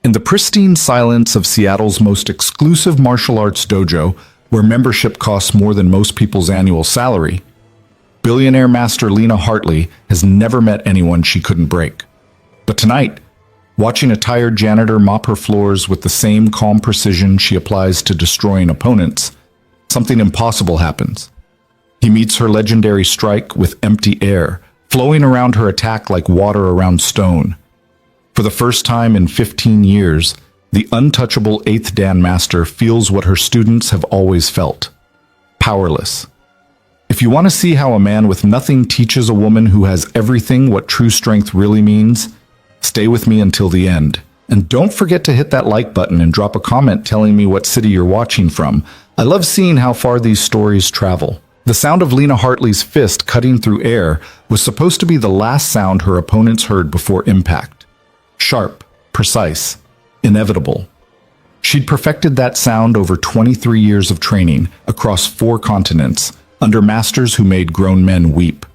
In the pristine silence of Seattle's most exclusive martial arts dojo, where membership costs more than most people's annual salary, billionaire master Lena Hartley has never met anyone she couldn't break. But tonight, watching a tired janitor mop her floors with the same calm precision she applies to destroying opponents, something impossible happens. He meets her legendary strike with empty air, flowing around her attack like water around stone. For the first time in 15 years, the untouchable 8th Dan Master feels what her students have always felt: powerless. If you want to see how a man with nothing teaches a woman who has everything what true strength really means, stay with me until the end. And don't forget to hit that like button and drop a comment telling me what city you're watching from. I love seeing how far these stories travel. The sound of Lena Hartley's fist cutting through air was supposed to be the last sound her opponents heard before impact. Sharp, precise, inevitable. She'd perfected that sound over 23 years of training across 4 continents, under masters who made grown men weep.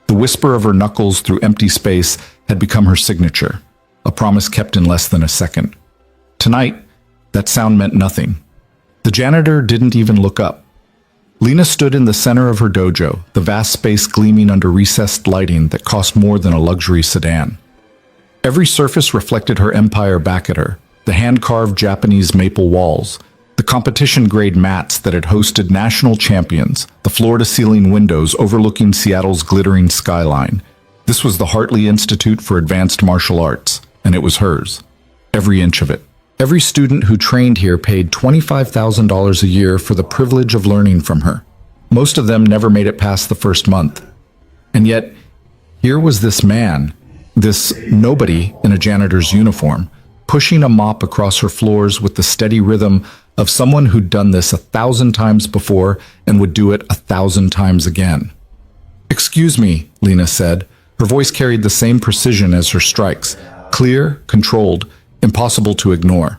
The whisper of her knuckles through empty space had become her signature, a promise kept in less than a second. Tonight, that sound meant nothing. The janitor didn't even look up. Lena stood in the center of her dojo, the vast space gleaming under recessed lighting that cost more than a luxury sedan. Every surface reflected her empire back at her: the hand-carved Japanese maple walls, the competition-grade mats that had hosted national champions, the floor-to-ceiling windows overlooking Seattle's glittering skyline. This was the Hartley Institute for Advanced Martial Arts, and it was hers. Every inch of it. Every student who trained here paid $25,000 a year for the privilege of learning from her. Most of them never made it past the first month. And yet, here was this man, this nobody in a janitor's uniform, pushing a mop across her floors with the steady rhythm of someone who'd done this 1,000 times before and would do it 1,000 times again. "Excuse me," Lena said. Her voice carried the same precision as her strikes, clear, controlled, impossible to ignore.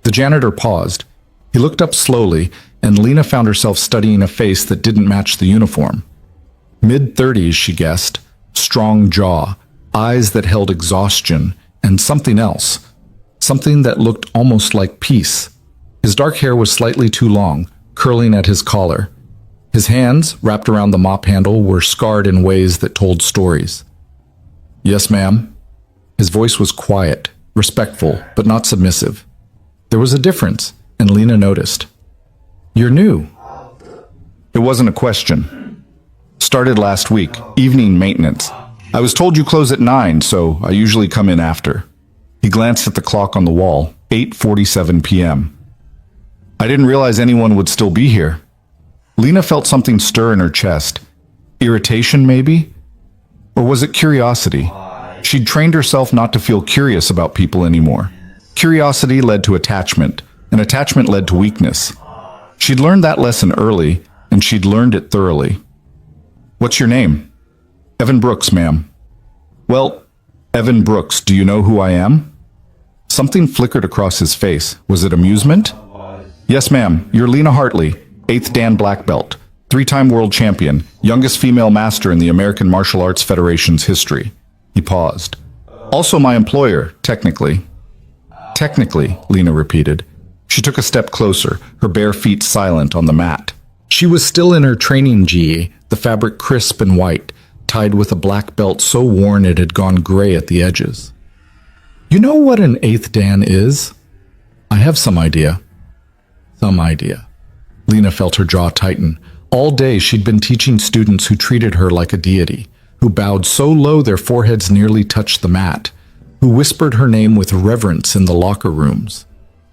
The janitor paused. He looked up slowly, and Lena found herself studying a face that didn't match the uniform. Mid-30s, she guessed, strong jaw, eyes that held exhaustion, and something else. Something that looked almost like peace. His dark hair was slightly too long, curling at his collar. His hands, wrapped around the mop handle, were scarred in ways that told stories. "Yes, ma'am." His voice was quiet, respectful, but not submissive. There was a difference, and Lena noticed. "You're new." It wasn't a question. "Started last week, evening maintenance. I was told you close at 9, so I usually come in after." He glanced at the clock on the wall, 8:47 p.m. "I didn't realize anyone would still be here." Lena felt something stir in her chest. Irritation, maybe? Or was it curiosity? She'd trained herself not to feel curious about people anymore. Curiosity led to attachment, and attachment led to weakness. She'd learned that lesson early, and she'd learned it thoroughly. "What's your name?" "Evan Brooks, ma'am." "Well, Evan Brooks, do you know who I am?" Something flickered across his face. Was it amusement? "Yes, ma'am. You're Lena Hartley, 8th Dan Black Belt, 3-time world champion, youngest female master in the American Martial Arts Federation's history." He paused. "Also my employer, technically." "Technically," Lena repeated. She took a step closer, her bare feet silent on the mat. She was still in her training gi, the fabric crisp and white, tied with a black belt so worn it had gone gray at the edges. "You know what an 8th Dan is?" "I have some idea." Some idea. Lena felt her jaw tighten. All day she'd been teaching students who treated her like a deity, who bowed so low their foreheads nearly touched the mat, who whispered her name with reverence in the locker rooms.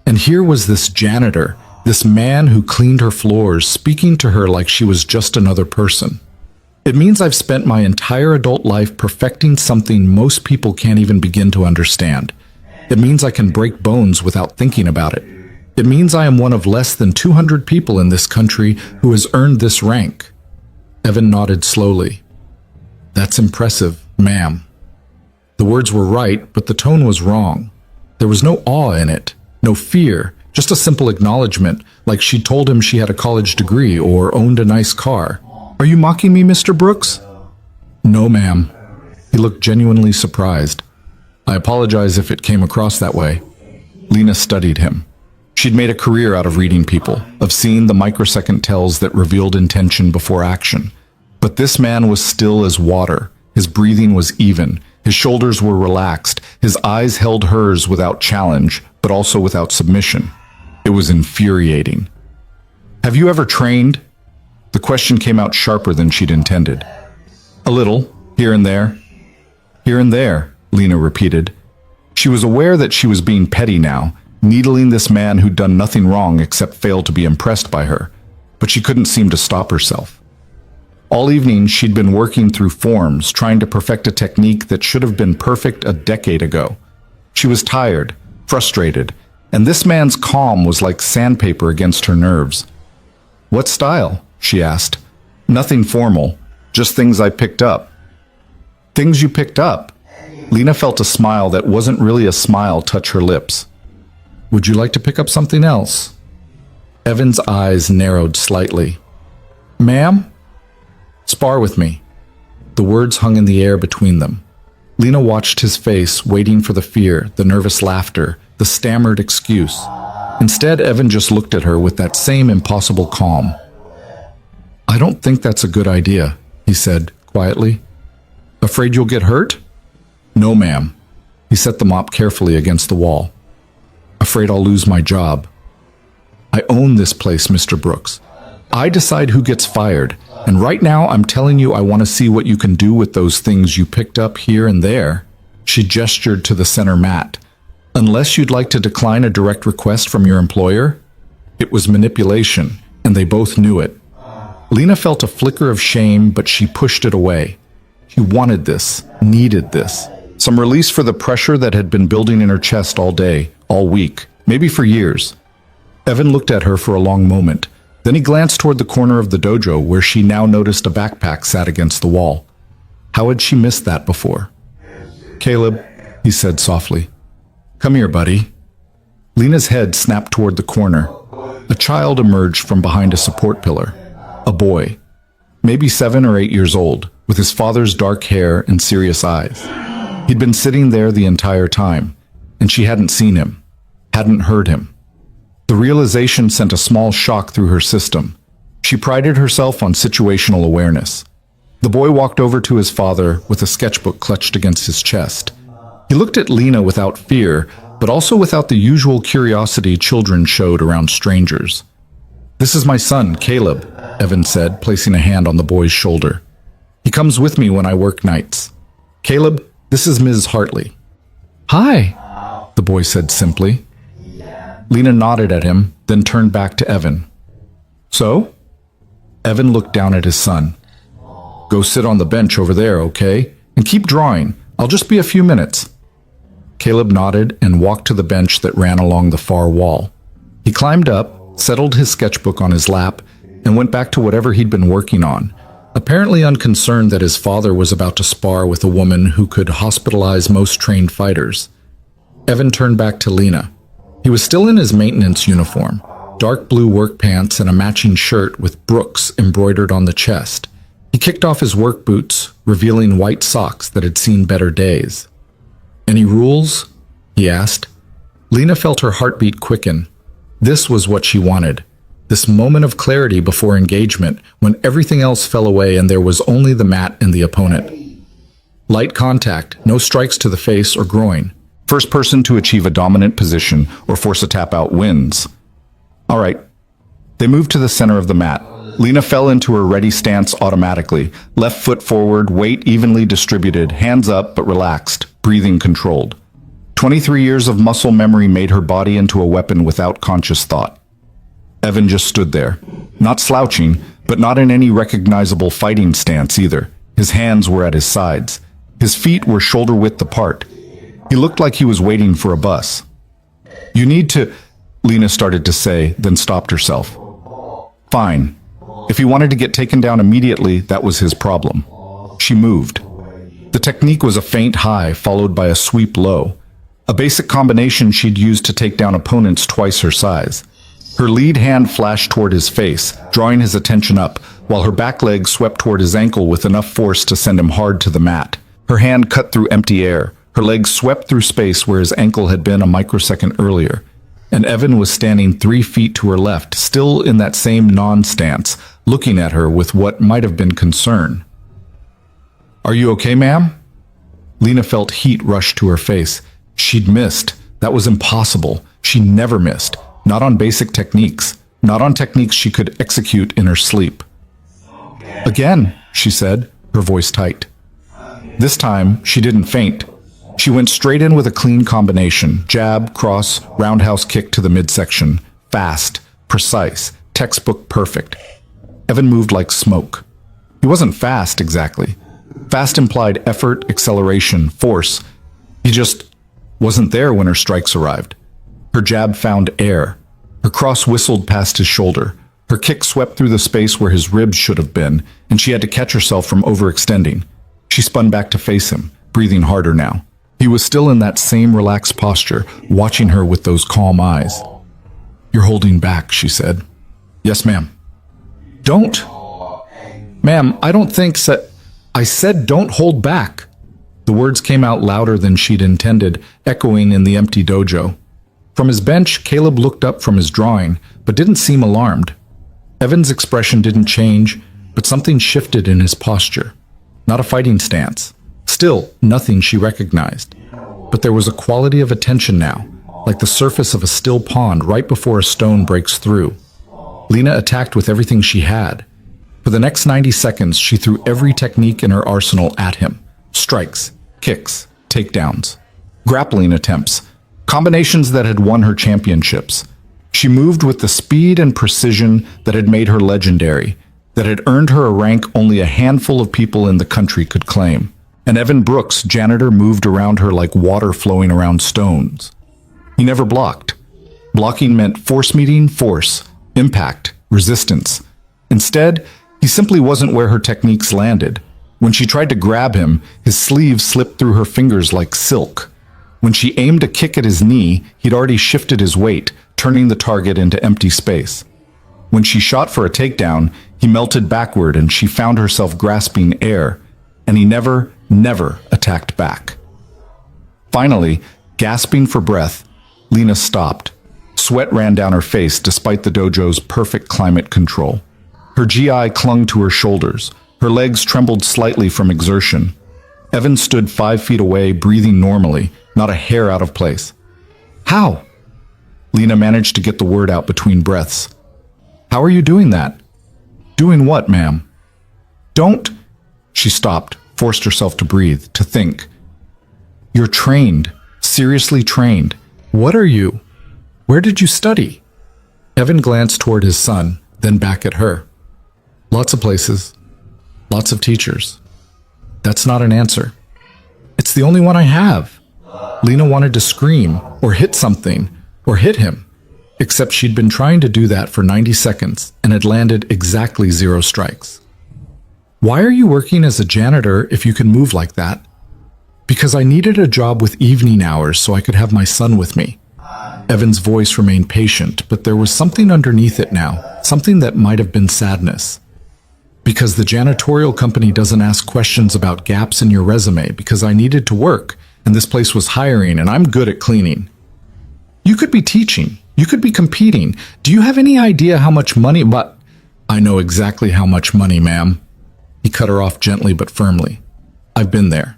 And here was this janitor, this man who cleaned her floors, speaking to her like she was just another person. "It means I've spent my entire adult life perfecting something most people can't even begin to understand. It means I can break bones without thinking about it. It means I am one of less than 200 people in this country who has earned this rank." Evan nodded slowly. "That's impressive, ma'am." The words were right, but the tone was wrong. There was no awe in it, no fear, just a simple acknowledgement, like she'd told him she had a college degree or owned a nice car. "Are you mocking me, Mr. Brooks?" "No, ma'am." He looked genuinely surprised. "I apologize if it came across that way." Lena studied him. She'd made a career out of reading people, of seeing the microsecond tells that revealed intention before action. But this man was still as water. His breathing was even. His shoulders were relaxed. His eyes held hers without challenge, but also without submission. It was infuriating. Have you ever trained? The question came out sharper than she'd intended. A little, here and there. Here and there, Lena repeated. She was aware that she was being petty now, needling this man who'd done nothing wrong except fail to be impressed by her, but she couldn't seem to stop herself. All evening, she'd been working through forms, trying to perfect a technique that should have been perfect a decade ago. She was tired, frustrated, and this man's calm was like sandpaper against her nerves. What style? She asked. Nothing formal, just things I picked up. Things you picked up? Lena felt a smile that wasn't really a smile touch her lips. Would you like to pick up something else? Evan's eyes narrowed slightly. Ma'am? Spar with me. The words hung in the air between them. Lena watched his face, waiting for the fear, the nervous laughter, the stammered excuse. Instead, Evan just looked at her with that same impossible calm. I don't think that's a good idea, he said quietly. Afraid you'll get hurt? No, ma'am. He set the mop carefully against the wall. Afraid I'll lose my job. I own this place, Mr. Brooks. I decide who gets fired, and right now I'm telling you I want to see what you can do with those things you picked up here and there. She gestured to the center mat. Unless you'd like to decline a direct request from your employer? It was manipulation, and they both knew it. Lena felt a flicker of shame, but she pushed it away. She wanted this, needed this. Some release for the pressure that had been building in her chest all day, all week, maybe for years. Evan looked at her for a long moment. Then he glanced toward the corner of the dojo where she now noticed a backpack sat against the wall. How had she missed that before? Caleb, he said softly. Come here, buddy. Lena's head snapped toward the corner. A child emerged from behind a support pillar. A boy, maybe 7 or 8 years old, with his father's dark hair and serious eyes. He'd been sitting there the entire time, and she hadn't seen him, hadn't heard him. The realization sent a small shock through her system. She prided herself on situational awareness. The boy walked over to his father with a sketchbook clutched against his chest. He looked at Lena without fear, but also without the usual curiosity children showed around strangers. This is my son, Caleb, Evan said, placing a hand on the boy's shoulder. He comes with me when I work nights. Caleb, this is Ms. Hartley. Hi, the boy said simply. Lena nodded at him, then turned back to Evan. So? Evan looked down at his son. Go sit on the bench over there, okay? And keep drawing. I'll just be a few minutes. Caleb nodded and walked to the bench that ran along the far wall. He climbed up, settled his sketchbook on his lap, and went back to whatever he'd been working on, apparently unconcerned that his father was about to spar with a woman who could hospitalize most trained fighters. Evan turned back to Lena. He was still in his maintenance uniform, dark blue work pants and a matching shirt with Brooks embroidered on the chest. He kicked off his work boots, revealing white socks that had seen better days. Any rules? He asked. Lena felt her heartbeat quicken. This was what she wanted. This moment of clarity before engagement, when everything else fell away and there was only the mat and the opponent. Light contact, no strikes to the face or groin. First person to achieve a dominant position or force a tap out wins. All right. They moved to the center of the mat. Lena fell into her ready stance automatically. Left foot forward, weight evenly distributed, hands up but relaxed, breathing controlled. 23 years of muscle memory made her body into a weapon without conscious thought. Evan just stood there, not slouching, but not in any recognizable fighting stance either. His hands were at his sides. His feet were shoulder-width apart. He looked like he was waiting for a bus. You need to, Lena started to say, then stopped herself. Fine. If he wanted to get taken down immediately, that was his problem. She moved. The technique was a feint high followed by a sweep low, a basic combination she'd used to take down opponents twice her size. Her lead hand flashed toward his face, drawing his attention up, while her back leg swept toward his ankle with enough force to send him hard to the mat. Her hand cut through empty air, Her legs swept through space where his ankle had been a microsecond earlier, and Evan was standing 3 feet to her left, still in that same non-stance, looking at her with what might have been concern. "Are you okay, ma'am?" Lena felt heat rush to her face. She'd missed. That was impossible. She never missed. Not on basic techniques. Not on techniques she could execute in her sleep. "Again," she said, her voice tight. This time, she didn't faint. She went straight in with a clean combination. Jab, cross, roundhouse kick to the midsection. Fast, precise, textbook perfect. Evan moved like smoke. He wasn't fast, exactly. Fast implied effort, acceleration, force. He just wasn't there when her strikes arrived. Her jab found air. Her cross whistled past his shoulder. Her kick swept through the space where his ribs should have been, and she had to catch herself from overextending. She spun back to face him, breathing harder now. He was still in that same relaxed posture, watching her with those calm eyes. "You're holding back," she said. "Yes, ma'am." "Don't." "Ma'am, I don't think so. I said don't hold back." The words came out louder than she'd intended, echoing in the empty dojo. From his bench, Caleb looked up from his drawing, but didn't seem alarmed. Evan's expression didn't change, but something shifted in his posture. Not a fighting stance. Still, nothing she recognized. But there was a quality of attention now, like the surface of a still pond right before a stone breaks through. Lena attacked with everything she had. For the next 90 seconds, she threw every technique in her arsenal at him. Strikes, kicks, takedowns, grappling attempts, combinations that had won her championships. She moved with the speed and precision that had made her legendary, that had earned her a rank only a handful of people in the country could claim. And Evan Brooks, janitor, moved around her like water flowing around stones. He never blocked. Blocking meant force meeting force, impact, resistance. Instead, he simply wasn't where her techniques landed. When she tried to grab him, his sleeve slipped through her fingers like silk. When she aimed a kick at his knee, he'd already shifted his weight, turning the target into empty space. When she shot for a takedown, he melted backward and she found herself grasping air, and he never attacked back. Finally, gasping for breath, Lena stopped. Sweat ran down her face despite the dojo's perfect climate control. Her GI clung to her shoulders. Her legs trembled slightly from exertion. Evan stood 5 feet away, breathing normally, not a hair out of place. "How?" Lena managed to get the word out between breaths. "How are you doing that?" "Doing what, ma'am?" "Don't." She stopped, forced herself to breathe, to think. "You're trained, seriously trained. What are you? Where did you study?" Evan glanced toward his son, then back at her. "Lots of places. Lots of teachers." "That's not an answer." "It's the only one I have." Lena wanted to scream, or hit something, or hit him, except she'd been trying to do that for 90 seconds and had landed exactly 0 strikes. "Why are you working as a janitor if you can move like that?" "Because I needed a job with evening hours so I could have my son with me." Evan's voice remained patient, but there was something underneath it now, something that might have been sadness. "Because the janitorial company doesn't ask questions about gaps in your resume because I needed to work, and this place was hiring, and I'm good at cleaning." "You could be teaching. You could be competing. Do you have any idea how much money?" "But I know exactly how much money, ma'am." He cut her off gently but firmly. "I've been there.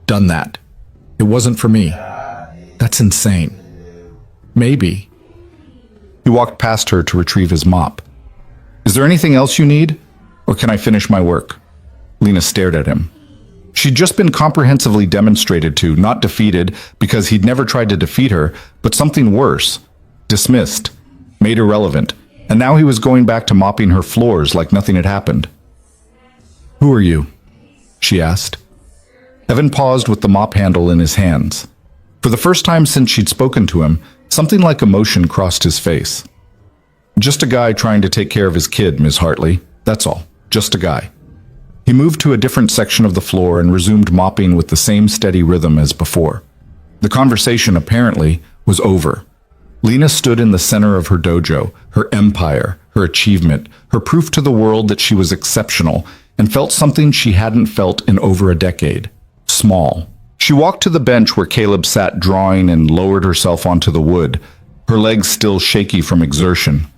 Done that. It wasn't for me." "That's insane." "Maybe." He walked past her to retrieve his mop. "Is there anything else you need? Or can I finish my work?" Lena stared at him. She'd just been comprehensively demonstrated to, not defeated, because he'd never tried to defeat her, but something worse. Dismissed. Made irrelevant. And now he was going back to mopping her floors like nothing had happened. "Who are you?" she asked. Evan paused with the mop handle in his hands. For the first time since she'd spoken to him, something like emotion crossed his face. "Just a guy trying to take care of his kid, Ms. Hartley. That's all. Just a guy." He moved to a different section of the floor and resumed mopping with the same steady rhythm as before. The conversation, apparently, was over. Lena stood in the center of her dojo, her empire, her achievement, her proof to the world that she was exceptional, and felt something she hadn't felt in over a decade. Small. She walked to the bench where Caleb sat drawing and lowered herself onto the wood, her legs still shaky from exertion.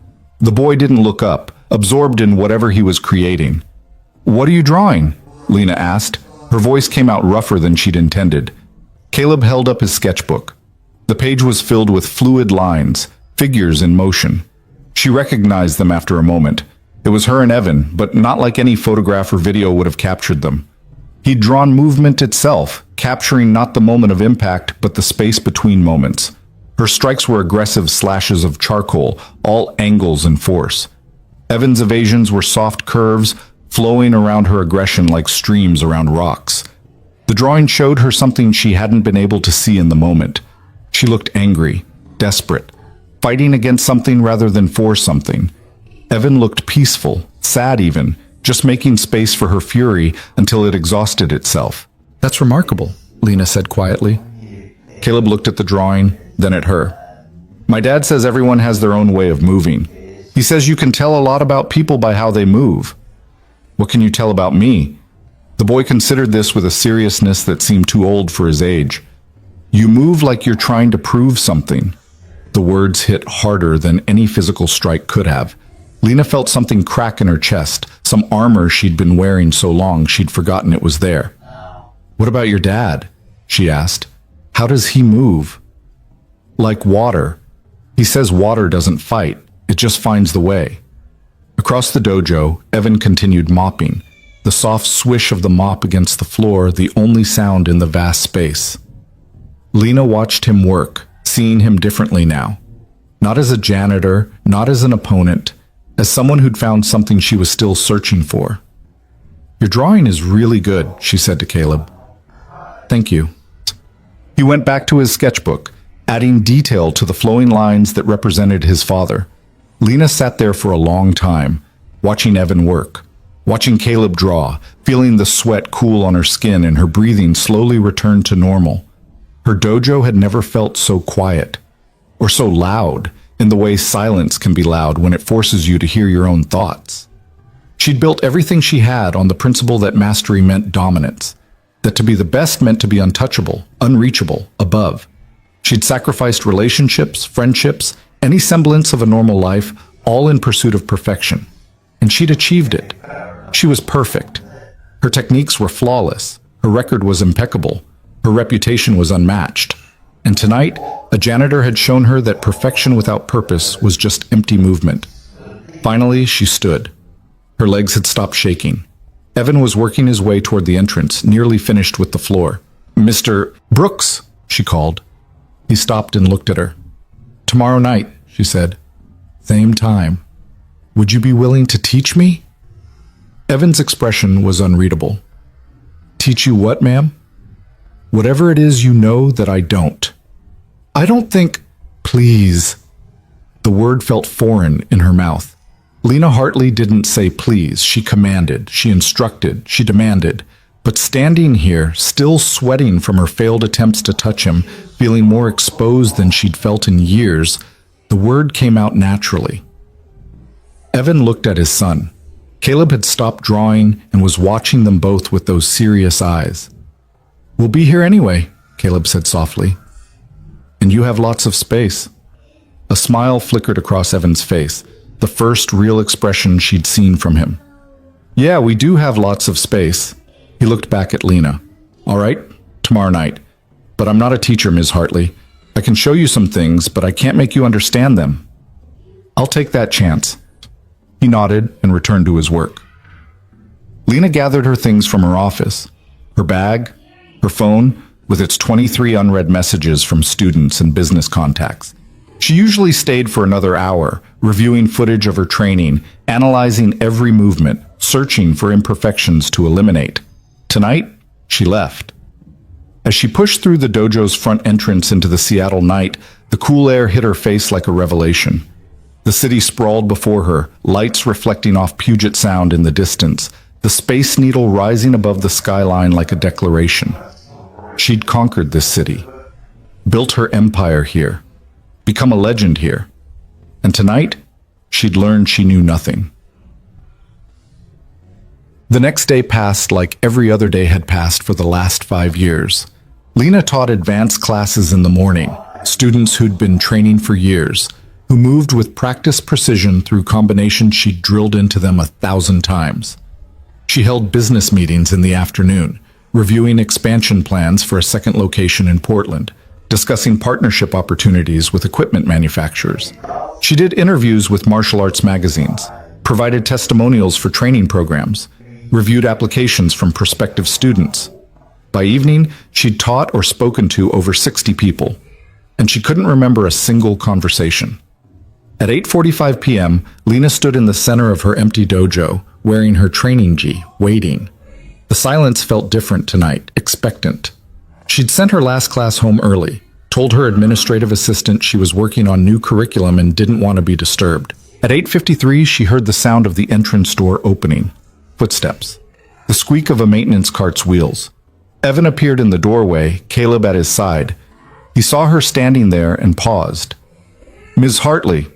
The boy didn't look up, absorbed in whatever he was creating. "What are you drawing?" Lena asked. Her voice came out rougher than she'd intended. Caleb held up his sketchbook. The page was filled with fluid lines, figures in motion. She recognized them after a moment. It was her and Evan, but not like any photograph or video would have captured them. He'd drawn movement itself, capturing not the moment of impact, but the space between moments. Her strikes were aggressive slashes of charcoal, all angles and force. Evan's evasions were soft curves, flowing around her aggression like streams around rocks. The drawing showed her something she hadn't been able to see in the moment. She looked angry, desperate, fighting against something rather than for something. Evan looked peaceful, sad even, just making space for her fury until it exhausted itself. "That's remarkable," Lena said quietly. Caleb looked at the drawing, then at her. "My dad says everyone has their own way of moving. He says you can tell a lot about people by how they move." "What can you tell about me?" The boy considered this with a seriousness that seemed too old for his age. "You move like you're trying to prove something." The words hit harder than any physical strike could have. Lena felt something crack in her chest, some armor she'd been wearing so long she'd forgotten it was there. "What about your dad?" she asked. "How does he move?" "Like water. He says water doesn't fight, it just finds the way." Across the dojo, Evan continued mopping, the soft swish of the mop against the floor the only sound in the vast space. Lena watched him work, seeing him differently now. Not as a janitor, not as an opponent, as someone who'd found something she was still searching for. "Your drawing is really good," she said to Caleb. "Thank you." He went back to his sketchbook, adding detail to the flowing lines that represented his father. Lena sat there for a long time, watching Evan work, watching Caleb draw, feeling the sweat cool on her skin and her breathing slowly return to normal. Her dojo had never felt so quiet, or so loud, in the way silence can be loud when it forces you to hear your own thoughts. She'd built everything she had on the principle that mastery meant dominance, that to be the best meant to be untouchable, unreachable, above. She'd sacrificed relationships, friendships, any semblance of a normal life, all in pursuit of perfection. And she'd achieved it. She was perfect. Her techniques were flawless. Her record was impeccable. Her reputation was unmatched. And tonight, a janitor had shown her that perfection without purpose was just empty movement. Finally, she stood. Her legs had stopped shaking. Evan was working his way toward the entrance, nearly finished with the floor. "Mr. Brooks," she called. He stopped and looked at her. "Tomorrow night," she said. "Same time. Would you be willing to teach me?" Evan's expression was unreadable. "Teach you what, ma'am?" "Whatever it is you know that I don't." "I don't think—" "Please." The word felt foreign in her mouth. Lena Hartley didn't say please. She commanded, she instructed, she demanded. But standing here, still sweating from her failed attempts to touch him, feeling more exposed than she'd felt in years, the word came out naturally. Evan looked at his son. Caleb had stopped drawing and was watching them both with those serious eyes. "We'll be here anyway," Caleb said softly. "And you have lots of space." A smile flickered across Evan's face, the first real expression she'd seen from him. "Yeah, we do have lots of space." He looked back at Lena. "All right, tomorrow night. But I'm not a teacher, Ms. Hartley. I can show you some things, but I can't make you understand them." "I'll take that chance." He nodded and returned to his work. Lena gathered her things from her office. Her bag, her phone, with its 23 unread messages from students and business contacts. She usually stayed for another hour, reviewing footage of her training, analyzing every movement, searching for imperfections to eliminate. Tonight, she left. As she pushed through the dojo's front entrance into the Seattle night, the cool air hit her face like a revelation. The city sprawled before her, lights reflecting off Puget Sound in the distance, the Space Needle rising above the skyline like a declaration. She'd conquered this city, built her empire here, become a legend here. And tonight, she'd learned she knew nothing. The next day passed like every other day had passed for the last 5 years. Lena taught advanced classes in the morning, students who'd been training for years, who moved with practiced precision through combinations she'd drilled into them 1,000 times. She held business meetings in the afternoon, reviewing expansion plans for a second location in Portland, discussing partnership opportunities with equipment manufacturers. She did interviews with martial arts magazines, provided testimonials for training programs, reviewed applications from prospective students. By evening, she'd taught or spoken to over 60 people, and she couldn't remember a single conversation. At 8:45 p.m., Lena stood in the center of her empty dojo, wearing her training gi, waiting. The silence felt different tonight, expectant. She'd sent her last class home early, told her administrative assistant she was working on new curriculum and didn't want to be disturbed. At 8:53, she heard the sound of the entrance door opening. Footsteps. The squeak of a maintenance cart's wheels. Evan appeared in the doorway, Caleb at his side. He saw her standing there and paused. "Ms. Hartley."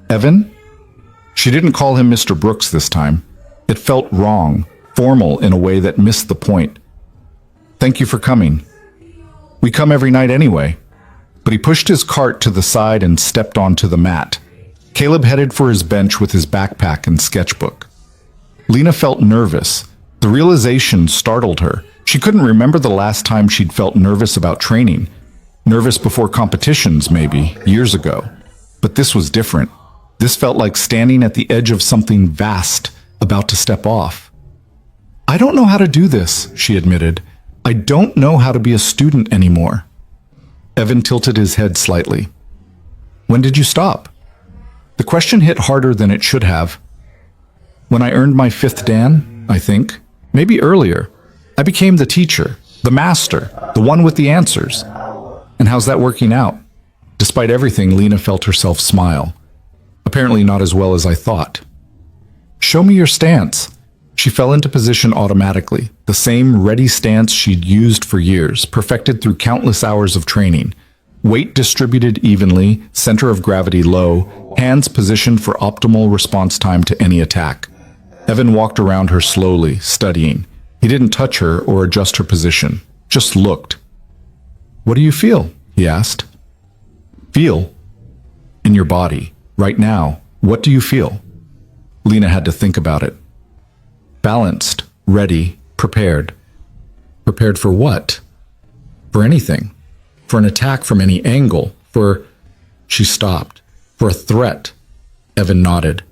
"Evan?" She didn't call him Mr. Brooks this time. It felt wrong, formal in a way that missed the point. "Thank you for coming. We come every night anyway." But he pushed his cart to the side and stepped onto the mat. Caleb headed for his bench with his backpack and sketchbook. Lena felt nervous. The realization startled her. She couldn't remember the last time she'd felt nervous about training. Nervous before competitions, maybe, years ago. But this was different. This felt like standing at the edge of something vast, about to step off. "I don't know how to do this," she admitted. "I don't know how to be a student anymore." Evan tilted his head slightly. "When did you stop?" The question hit harder than it should have. "When I earned my 5th Dan, I think. Maybe earlier. I became the teacher, the master, the one with the answers." "And how's that working out?" Despite everything, Lena felt herself smile. "Apparently not as well as I thought." "Show me your stance." She fell into position automatically, the same ready stance she'd used for years, perfected through countless hours of training. Weight distributed evenly, center of gravity low, hands positioned for optimal response time to any attack. Evan walked around her slowly, studying. He didn't touch her or adjust her position, just looked. "What do you feel?" he asked. "Feel?" "In your body, right now, what do you feel?" Lena had to think about it. "Balanced, ready, prepared." Prepared for what? For anything. For an attack from any angle. She stopped. "For a threat." Evan nodded.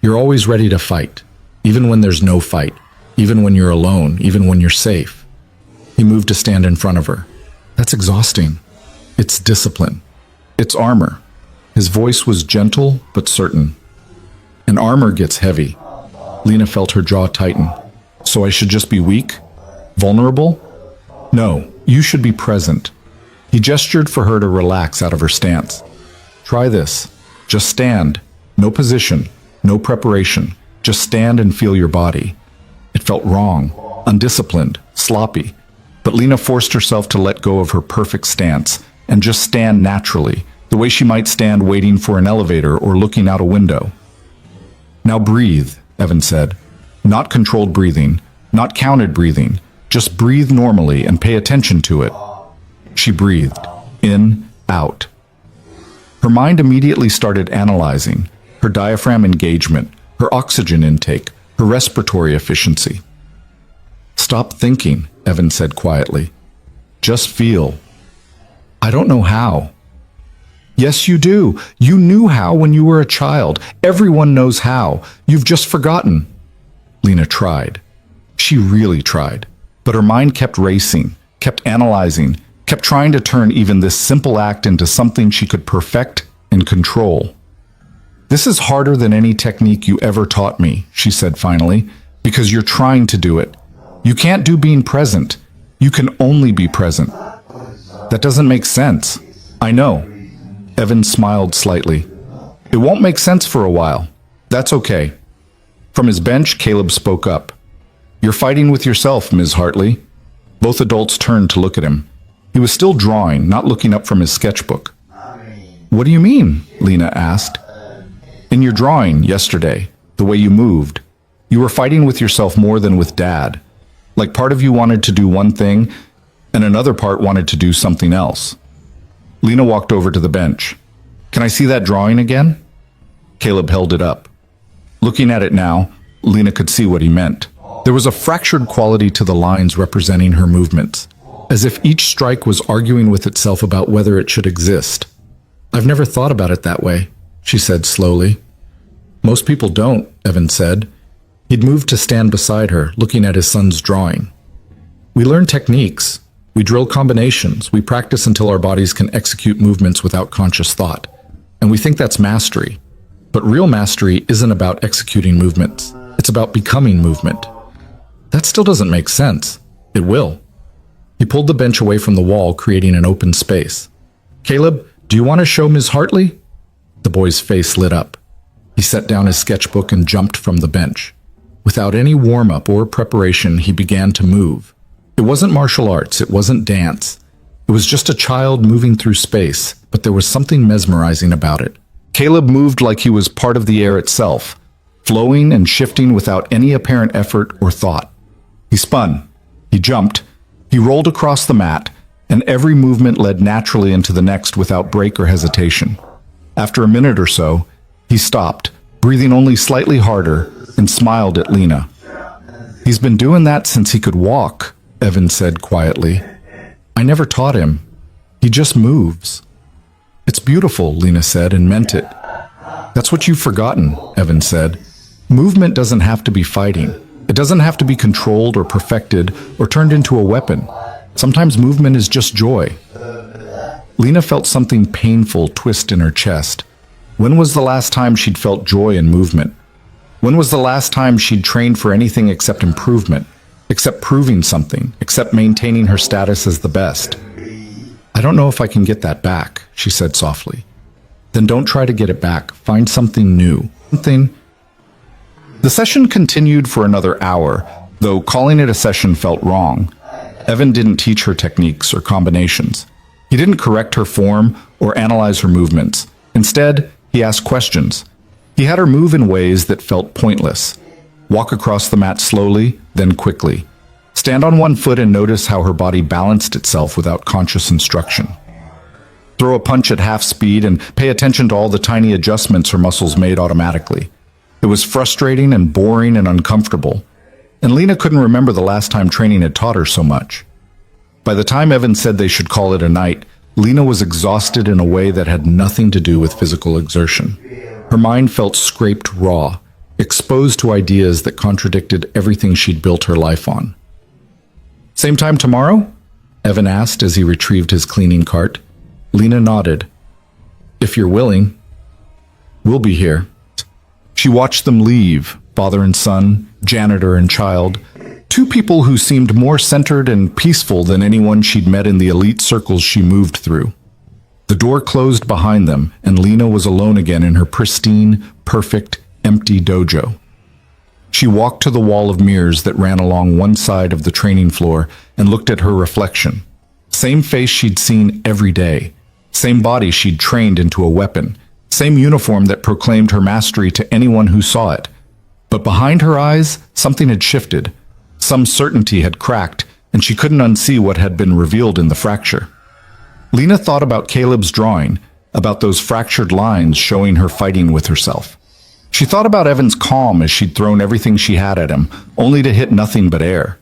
"You're always ready to fight. Even when there's no fight. Even when you're alone. Even when you're safe." He moved to stand in front of her. "That's exhausting." "It's discipline. It's armor." His voice was gentle but certain. "And armor gets heavy." Lena felt her jaw tighten. "So I should just be weak? Vulnerable?" "No, you should be present." He gestured for her to relax out of her stance. "Try this. Just stand. No position. No preparation. Just stand and feel your body." It felt wrong, undisciplined, sloppy. But Lena forced herself to let go of her perfect stance and just stand naturally, the way she might stand waiting for an elevator or looking out a window. "Now breathe," Evan said. "Not controlled breathing, not counted breathing. Just breathe normally and pay attention to it." She breathed, in, out. Her mind immediately started analyzing her diaphragm engagement, her oxygen intake, her respiratory efficiency. "Stop thinking," Evan said quietly. "Just feel." "I don't know how." "Yes, you do. You knew how when you were a child. Everyone knows how. You've just forgotten." Lena tried. She really tried. But her mind kept racing, kept analyzing, kept trying to turn even this simple act into something she could perfect and control. "This is harder than any technique you ever taught me," she said finally, "because you're trying to do it. You can't do being present. You can only be present." "That doesn't make sense." "I know." Evan smiled slightly. "It won't make sense for a while. That's okay." From his bench, Caleb spoke up. "You're fighting with yourself, Ms. Hartley." Both adults turned to look at him. He was still drawing, not looking up from his sketchbook. "What do you mean?" Lena asked. "In your drawing yesterday, the way you moved, you were fighting with yourself more than with Dad. Like part of you wanted to do one thing, and another part wanted to do something else. Lena walked over to the bench. "Can I see that drawing again?" Caleb held it up. Looking at it now, Lena could see what he meant. There was a fractured quality to the lines representing her movements, as if each strike was arguing with itself about whether it should exist. "I've never thought about it that way," she said slowly. "Most people don't," Evan said. He'd moved to stand beside her, looking at his son's drawing. "We learn techniques. We drill combinations. We practice until our bodies can execute movements without conscious thought. And we think that's mastery. But real mastery isn't about executing movements. It's about becoming movement." "That still doesn't make sense." "It will." He pulled the bench away from the wall, creating an open space. "Caleb, do you want to show Ms. Hartley?" The boy's face lit up. He set down his sketchbook and jumped from the bench. Without any warm-up or preparation, he began to move. It wasn't martial arts, it wasn't dance. It was just a child moving through space, but there was something mesmerizing about it. Caleb moved like he was part of the air itself, flowing and shifting without any apparent effort or thought. He spun, he jumped, he rolled across the mat, and every movement led naturally into the next without break or hesitation. After a minute or so, he stopped, breathing only slightly harder, and smiled at Lena. "He's been doing that since he could walk," Evan said quietly. "I never taught him. He just moves." "It's beautiful," Lena said, and meant it. "That's what you've forgotten," Evan said. "Movement doesn't have to be fighting. It doesn't have to be controlled or perfected or turned into a weapon. Sometimes movement is just joy." Lena felt something painful twist in her chest. When was the last time she'd felt joy in movement? When was the last time she'd trained for anything except improvement, except proving something, except maintaining her status as the best? "I don't know if I can get that back," she said softly. "Then don't try to get it back. Find something new. Something." The session continued for another hour, though calling it a session felt wrong. Evan didn't teach her techniques or combinations. He didn't correct her form or analyze her movements. Instead, he asked questions. He had her move in ways that felt pointless. Walk across the mat slowly, then quickly. Stand on one foot and notice how her body balanced itself without conscious instruction. Throw a punch at half speed and pay attention to all the tiny adjustments her muscles made automatically. It was frustrating and boring and uncomfortable, and Lena couldn't remember the last time training had taught her so much. By the time Evan said they should call it a night, Lena was exhausted in a way that had nothing to do with physical exertion. Her mind felt scraped raw, exposed to ideas that contradicted everything she'd built her life on. "Same time tomorrow?" Evan asked as he retrieved his cleaning cart. Lena nodded. "If you're willing." "We'll be here." She watched them leave, father and son, janitor and child, two people who seemed more centered and peaceful than anyone she'd met in the elite circles she moved through. The door closed behind them, and Lena was alone again in her pristine, perfect, empty dojo. She walked to the wall of mirrors that ran along one side of the training floor and looked at her reflection. Same face she'd seen every day, same body she'd trained into a weapon, same uniform that proclaimed her mastery to anyone who saw it. But behind her eyes, something had shifted. Some certainty had cracked, and she couldn't unsee what had been revealed in the fracture. Lena thought about Caleb's drawing, about those fractured lines showing her fighting with herself. She thought about Evan's calm as she'd thrown everything she had at him, only to hit nothing but air.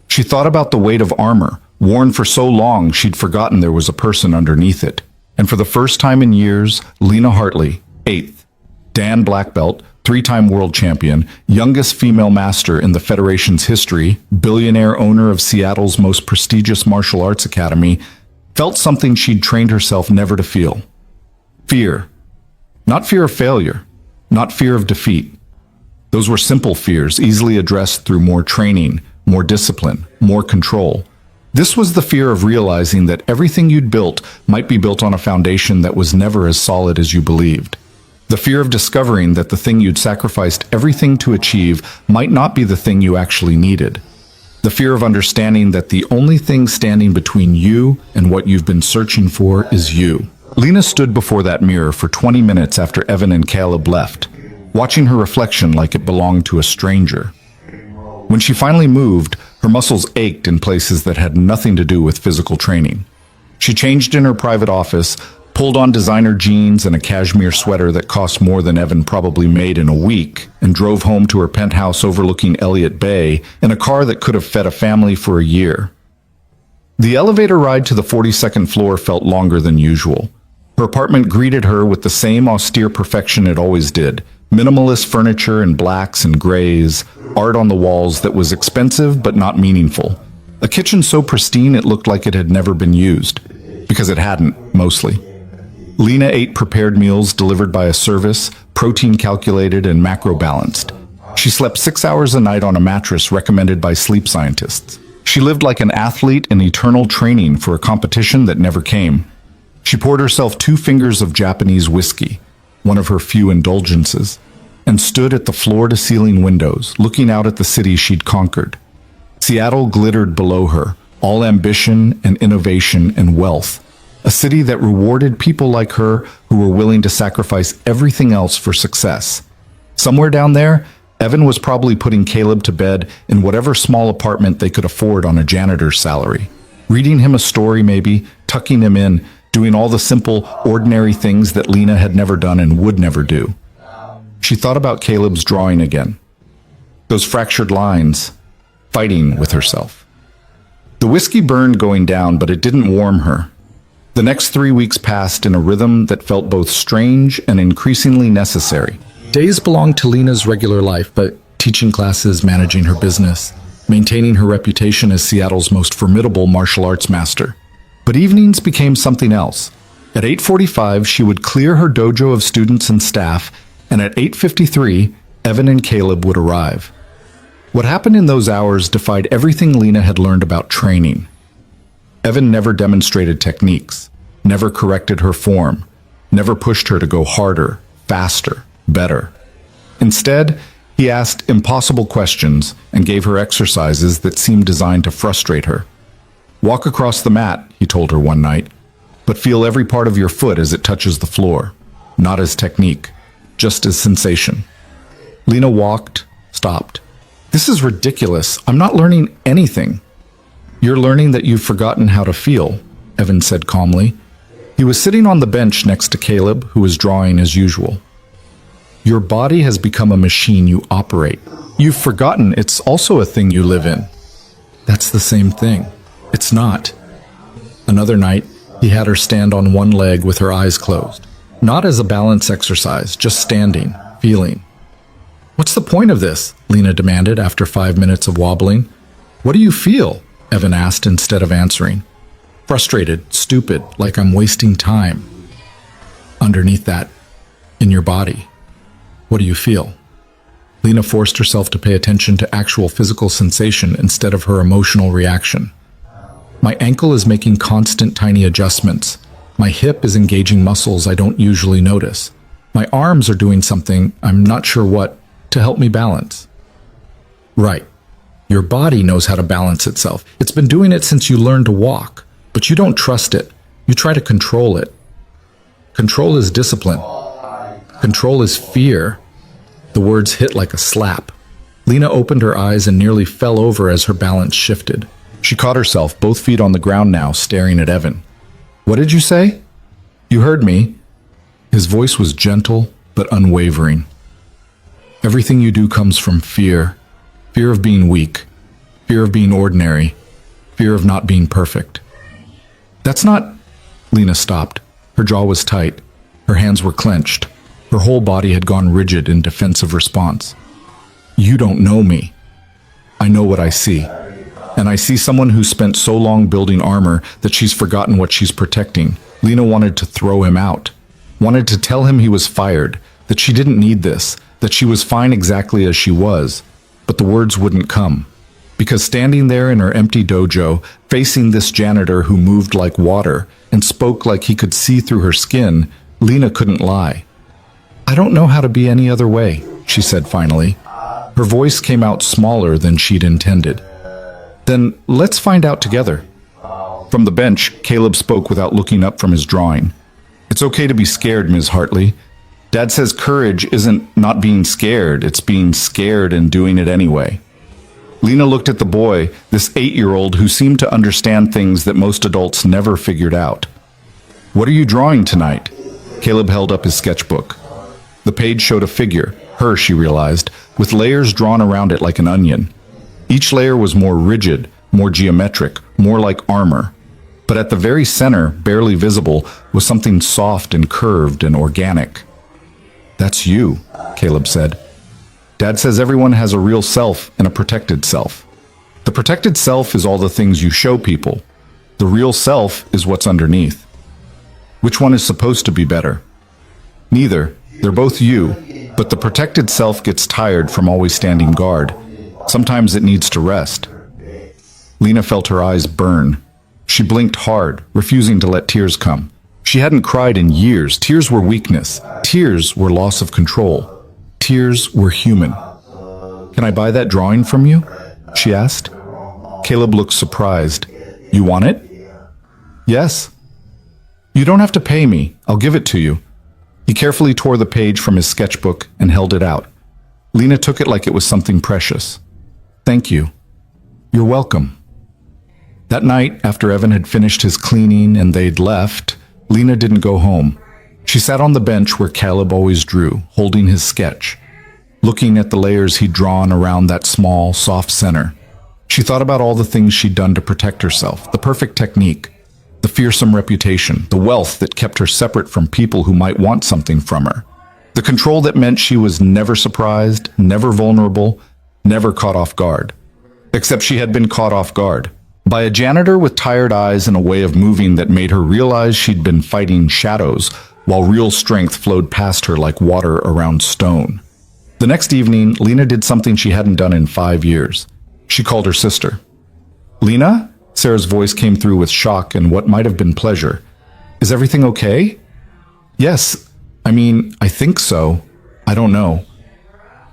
She thought about the weight of armor, worn for so long she'd forgotten there was a person underneath it. And for the first time in years, Lena Hartley, 8th, Dan Black Belt, 3-time world champion, youngest female master in the Federation's history, billionaire owner of Seattle's most prestigious martial arts academy, felt something she'd trained herself never to feel. Fear. Not fear of failure, not fear of defeat. Those were simple fears, easily addressed through more training, more discipline, more control. This was the fear of realizing that everything you'd built might be built on a foundation that was never as solid as you believed. The fear of discovering that the thing you'd sacrificed everything to achieve might not be the thing you actually needed. The fear of understanding that the only thing standing between you and what you've been searching for is you. Lena stood before that mirror for 20 minutes after Evan and Caleb left, watching her reflection like it belonged to a stranger. When she finally moved, Her muscles ached in places that had nothing to do with physical training. She changed in her private office, pulled on designer jeans and a cashmere sweater that cost more than Evan probably made in a week, and drove home to her penthouse overlooking Elliott Bay in a car that could have fed a family for a year. The elevator ride to the 42nd floor felt longer than usual. Her apartment greeted her with the same austere perfection it always did. Minimalist furniture in blacks and grays, art on the walls that was expensive but not meaningful. A kitchen so pristine it looked like it had never been used, because it hadn't, mostly. Lena ate prepared meals delivered by a service, protein calculated and macro balanced. She slept 6 hours a night on a mattress recommended by sleep scientists. She lived like an athlete in eternal training for a competition that never came. She poured herself 2 fingers of Japanese whiskey, one of her few indulgences, and stood at the floor-to-ceiling windows, looking out at the city she'd conquered. Seattle glittered below her, all ambition and innovation and wealth. A city that rewarded people like her who were willing to sacrifice everything else for success. Somewhere down there, Evan was probably putting Caleb to bed in whatever small apartment they could afford on a janitor's salary. Reading him a story maybe, tucking him in, doing all the simple, ordinary things that Lena had never done and would never do. She thought about Caleb's drawing again. Those fractured lines, fighting with herself. The whiskey burned going down, but it didn't warm her. The next 3 weeks passed in a rhythm that felt both strange and increasingly necessary. Days belonged to Lena's regular life, but teaching classes, managing her business, maintaining her reputation as Seattle's most formidable martial arts master. But evenings became something else. At 8:45, she would clear her dojo of students and staff, and at 8:53, Evan and Caleb would arrive. What happened in those hours defied everything Lena had learned about training. Evan never demonstrated techniques, never corrected her form, never pushed her to go harder, faster, better. Instead, he asked impossible questions and gave her exercises that seemed designed to frustrate her. Walk across the mat, he told her one night, but feel every part of your foot as it touches the floor, not as technique, just as sensation. Lena walked, stopped. This is ridiculous. I'm not learning anything. You're learning that you've forgotten how to feel, Evan said calmly. He was sitting on the bench next to Caleb, who was drawing as usual. Your body has become a machine you operate. You've forgotten it's also a thing you live in. That's the same thing. It's not. Another night, he had her stand on one leg with her eyes closed. Not as a balance exercise, just standing, feeling. What's the point of this? Lena demanded after 5 minutes of wobbling. What do you feel? Evan asked instead of answering. Frustrated, stupid, like I'm wasting time. Underneath that, in your body, what do you feel? Lena forced herself to pay attention to actual physical sensation instead of her emotional reaction. My ankle is making constant tiny adjustments. My hip is engaging muscles I don't usually notice. My arms are doing something, I'm not sure what, to help me balance. Right. Your body knows how to balance itself. It's been doing it since you learned to walk, but you don't trust it. You try to control it. Control is discipline. Control is fear. The words hit like a slap. Lena opened her eyes and nearly fell over as her balance shifted. She caught herself, both feet on the ground now, staring at Evan. What did you say? You heard me. His voice was gentle but unwavering. Everything you do comes from fear. Fear of being weak. Fear of being ordinary. Fear of not being perfect. That's not... Lena stopped. Her jaw was tight. Her hands were clenched. Her whole body had gone rigid in defensive response. You don't know me. I know what I see. And I see someone who spent so long building armor that she's forgotten what she's protecting. Lena wanted to throw him out. Wanted to tell him he was fired, that she didn't need this, that she was fine exactly as she was. But the words wouldn't come. Because standing there in her empty dojo, facing this janitor who moved like water and spoke like he could see through her skin, Lena couldn't lie. I don't know how to be any other way, she said finally. Her voice came out smaller than she'd intended. Then let's find out together. From the bench, Caleb spoke without looking up from his drawing. It's okay to be scared, Ms. Hartley. Dad says courage isn't not being scared, it's being scared and doing it anyway. Lena looked at the boy, this 8-year-old who seemed to understand things that most adults never figured out. "What are you drawing tonight?" Caleb held up his sketchbook. The page showed a figure, her, she realized, with layers drawn around it like an onion. Each layer was more rigid, more geometric, more like armor. But at the very center, barely visible, was something soft and curved and organic. "That's you," Caleb said. "Dad says everyone has a real self and a protected self. The protected self is all the things you show people. The real self is what's underneath. Which one is supposed to be better?" "Neither. They're both you, but the protected self gets tired from always standing guard. Sometimes it needs to rest." Lena felt her eyes burn. She blinked hard, refusing to let tears come. She hadn't cried in years. Tears were weakness. Tears were loss of control. Tears were human. "Can I buy that drawing from you?" she asked. Caleb looked surprised. "You want it?" "Yes." "You don't have to pay me. I'll give it to you." He carefully tore the page from his sketchbook and held it out. Lena took it like it was something precious. "Thank you." "You're welcome." That night, after Evan had finished his cleaning and they'd left, Lena didn't go home. She sat on the bench where Caleb always drew, holding his sketch, looking at the layers he'd drawn around that small, soft center. She thought about all the things she'd done to protect herself, the perfect technique, the fearsome reputation, the wealth that kept her separate from people who might want something from her, the control that meant she was never surprised, never vulnerable, never caught off guard. Except she had been caught off guard by a janitor with tired eyes and a way of moving that made her realize she'd been fighting shadows while real strength flowed past her like water around stone. The next evening, Lena did something she hadn't done in 5 years. She called her sister. "Lena?" Sarah's voice came through with shock and what might have been pleasure. "Is everything okay?" "Yes. I think so. I don't know."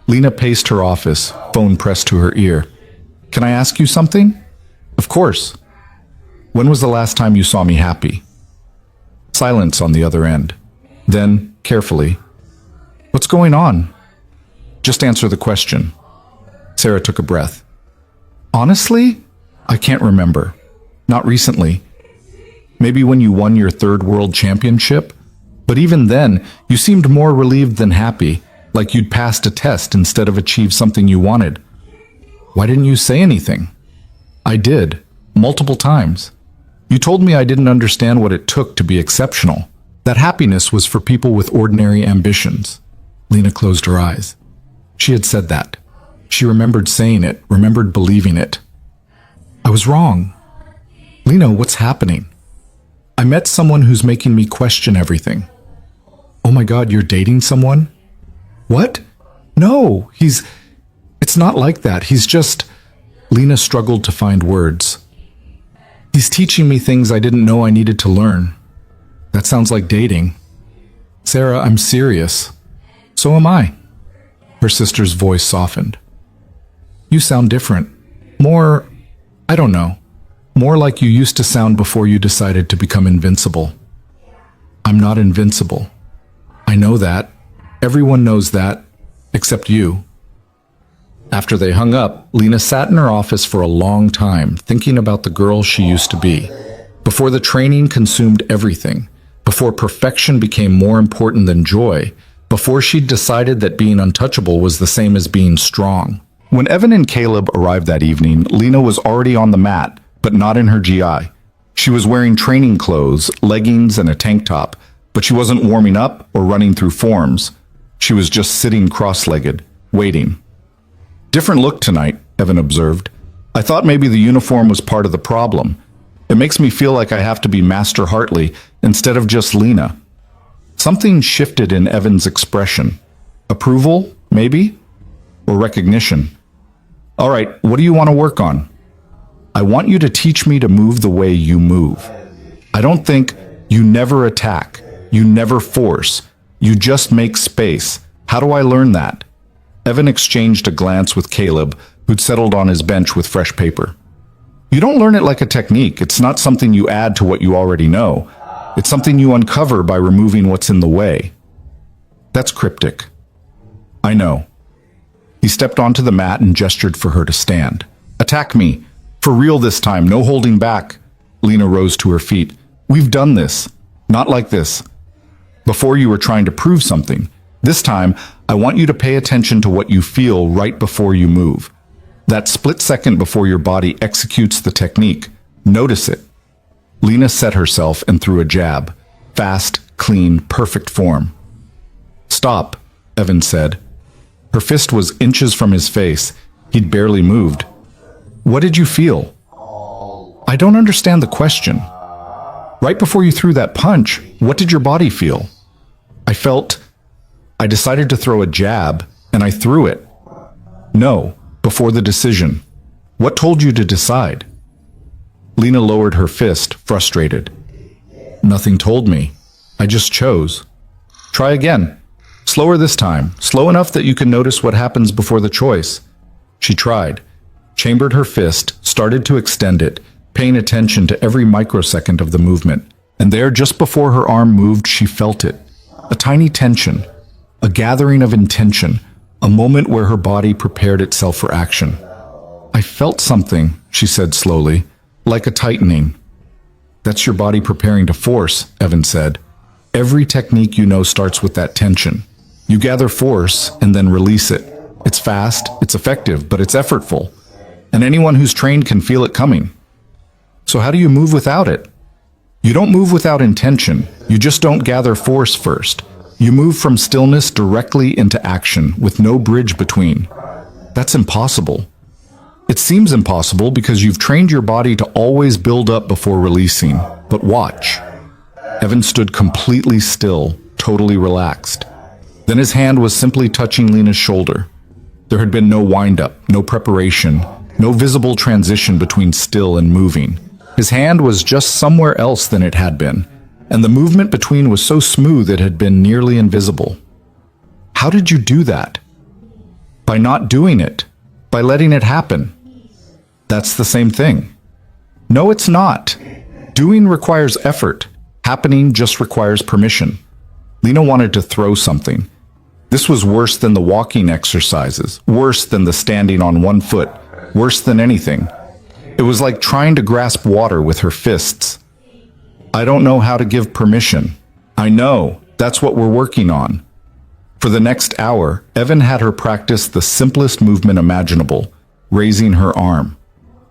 Lena paced her office, phone pressed to her ear. "Can I ask you something?" "Of course." "When was the last time you saw me happy?" Silence on the other end. Then, carefully, "What's going on?" "Just answer the question." Sarah took a breath. "Honestly, I can't remember. Not recently. Maybe when you won your 3rd world championship? But even then, you seemed more relieved than happy, like you'd passed a test instead of achieved something you wanted. Why didn't you say anything?" "I did. Multiple times. You told me I didn't understand what it took to be exceptional. That happiness was for people with ordinary ambitions." Lena closed her eyes. She had said that. She remembered saying it, remembered believing it. "I was wrong." "Lena, what's happening?" "I met someone who's making me question everything." "Oh my God, you're dating someone?" "What? No, it's not like that. He's just..." Lena struggled to find words. "He's teaching me things I didn't know I needed to learn." "That sounds like dating." "Sarah, I'm serious." "So am I." Her sister's voice softened. "You sound different. More, I don't know. More like you used to sound before you decided to become invincible." "I'm not invincible. I know that. Everyone knows that, except you." After they hung up, Lena sat in her office for a long time, thinking about the girl she used to be. Before the training consumed everything, before perfection became more important than joy, before she'd decided that being untouchable was the same as being strong. When Evan and Caleb arrived that evening, Lena was already on the mat, but not in her GI. She was wearing training clothes, leggings, and a tank top, but she wasn't warming up or running through forms. She was just sitting cross-legged, waiting. "Different look tonight," Evan observed. "I thought maybe the uniform was part of the problem. It makes me feel like I have to be Master Hartley instead of just Lena." Something shifted in Evan's expression. Approval, maybe? Or recognition. "All right, what do you want to work on?" "I want you to teach me to move the way you move. I don't think you never attack, you never force, you just make space. How do I learn that?" Evan exchanged a glance with Caleb, who'd settled on his bench with fresh paper. "You don't learn it like a technique. It's not something you add to what you already know. It's something you uncover by removing what's in the way." "That's cryptic." "I know." He stepped onto the mat and gestured for her to stand. Attack me. For real this time, no holding back. Lena rose to her feet. We've done this. Not like this. Before you were trying to prove something. This time, I want you to pay attention to what you feel right before you move. That split second before your body executes the technique. Notice it. Lena set herself and threw a jab. Fast, clean, perfect form. Stop, Evan said. Her fist was inches from his face. He'd barely moved. What did you feel? I don't understand the question. Right before you threw that punch, what did your body feel? I decided to throw a jab, and I threw it. No, before the decision. What told you to decide? Lena lowered her fist, frustrated. Nothing told me. I just chose. Try again. Slower this time, slow enough that you can notice what happens before the choice. She tried, chambered her fist, started to extend it, paying attention to every microsecond of the movement. And there, just before her arm moved, she felt it. A tiny tension, a gathering of intention, a moment where her body prepared itself for action. I felt something, she said slowly, like a tightening. That's your body preparing to force, Evan said. Every technique you know starts with that tension. You gather force and then release it. It's fast, it's effective, but it's effortful. And anyone who's trained can feel it coming. So how do you move without it? You don't move without intention. You just don't gather force first. You move from stillness directly into action with no bridge between. That's impossible. It seems impossible because you've trained your body to always build up before releasing. But watch. Evan stood completely still, totally relaxed. Then his hand was simply touching Lena's shoulder. There had been no wind-up, no preparation, no visible transition between still and moving. His hand was just somewhere else than it had been, and the movement between was so smooth it had been nearly invisible. How did you do that? By not doing it, by letting it happen. That's the same thing. No, it's not. Doing requires effort. Happening just requires permission. Lena wanted to throw something. This was worse than the walking exercises, worse than the standing on one foot, worse than anything. It was like trying to grasp water with her fists. I don't know how to give permission. I know. That's what we're working on. For the next hour, Evan had her practice the simplest movement imaginable, raising her arm.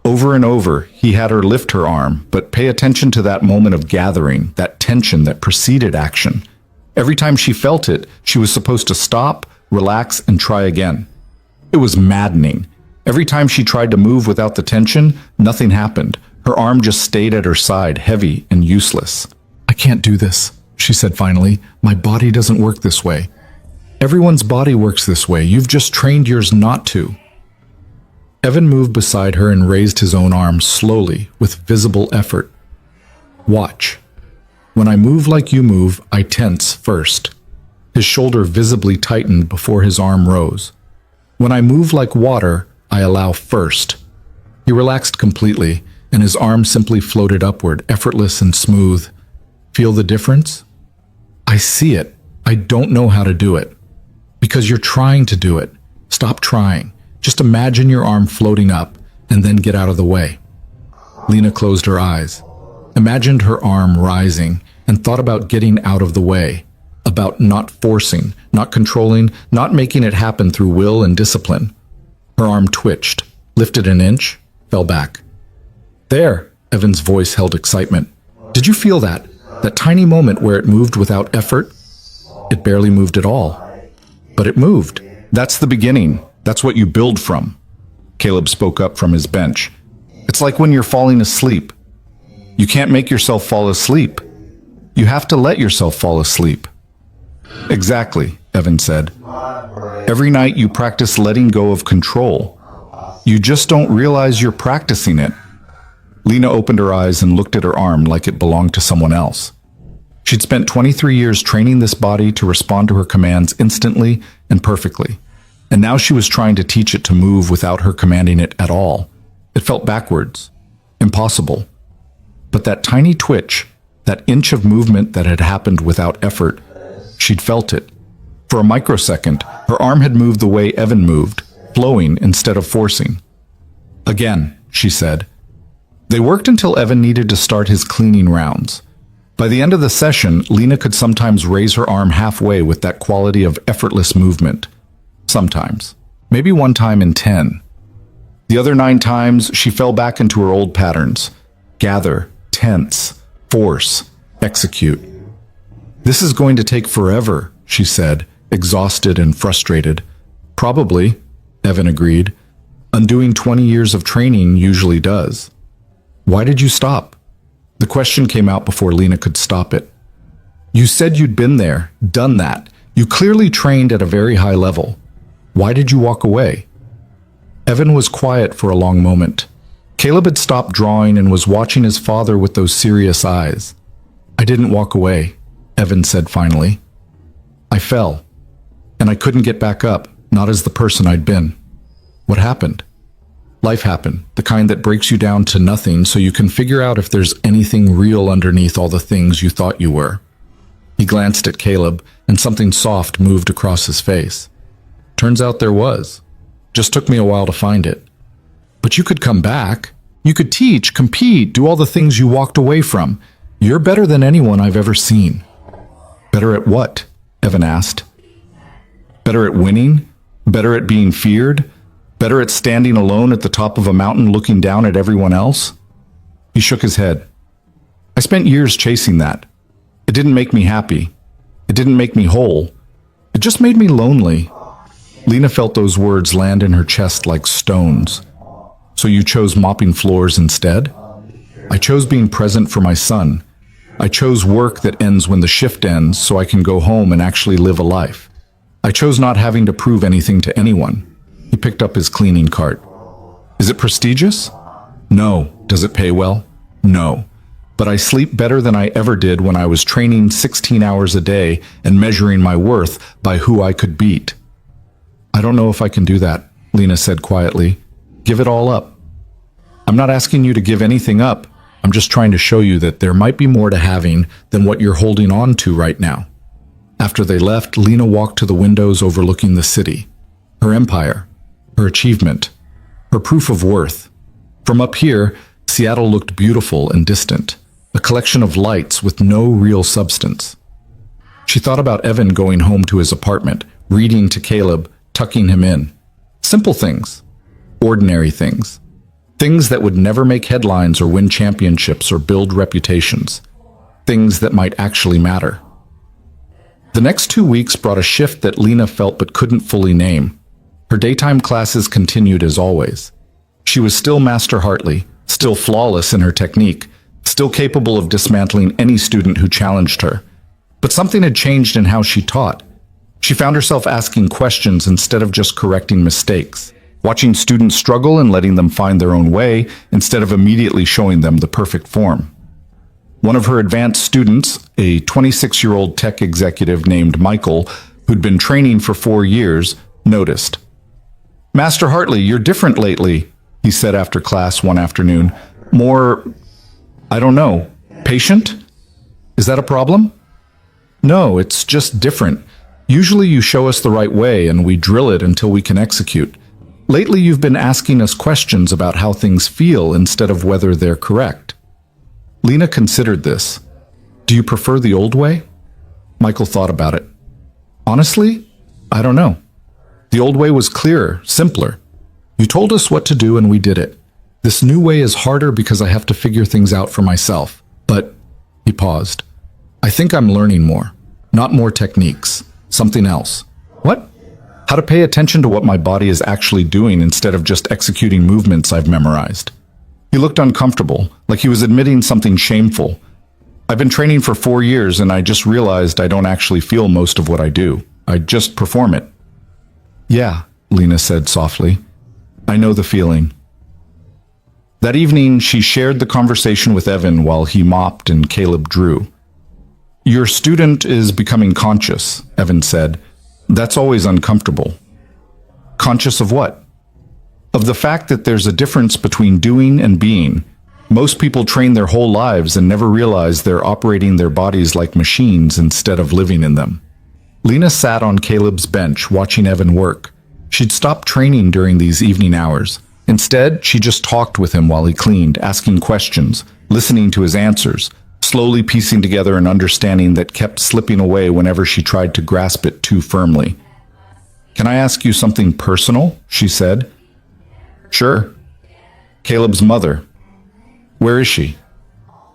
Over and over, he had her lift her arm, but pay attention to that moment of gathering, that tension that preceded action. Every time she felt it, she was supposed to stop, relax, and try again. It was maddening. Every time she tried to move without the tension, nothing happened. Her arm just stayed at her side, heavy and useless. I can't do this, she said finally. My body doesn't work this way. Everyone's body works this way. You've just trained yours not to. Evan moved beside her and raised his own arm slowly, with visible effort. Watch. When I move like you move, I tense first. His shoulder visibly tightened before his arm rose. When I move like water, I allow first. He relaxed completely, and his arm simply floated upward, effortless and smooth. Feel the difference? I see it. I don't know how to do it. Because you're trying to do it. Stop trying. Just imagine your arm floating up, and then get out of the way. Lena closed her eyes, imagined her arm rising, and thought about getting out of the way, about not forcing, not controlling, not making it happen through will and discipline. Her arm twitched, lifted an inch, fell back. There, Evan's voice held excitement. Did you feel that? That tiny moment where it moved without effort? It barely moved at all. But it moved. That's the beginning. That's what you build from. Caleb spoke up from his bench. It's like when you're falling asleep. You can't make yourself fall asleep. You have to let yourself fall asleep. Exactly, Evan said. Every night you practice letting go of control. You just don't realize you're practicing it. Lena opened her eyes and looked at her arm like it belonged to someone else. She'd spent 23 years training this body to respond to her commands instantly and perfectly. And now she was trying to teach it to move without her commanding it at all. It felt backwards. Impossible. But that tiny twitch, that inch of movement that had happened without effort, she'd felt it. For a microsecond, her arm had moved the way Evan moved, flowing instead of forcing. Again, she said. They worked until Evan needed to start his cleaning rounds. By the end of the session, Lena could sometimes raise her arm halfway with that quality of effortless movement. Sometimes. Maybe one time in 10. The other 9 times, she fell back into her old patterns. Gather, tense, force, execute. This is going to take forever, she said, exhausted and frustrated. Probably, Evan agreed. Undoing 20 years of training usually does. Why did you stop? The question came out before Lena could stop it. You said you'd been there, done that. You clearly trained at a very high level. Why did you walk away? Evan was quiet for a long moment. Caleb had stopped drawing and was watching his father with those serious eyes. I didn't walk away, Evan said finally. I fell, and I couldn't get back up, not as the person I'd been. What happened? Life happened, the kind that breaks you down to nothing so you can figure out if there's anything real underneath all the things you thought you were. He glanced at Caleb, and something soft moved across his face. Turns out there was. Just took me a while to find it. But you could come back. You could teach, compete, do all the things you walked away from. You're better than anyone I've ever seen. Better at what? Evan asked. Better at winning? Better at being feared? Better at standing alone at the top of a mountain looking down at everyone else? He shook his head. I spent years chasing that. It didn't make me happy. It didn't make me whole. It just made me lonely. Lena felt those words land in her chest like stones. So you chose mopping floors instead? I chose being present for my son. I chose work that ends when the shift ends so I can go home and actually live a life. I chose not having to prove anything to anyone. He picked up his cleaning cart. Is it prestigious? No. Does it pay well? No. But I sleep better than I ever did when I was training 16 hours a day and measuring my worth by who I could beat. I don't know if I can do that, Lena said quietly. Give it all up. I'm not asking you to give anything up. I'm just trying to show you that there might be more to having than what you're holding on to right now. After they left, Lena walked to the windows overlooking the city. Her empire. Her achievement, her proof of worth. From up here, Seattle looked beautiful and distant, a collection of lights with no real substance. She thought about Evan going home to his apartment, reading to Caleb, tucking him in. Simple things, ordinary things, things that would never make headlines or win championships or build reputations, things that might actually matter. The next 2 weeks brought a shift that Lena felt but couldn't fully name. Her daytime classes continued as always. She was still Master Hartley, still flawless in her technique, still capable of dismantling any student who challenged her. But something had changed in how she taught. She found herself asking questions instead of just correcting mistakes, watching students struggle and letting them find their own way instead of immediately showing them the perfect form. One of her advanced students, a 26-year-old tech executive named Michael, who'd been training for 4 years, noticed. Master Hartley, you're different lately, he said after class one afternoon. More, I don't know, patient? Is that a problem? No, it's just different. Usually you show us the right way and we drill it until we can execute. Lately you've been asking us questions about how things feel instead of whether they're correct. Lena considered this. Do you prefer the old way? Michael thought about it. Honestly, I don't know. The old way was clearer, simpler. You told us what to do and we did it. This new way is harder because I have to figure things out for myself. But, he paused. I think I'm learning more. Not more techniques. Something else. What? How to pay attention to what my body is actually doing instead of just executing movements I've memorized. He looked uncomfortable, like he was admitting something shameful. I've been training for 4 years and I just realized I don't actually feel most of what I do. I just perform it. Yeah, Lena said softly. I know the feeling. That evening, she shared the conversation with Evan while he mopped and Caleb drew. Your student is becoming conscious, Evan said. That's always uncomfortable. Conscious of what? Of the fact that there's a difference between doing and being. Most people train their whole lives and never realize they're operating their bodies like machines instead of living in them. Lena sat on Caleb's bench watching Evan work. She'd stopped training during these evening hours, Instead, she just talked with him while he cleaned, asking questions, listening to his answers, slowly piecing together an understanding that kept slipping away whenever she tried to grasp it too firmly. "Can I ask you something personal?" she said. "Sure." "Caleb's mother. Where is she?"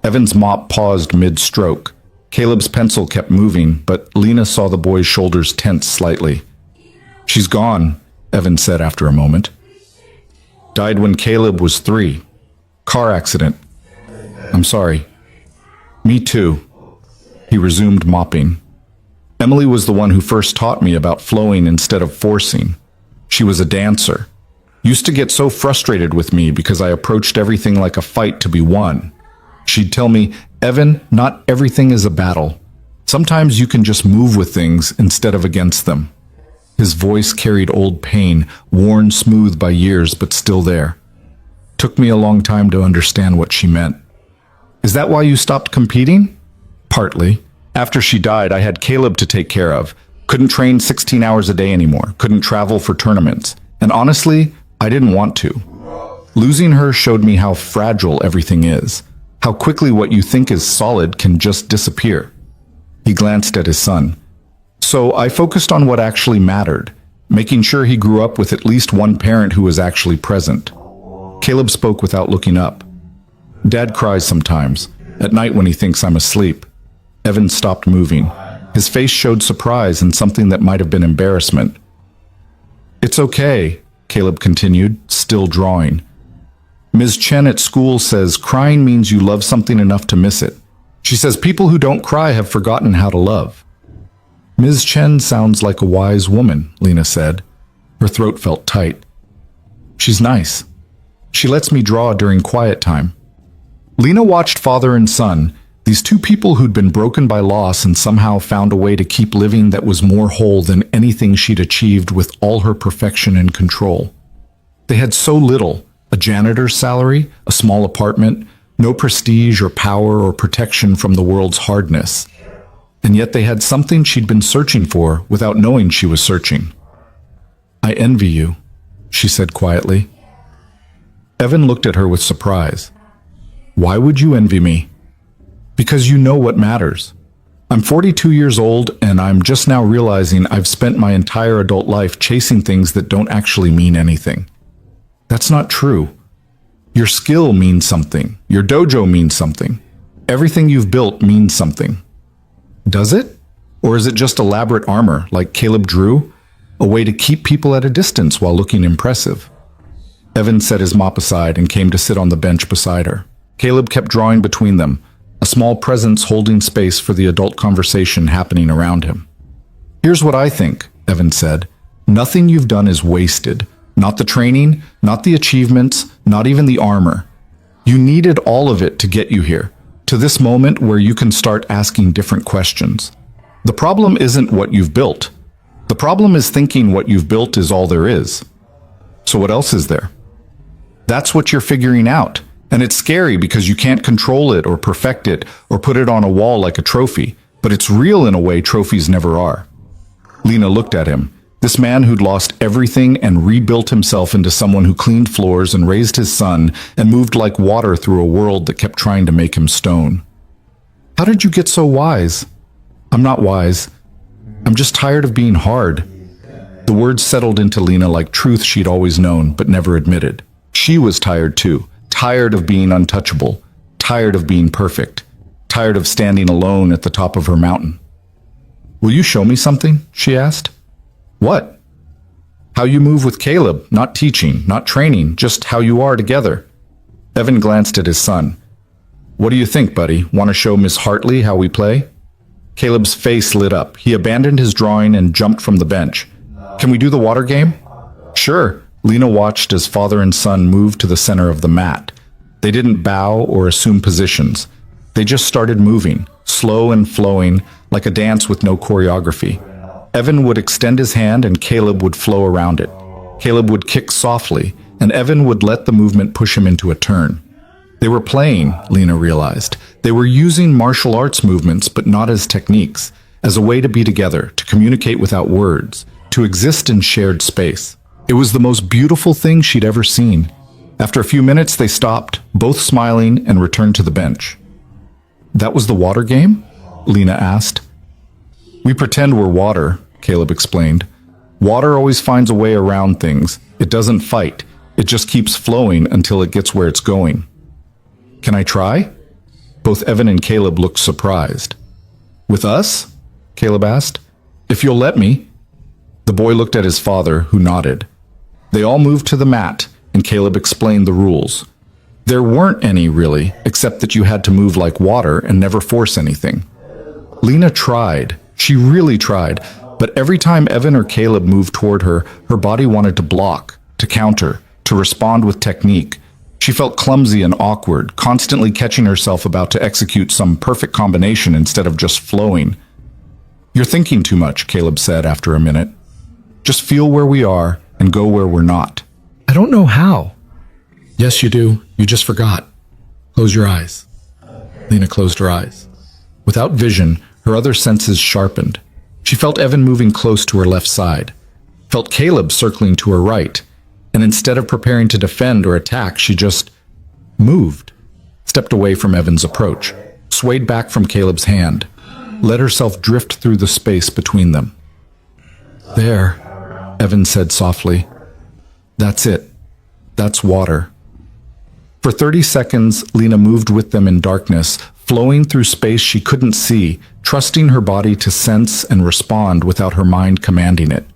Evan's mop paused mid-stroke. Caleb's pencil kept moving, but Lena saw the boy's shoulders tense slightly. "She's gone," Evan said after a moment. "Died when Caleb was 3. Car accident." "I'm sorry." "Me too." He resumed mopping. "Emily was the one who first taught me about flowing instead of forcing. She was a dancer. Used to get so frustrated with me because I approached everything like a fight to be won. She'd tell me, "Evan, not everything is a battle. Sometimes you can just move with things instead of against them." His voice carried old pain, worn smooth by years but still there. "Took me a long time to understand what she meant." "Is that why you stopped competing?" "Partly. After she died, I had Caleb to take care of. Couldn't train 16 hours a day anymore. Couldn't travel for tournaments. And honestly, I didn't want to. Losing her showed me how fragile everything is. How quickly what you think is solid can just disappear." He glanced at his son. "So I focused on what actually mattered, making sure he grew up with at least one parent who was actually present." Caleb spoke without looking up. "Dad cries sometimes, at night when he thinks I'm asleep." Evan stopped moving. His face showed surprise and something that might have been embarrassment. "It's okay," Caleb continued, still drawing. "Ms. Chen at school says crying means you love something enough to miss it. She says people who don't cry have forgotten how to love." "Ms. Chen sounds like a wise woman," Lena said. Her throat felt tight. "She's nice. She lets me draw during quiet time." Lena watched father and son, these two people who'd been broken by loss and somehow found a way to keep living that was more whole than anything she'd achieved with all her perfection and control. They had so little, a janitor's salary, a small apartment, no prestige or power or protection from the world's hardness. And yet they had something she'd been searching for without knowing she was searching. "I envy you," she said quietly. Evan looked at her with surprise. "Why would you envy me?" "Because you know what matters. I'm 42 years old and I'm just now realizing I've spent my entire adult life chasing things that don't actually mean anything. That's not true. Your skill means something. Your dojo means something. Everything you've built means something." "Does it? Or is it just elaborate armor, like Caleb drew? A way to keep people at a distance while looking impressive?" Evan set his mop aside and came to sit on the bench beside her. Caleb kept drawing between them, a small presence holding space for the adult conversation happening around him. "Here's what I think," Evan said. "Nothing you've done is wasted. Not the training, not the achievements, not even the armor. You needed all of it to get you here, to this moment where you can start asking different questions. The problem isn't what you've built. The problem is thinking what you've built is all there is. So what else is there? That's what you're figuring out. And it's scary because you can't control it or perfect it or put it on a wall like a trophy. But it's real in a way trophies never are." Lena looked at him. This man who'd lost everything and rebuilt himself into someone who cleaned floors and raised his son and moved like water through a world that kept trying to make him stone. "How did you get so wise?" "I'm not wise. I'm just tired of being hard." The words settled into Lena like truth she'd always known but never admitted. She was tired too. Tired of being untouchable, tired of being perfect, tired of standing alone at the top of her mountain. "Will you show me something?" she asked. "What?" "How you move with Caleb, not teaching, not training, just how you are together." Evan glanced at his son. "What do you think, buddy? Want to show Miss Hartley how we play?" Caleb's face lit up. He abandoned his drawing and jumped from the bench. "Can we do the water game?" "Sure." Lena watched as father and son moved to the center of the mat. They didn't bow or assume positions. They just started moving, slow and flowing, like a dance with no choreography. Evan would extend his hand and Caleb would flow around it. Caleb would kick softly, and Evan would let the movement push him into a turn. They were playing, Lena realized. They were using martial arts movements, but not as techniques, as a way to be together, to communicate without words, to exist in shared space. It was the most beautiful thing she'd ever seen. After a few minutes, they stopped, both smiling, and returned to the bench. That was the water game? Lena asked. We pretend we're water, Caleb explained. Water always finds a way around things. It doesn't fight. It just keeps flowing until it gets where it's going. Can I try? Both Evan and Caleb looked surprised. With us? Caleb asked. If you'll let me. The boy looked at his father, who nodded. They all moved to the mat, and Caleb explained the rules. There weren't any, really, except that you had to move like water and never force anything. Lena tried. She really tried, but every time Evan or Caleb moved toward her, her body wanted to block, to counter, to respond with technique. She felt clumsy and awkward, constantly catching herself about to execute some perfect combination instead of just flowing. You're thinking too much, Caleb said after a minute. Just feel where we are and go where we're not. I don't know how. Yes, you do. You just forgot. Close your eyes. Lena closed her eyes. Without vision, her other senses sharpened. She felt Evan moving close to her left side, felt Caleb circling to her right, and instead of preparing to defend or attack, she just moved, stepped away from Evan's approach, swayed back from Caleb's hand, let herself drift through the space between them. There, Evan said softly. That's it. That's water. For 30 seconds, Lena moved with them in darkness, flowing through space she couldn't see, trusting her body to sense and respond without her mind commanding it.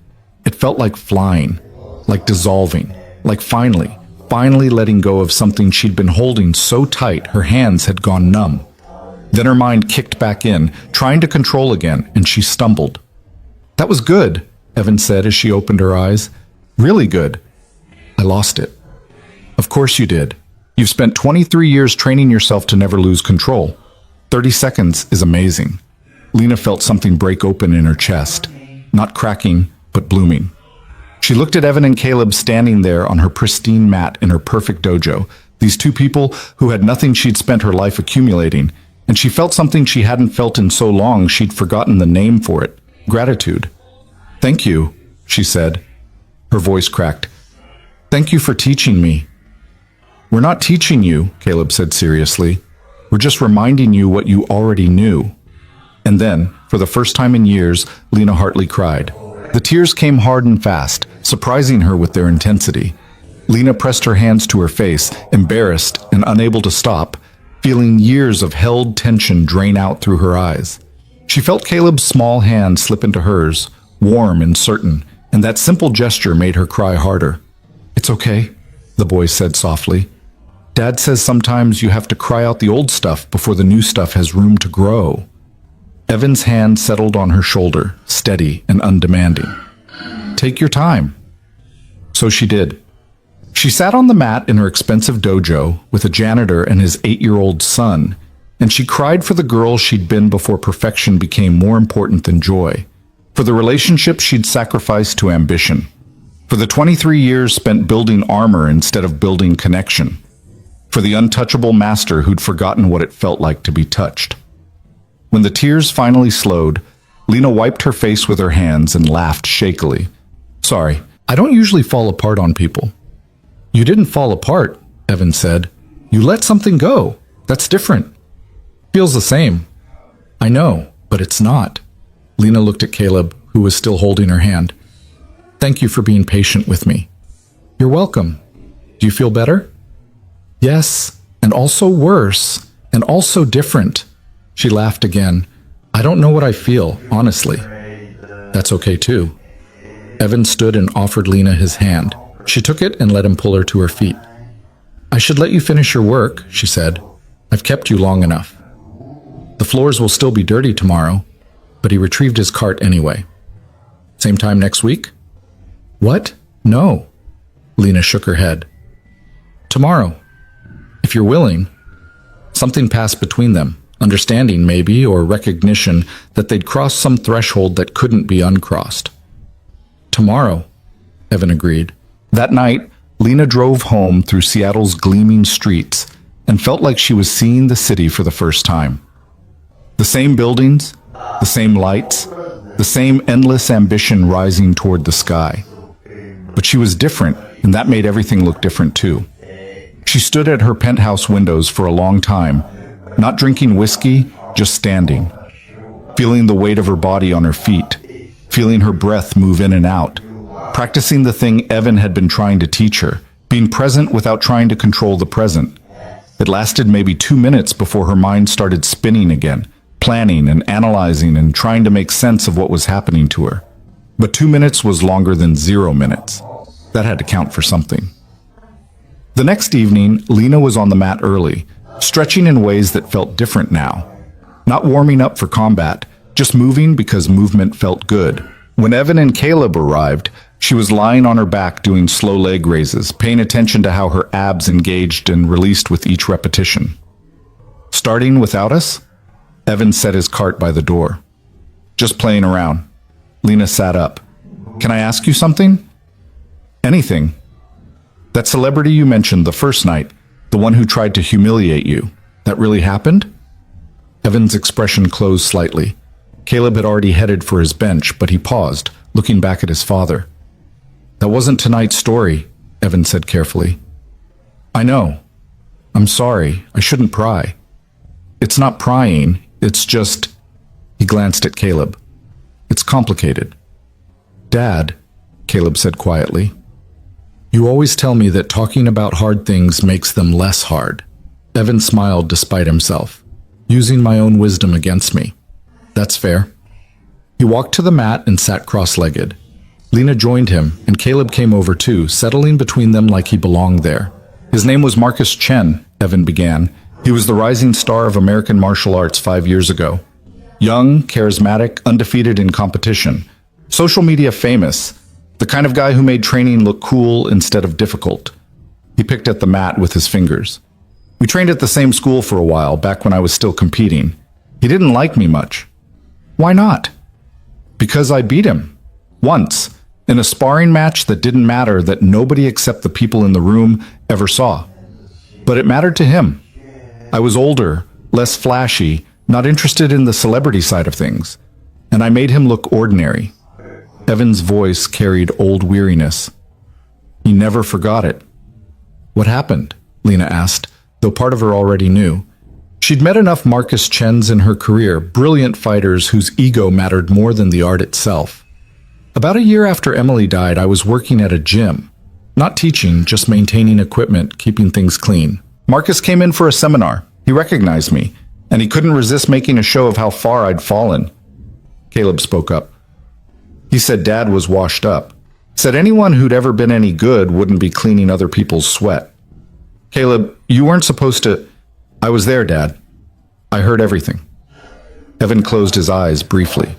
It felt like flying, like dissolving, like finally letting go of something she'd been holding so tight her hands had gone numb. Then her mind kicked back in, trying to control again, and she stumbled. That was good, Evan said as she opened her eyes. Really good. I lost it. Of course you did. You've spent 23 years training yourself to never lose control. 30 seconds is amazing. Lena felt something break open in her chest, not cracking, but blooming. She looked at Evan and Caleb standing there on her pristine mat in her perfect dojo, these two people who had nothing she'd spent her life accumulating, and she felt something she hadn't felt in so long she'd forgotten the name for it, gratitude. Thank you, she said. Her voice cracked. Thank you for teaching me. We're not teaching you, Caleb said seriously. We're just reminding you what you already knew. And then, for the first time in years, Lena Hartley cried. The tears came hard and fast, surprising her with their intensity. Lena pressed her hands to her face, embarrassed and unable to stop, feeling years of held tension drain out through her eyes. She felt Caleb's small hand slip into hers, warm and certain, and that simple gesture made her cry harder. It's okay, the boy said softly. Dad says sometimes you have to cry out the old stuff before the new stuff has room to grow. Evan's hand settled on her shoulder, steady and undemanding. Take your time. So she did. She sat on the mat in her expensive dojo with a janitor and his 8-year-old son, and she cried for the girl she'd been before perfection became more important than joy, for the relationship she'd sacrificed to ambition, for the 23 years spent building armor instead of building connection, for the untouchable master who'd forgotten what it felt like to be touched. When the tears finally slowed, Lena wiped her face with her hands and laughed shakily. Sorry, I don't usually fall apart on people. You didn't fall apart, Evan said. You let something go. That's different. Feels the same. I know, but it's not. Lena looked at Caleb, who was still holding her hand. Thank you for being patient with me. You're welcome. Do you feel better? Yes, and also worse, and also different. She laughed again. I don't know what I feel, honestly. That's okay too. Evan stood and offered Lena his hand. She took it and let him pull her to her feet. I should let you finish your work, she said. I've kept you long enough. The floors will still be dirty tomorrow, but he retrieved his cart anyway. Same time next week? What? No. Lena shook her head. Tomorrow. If you're willing. Something passed between them, understanding maybe, or recognition that they'd crossed some threshold that couldn't be uncrossed. Tomorrow, Evan agreed. That night, Lena drove home through Seattle's gleaming streets and felt like she was seeing the city for the first time. The same buildings, the same lights, the same endless ambition rising toward the sky. But she was different, and that made everything look different too. She stood at her penthouse windows for a long time, not drinking whiskey, just standing, feeling the weight of her body on her feet, feeling her breath move in and out, practicing the thing Evan had been trying to teach her, being present without trying to control the present. It lasted maybe 2 minutes before her mind started spinning again, planning and analyzing and trying to make sense of what was happening to her. But 2 minutes was longer than 0 minutes. That had to count for something. The next evening, Lena was on the mat early, stretching in ways that felt different now. Not warming up for combat, just moving because movement felt good. When Evan and Caleb arrived, she was lying on her back doing slow leg raises, paying attention to how her abs engaged and released with each repetition. Starting without us? Evan set his cart by the door. Just playing around. Lena sat up. Can I ask you something? Anything. That celebrity you mentioned the first night, the one who tried to humiliate you, that really happened? Evan's expression closed slightly. Caleb had already headed for his bench, but he paused, looking back at his father. That wasn't tonight's story, Evan said carefully. I know. I'm sorry. I shouldn't pry. It's not prying. It's just... He glanced at Caleb. It's complicated. Dad, Caleb said quietly, you always tell me that talking about hard things makes them less hard. Evan smiled despite himself, using my own wisdom against me. That's fair. He walked to the mat and sat cross-legged. Lena joined him, and Caleb came over too, settling between them like he belonged there. His name was Marcus Chen, Evan began. He was the rising star of American martial arts 5 years ago. Young, charismatic, undefeated in competition. Social media famous. The kind of guy who made training look cool instead of difficult. He picked at the mat with his fingers. We trained at the same school for a while, back when I was still competing. He didn't like me much. Why not? Because I beat him. Once. In a sparring match that didn't matter, that nobody except the people in the room ever saw. But it mattered to him. I was older, less flashy, not interested in the celebrity side of things. And I made him look ordinary. Evan's voice carried old weariness. He never forgot it. What happened? Lena asked, though part of her already knew. She'd met enough Marcus Chens in her career, brilliant fighters whose ego mattered more than the art itself. About a year after Emily died, I was working at a gym. Not teaching, just maintaining equipment, keeping things clean. Marcus came in for a seminar. He recognized me, and he couldn't resist making a show of how far I'd fallen. Caleb spoke up. He said Dad was washed up. Said anyone who'd ever been any good wouldn't be cleaning other people's sweat. Caleb, you weren't supposed to... I was there, Dad. I heard everything. Evan closed his eyes briefly.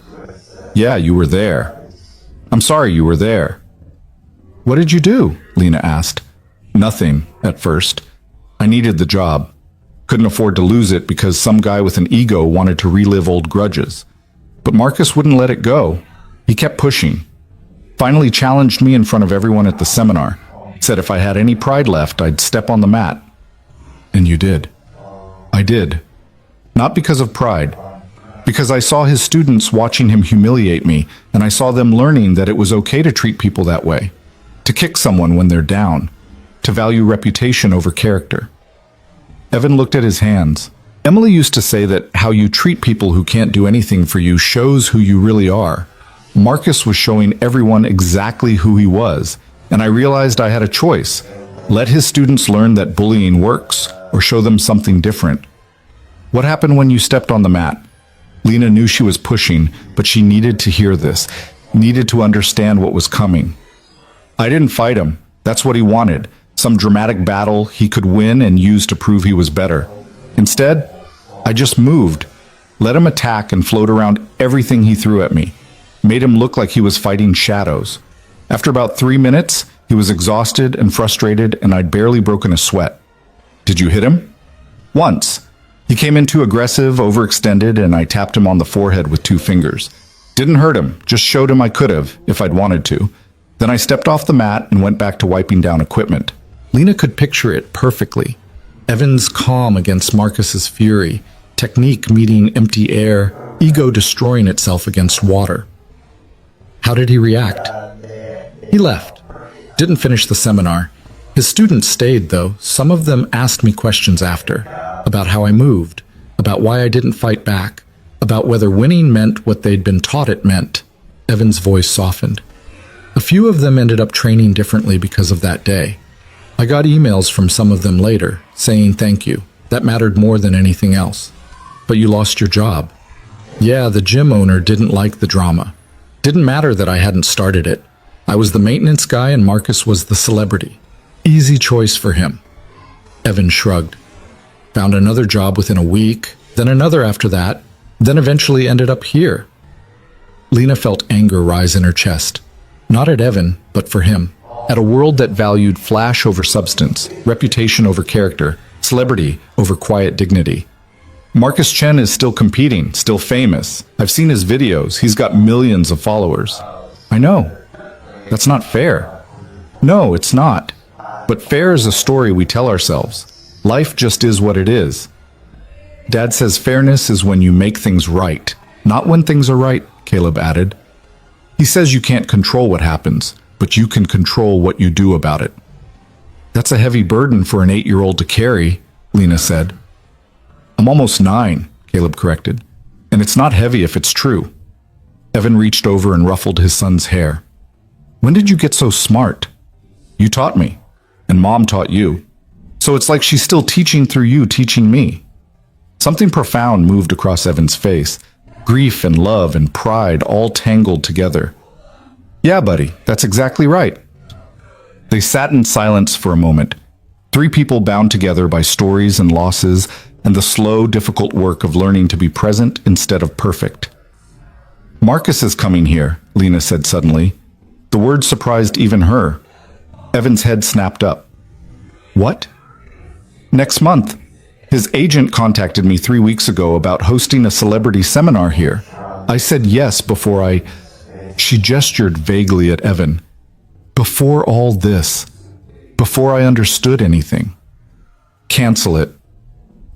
Yeah, you were there. I'm sorry you were there. What did you do? Lena asked. Nothing, at first. I needed the job. Couldn't afford to lose it because some guy with an ego wanted to relive old grudges. But Marcus wouldn't let it go. He kept pushing. Finally challenged me in front of everyone at the seminar. Said if I had any pride left, I'd step on the mat. And you did. I did. Not because of pride. Because I saw his students watching him humiliate me, and I saw them learning that it was okay to treat people that way. To kick someone when they're down. To value reputation over character. Evan looked at his hands. Emily used to say that how you treat people who can't do anything for you shows who you really are. Marcus was showing everyone exactly who he was, and I realized I had a choice. Let his students learn that bullying works, or show them something different. What happened when you stepped on the mat? Lena knew she was pushing, but she needed to hear this, needed to understand what was coming. I didn't fight him. That's what he wanted. Some dramatic battle he could win and use to prove he was better. Instead, I just moved, let him attack and float around everything he threw at me. Made him look like he was fighting shadows. After about 3 minutes, he was exhausted and frustrated, and I'd barely broken a sweat. Did you hit him? Once. He came in too aggressive, overextended, and I tapped him on the forehead with 2 fingers. Didn't hurt him, just showed him I could have, if I'd wanted to. Then I stepped off the mat and went back to wiping down equipment. Lena could picture it perfectly. Evan's calm against Marcus's fury, technique meeting empty air, ego destroying itself against water. How did he react? He left. Didn't finish the seminar. His students stayed, though. Some of them asked me questions after, about how I moved, about why I didn't fight back, about whether winning meant what they'd been taught it meant. Evan's voice softened. A few of them ended up training differently because of that day. I got emails from some of them later, saying thank you. That mattered more than anything else. But you lost your job. Yeah, the gym owner didn't like the drama. Didn't matter that I hadn't started it. I was the maintenance guy and Marcus was the celebrity. Easy choice for him. Evan shrugged. Found another job within a week, then another after that, then eventually ended up here. Lena felt anger rise in her chest. Not at Evan, but for him. At a world that valued flash over substance, reputation over character, celebrity over quiet dignity. Marcus Chen is still competing, still famous. I've seen his videos. He's got millions of followers. I know. That's not fair. No, it's not. But fair is a story we tell ourselves. Life just is what it is. Dad says fairness is when you make things right, not when things are right, Caleb added. He says you can't control what happens, but you can control what you do about it. That's a heavy burden for an 8-year-old to carry, Lena said. I'm almost 9, Caleb corrected. And it's not heavy if it's true. Evan reached over and ruffled his son's hair. When did you get so smart? You taught me, and Mom taught you. So it's like she's still teaching through you teaching me. Something profound moved across Evan's face. Grief and love and pride all tangled together. Yeah, buddy, that's exactly right. They sat in silence for a moment. 3 people bound together by stories and losses and the slow, difficult work of learning to be present instead of perfect. Marcus is coming here, Lena said suddenly. The word surprised even her. Evan's head snapped up. What? Next month. His agent contacted me 3 weeks ago about hosting a celebrity seminar here. I said yes before She gestured vaguely at Evan. Before all this. Before I understood anything. Cancel it.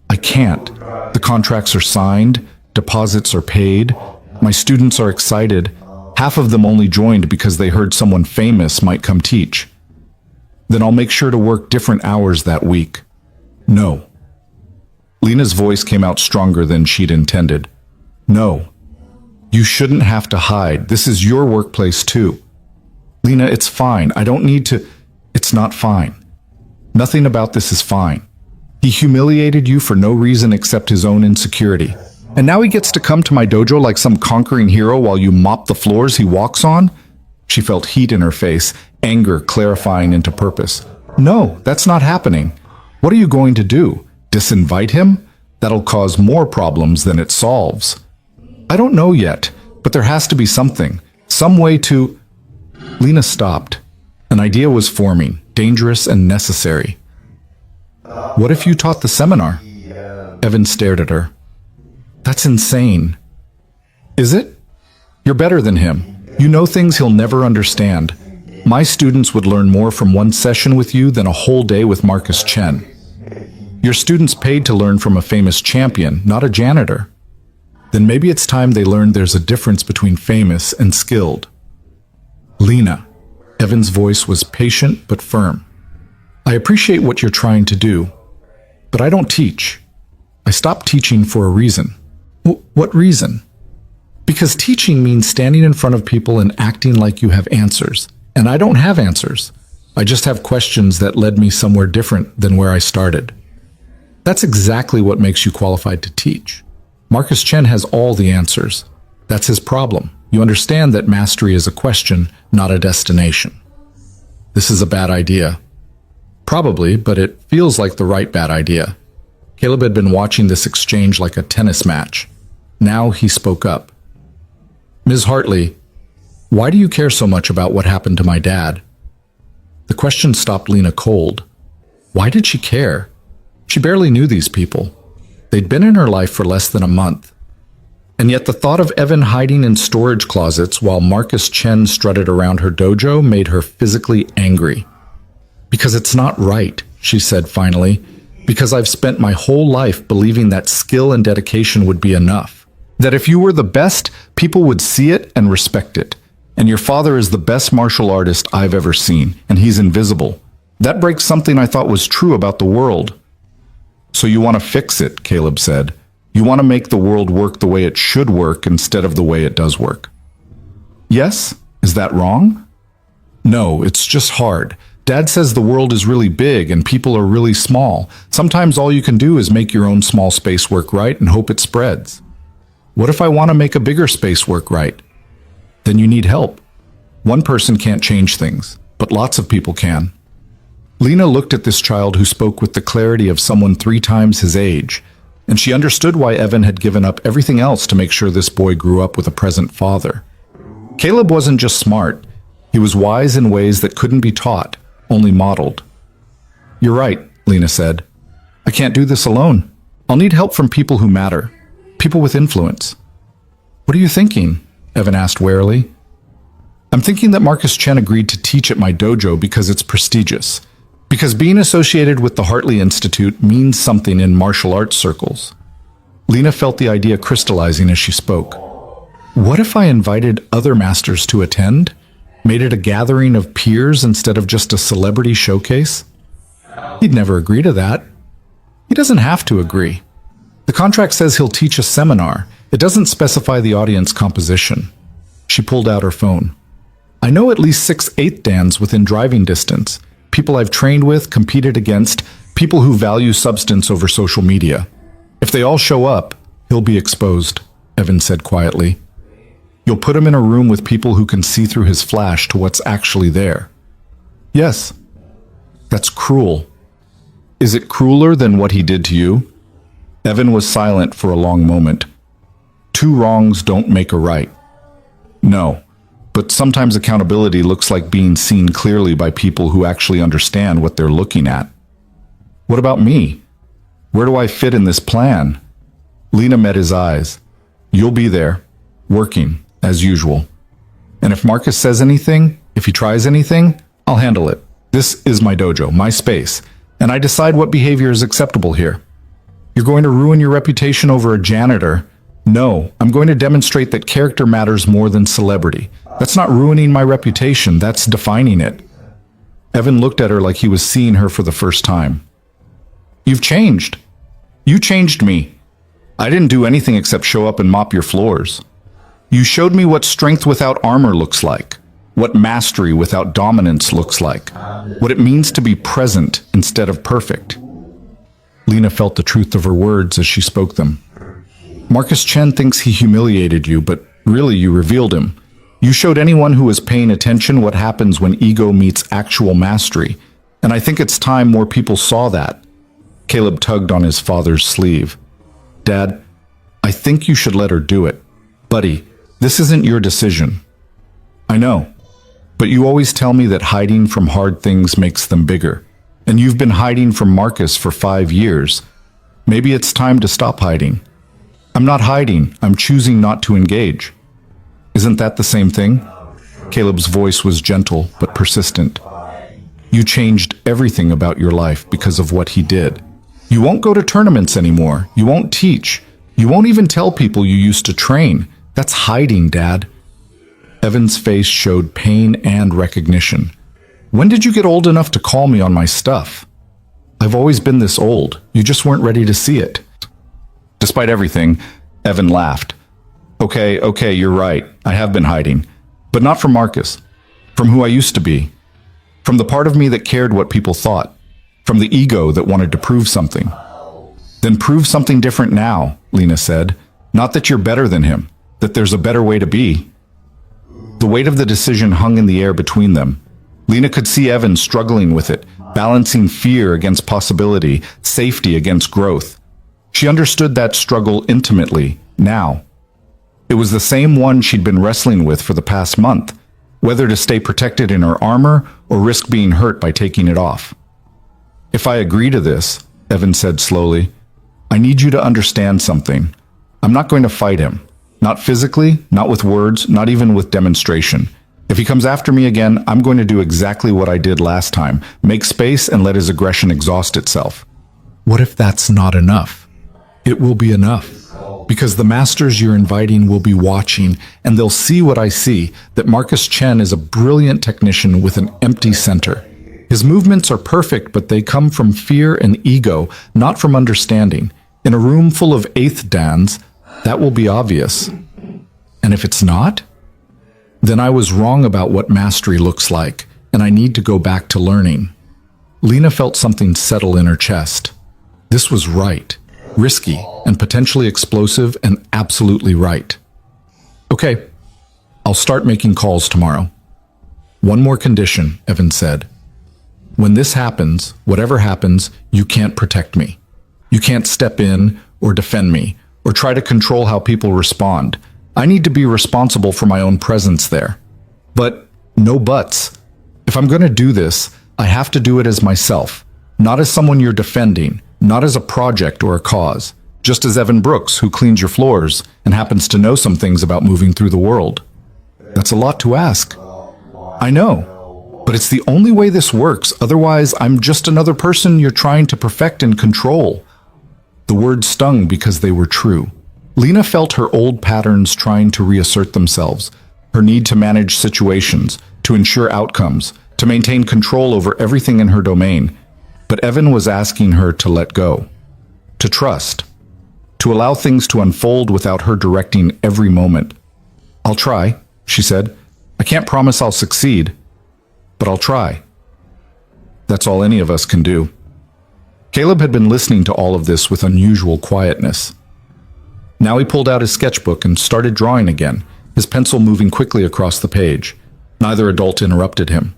I can't. The contracts are signed. Deposits are paid. My students are excited. Half of them only joined because they heard someone famous might come teach. Then I'll make sure to work different hours that week. No. Lena's voice came out stronger than she'd intended. No. You shouldn't have to hide. This is your workplace too. Lena, it's fine. I don't need to. It's not fine. Nothing about this is fine. He humiliated you for no reason except his own insecurity. And now he gets to come to my dojo like some conquering hero while you mop the floors he walks on? She felt heat in her face, anger clarifying into purpose. No, that's not happening. What are you going to do? Disinvite him? That'll cause more problems than it solves. I don't know yet, but there has to be something. Some way to... Lena stopped. An idea was forming, dangerous and necessary. What if you taught the seminar? Evan stared at her. That's insane. Is it? You're better than him. You know things he'll never understand. My students would learn more from one session with you than a whole day with Marcus Chen. Your students paid to learn from a famous champion, not a janitor. Then maybe it's time they learned there's a difference between famous and skilled. Lena. Evan's voice was patient but firm. I appreciate what you're trying to do, but I don't teach. I stopped teaching for a reason. What reason? Because teaching means standing in front of people and acting like you have answers. And I don't have answers. I just have questions that led me somewhere different than where I started. That's exactly what makes you qualified to teach. Marcus Chen has all the answers. That's his problem. You understand that mastery is a question, not a destination. This is a bad idea. Probably, but it feels like the right bad idea. Caleb had been watching this exchange like a tennis match. Now he spoke up. Ms. Hartley, why do you care so much about what happened to my dad? The question stopped Lena cold. Why did she care? She barely knew these people. They'd been in her life for less than a month. And yet the thought of Evan hiding in storage closets while Marcus Chen strutted around her dojo made her physically angry. Because it's not right, she said finally, because I've spent my whole life believing that skill and dedication would be enough. That if you were the best, people would see it and respect it. And your father is the best martial artist I've ever seen, and he's invisible. That breaks something I thought was true about the world. So you want to fix it, Caleb said. You want to make the world work the way it should work instead of the way it does work. Yes? Is that wrong? No, it's just hard. Dad says the world is really big and people are really small. Sometimes all you can do is make your own small space work right and hope it spreads. What if I want to make a bigger space work right? Then you need help. One person can't change things, but lots of people can. Lena looked at this child who spoke with the clarity of someone 3 times his age, and she understood why Evan had given up everything else to make sure this boy grew up with a present father. Caleb wasn't just smart, he was wise in ways that couldn't be taught, only modeled. You're right, Lena said. I can't do this alone. I'll need help from people who matter, people with influence. What are you thinking? Evan asked warily. I'm thinking that Marcus Chen agreed to teach at my dojo because it's prestigious. Because being associated with the Hartley Institute means something in martial arts circles. Lena felt the idea crystallizing as she spoke. What if I invited other masters to attend? Made it a gathering of peers instead of just a celebrity showcase? He'd never agree to that. He doesn't have to agree. The contract says he'll teach a seminar. It doesn't specify the audience composition. She pulled out her phone. I know at least 6 8th dans within driving distance. People I've trained with, competed against, people who value substance over social media. If they all show up, he'll be exposed, Evan said quietly. You'll put him in a room with people who can see through his flash to what's actually there. Yes. That's cruel. Is it crueler than what he did to you? Evan was silent for a long moment. 2 wrongs don't make a right. No. But sometimes accountability looks like being seen clearly by people who actually understand what they're looking at. What about me? Where do I fit in this plan? Lena met his eyes. You'll be there, working, as usual. And if Marcus says anything, if he tries anything, I'll handle it. This is my dojo, my space, and I decide what behavior is acceptable here. You're going to ruin your reputation over a janitor. No, I'm going to demonstrate that character matters more than celebrity. That's not ruining my reputation, that's defining it. Evan looked at her like he was seeing her for the first time. You've changed. You changed me. I didn't do anything except show up and mop your floors. You showed me what strength without armor looks like, what mastery without dominance looks like, what it means to be present instead of perfect. Lena felt the truth of her words as she spoke them. Marcus Chen thinks he humiliated you, but really you revealed him. You showed anyone who is paying attention what happens when ego meets actual mastery, and I think it's time more people saw that. Caleb tugged on his father's sleeve. Dad, I think you should let her do it. Buddy, this isn't your decision. I know, but you always tell me that hiding from hard things makes them bigger, and you've been hiding from Marcus for 5 years. Maybe it's time to stop hiding. I'm not hiding, I'm choosing not to engage. Isn't that the same thing? Caleb's voice was gentle but persistent. You changed everything about your life because of what he did. You won't go to tournaments anymore. You won't teach. You won't even tell people you used to train. That's hiding, Dad. Evan's face showed pain and recognition. When did you get old enough to call me on my stuff? I've always been this old. You just weren't ready to see it. Despite everything, Evan laughed. Okay, you're right. I have been hiding. But not from Marcus. From who I used to be. From the part of me that cared what people thought. From the ego that wanted to prove something. Then prove something different now, Lena said. Not that you're better than him. That there's a better way to be. The weight of the decision hung in the air between them. Lena could see Evan struggling with it, balancing fear against possibility, safety against growth. She understood that struggle intimately, now. It was the same one she'd been wrestling with for the past month, whether to stay protected in her armor or risk being hurt by taking it off. If I agree to this, Evan said slowly, I need you to understand something. I'm not going to fight him. Not physically, not with words, not even with demonstration. If he comes after me again, I'm going to do exactly what I did last time, make space and let his aggression exhaust itself. What if that's not enough? It will be enough. Because the masters you're inviting will be watching, and they'll see what I see, that Marcus Chen is a brilliant technician with an empty center. His movements are perfect, but they come from fear and ego, not from understanding. In a room full of eighth dans, that will be obvious. And if it's not? Then I was wrong about what mastery looks like, and I need to go back to learning. Lena felt something settle in her chest. This was right. Risky and potentially explosive and absolutely right. Okay, I'll start making calls tomorrow. One more condition, Evan said. When this happens, whatever happens, you can't protect me. You can't step in or defend me or try to control how people respond. I need to be responsible for my own presence there. But no buts. If I'm going to do this, I have to do it as myself, not as someone you're defending, not as a project or a cause, just as Evan Brooks, who cleans your floors and happens to know some things about moving through the world. That's a lot to ask. I know, but it's the only way this works. Otherwise, I'm just another person you're trying to perfect and control. The words stung because they were true. Lena felt her old patterns trying to reassert themselves, her need to manage situations, to ensure outcomes, to maintain control over everything in her domain. But Evan was asking her to let go, to trust, to allow things to unfold without her directing every moment. I'll try, she said. I can't promise I'll succeed, but I'll try. That's all any of us can do. Caleb had been listening to all of this with unusual quietness. Now he pulled out his sketchbook and started drawing again, his pencil moving quickly across the page. Neither adult interrupted him.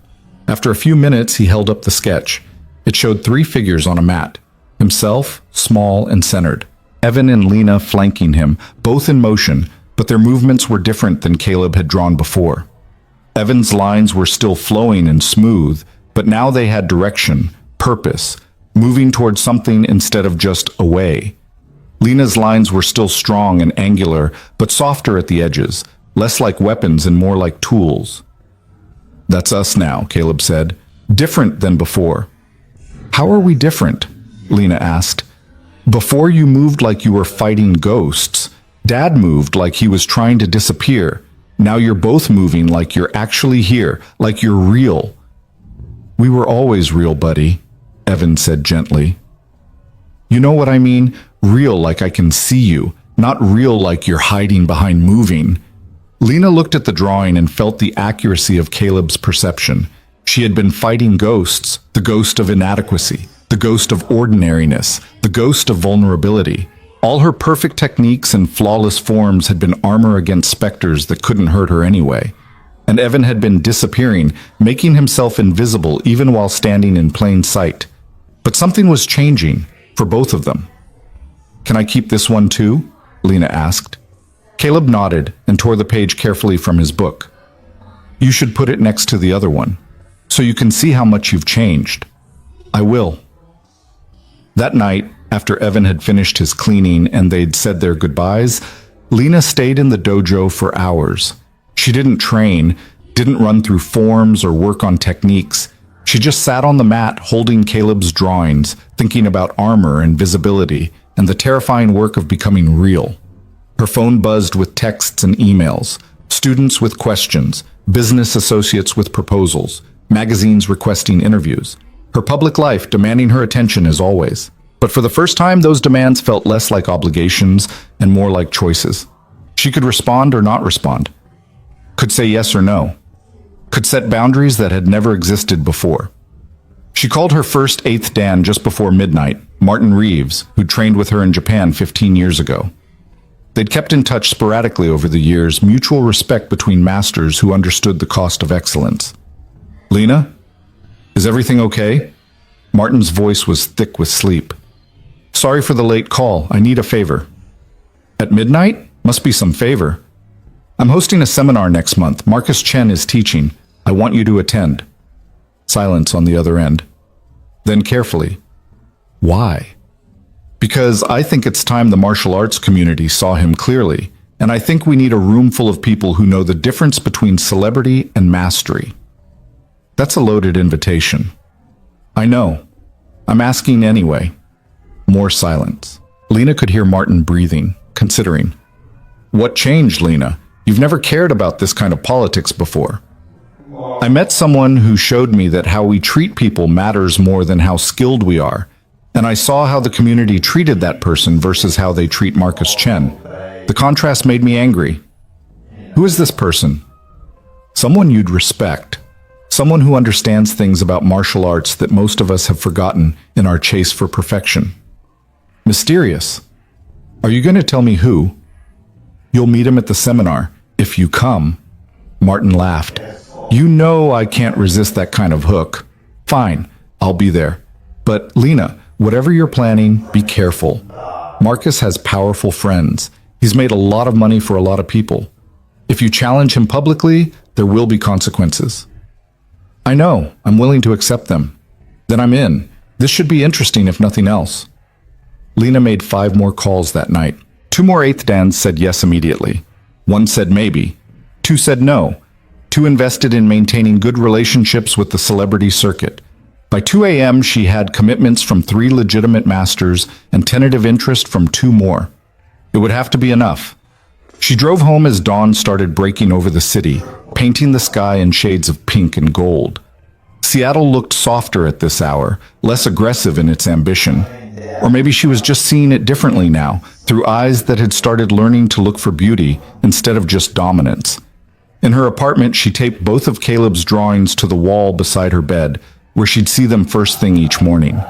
After a few minutes, he held up the sketch. It showed 3 figures on a mat, himself, small and centered. Evan and Lena flanking him, both in motion, but their movements were different than Caleb had drawn before. Evan's lines were still flowing and smooth, but now they had direction, purpose, moving towards something instead of just away. Lena's lines were still strong and angular, but softer at the edges, less like weapons and more like tools. That's us now, Caleb said. Different than before. How are we different? Lena asked. Before you moved like you were fighting ghosts. Dad moved like he was trying to disappear. Now you're both moving like you're actually here, like you're real. We were always real, buddy, Evan said gently. You know what I mean? Real like I can see you, not real like you're hiding behind moving. Lena looked at the drawing and felt the accuracy of Caleb's perception. She had been fighting ghosts, the ghost of inadequacy, the ghost of ordinariness, the ghost of vulnerability. All her perfect techniques and flawless forms had been armor against specters that couldn't hurt her anyway. And Evan had been disappearing, making himself invisible even while standing in plain sight. But something was changing, for both of them. Can I keep this one too? Lena asked. Caleb nodded and tore the page carefully from his book. You should put it next to the other one, so you can see how much you've changed. I will. That night, after Evan had finished his cleaning and they'd said their goodbyes, Lena stayed in the dojo for hours. She didn't train, didn't run through forms or work on techniques. She just sat on the mat holding Caleb's drawings, thinking about armor and visibility and the terrifying work of becoming real. Her phone buzzed with texts and emails, students with questions, business associates with proposals, magazines requesting interviews. Her public life demanding her attention as always. But for the first time, those demands felt less like obligations and more like choices. She could respond or not respond. Could say yes or no. Could set boundaries that had never existed before. She called her first 8th Dan just before midnight, Martin Reeves, who'd trained with her in Japan 15 years ago. They'd kept in touch sporadically over the years, mutual respect between masters who understood the cost of excellence. Lena? Is everything okay? Martin's voice was thick with sleep. Sorry for the late call. I need a favor. At midnight? Must be some favor. I'm hosting a seminar next month. Marcus Chen is teaching. I want you to attend. Silence on the other end. Then carefully. Why? Because I think it's time the martial arts community saw him clearly, and I think we need a room full of people who know the difference between celebrity and mastery. That's a loaded invitation. I know. I'm asking anyway. More silence. Lena could hear Martin breathing, considering. What changed, Lena? You've never cared about this kind of politics before. I met someone who showed me that how we treat people matters more than how skilled we are, and I saw how the community treated that person versus how they treat Marcus Chen. The contrast made me angry. Who is this person? Someone you'd respect. Someone who understands things about martial arts that most of us have forgotten in our chase for perfection. Mysterious. Are you going to tell me who? You'll meet him at the seminar, if you come. Martin laughed. You know I can't resist that kind of hook. Fine, I'll be there. But Lena, whatever you're planning, be careful. Marcus has powerful friends. He's made a lot of money for a lot of people. If you challenge him publicly, there will be consequences. I know, I'm willing to accept them. Then I'm in. This should be interesting if nothing else. Lena made 5 more calls that night. 2 more 8th dans said yes immediately. 1 said maybe. 2 said no. 2 invested in maintaining good relationships with the celebrity circuit. By 2 a.m., she had commitments from 3 legitimate masters and tentative interest from 2 more. It would have to be enough. She drove home as dawn started breaking over the city, painting the sky in shades of pink and gold. Seattle looked softer at this hour, less aggressive in its ambition. Or maybe she was just seeing it differently now, through eyes that had started learning to look for beauty instead of just dominance. In her apartment, she taped both of Caleb's drawings to the wall beside her bed, where she'd see them first thing each morning.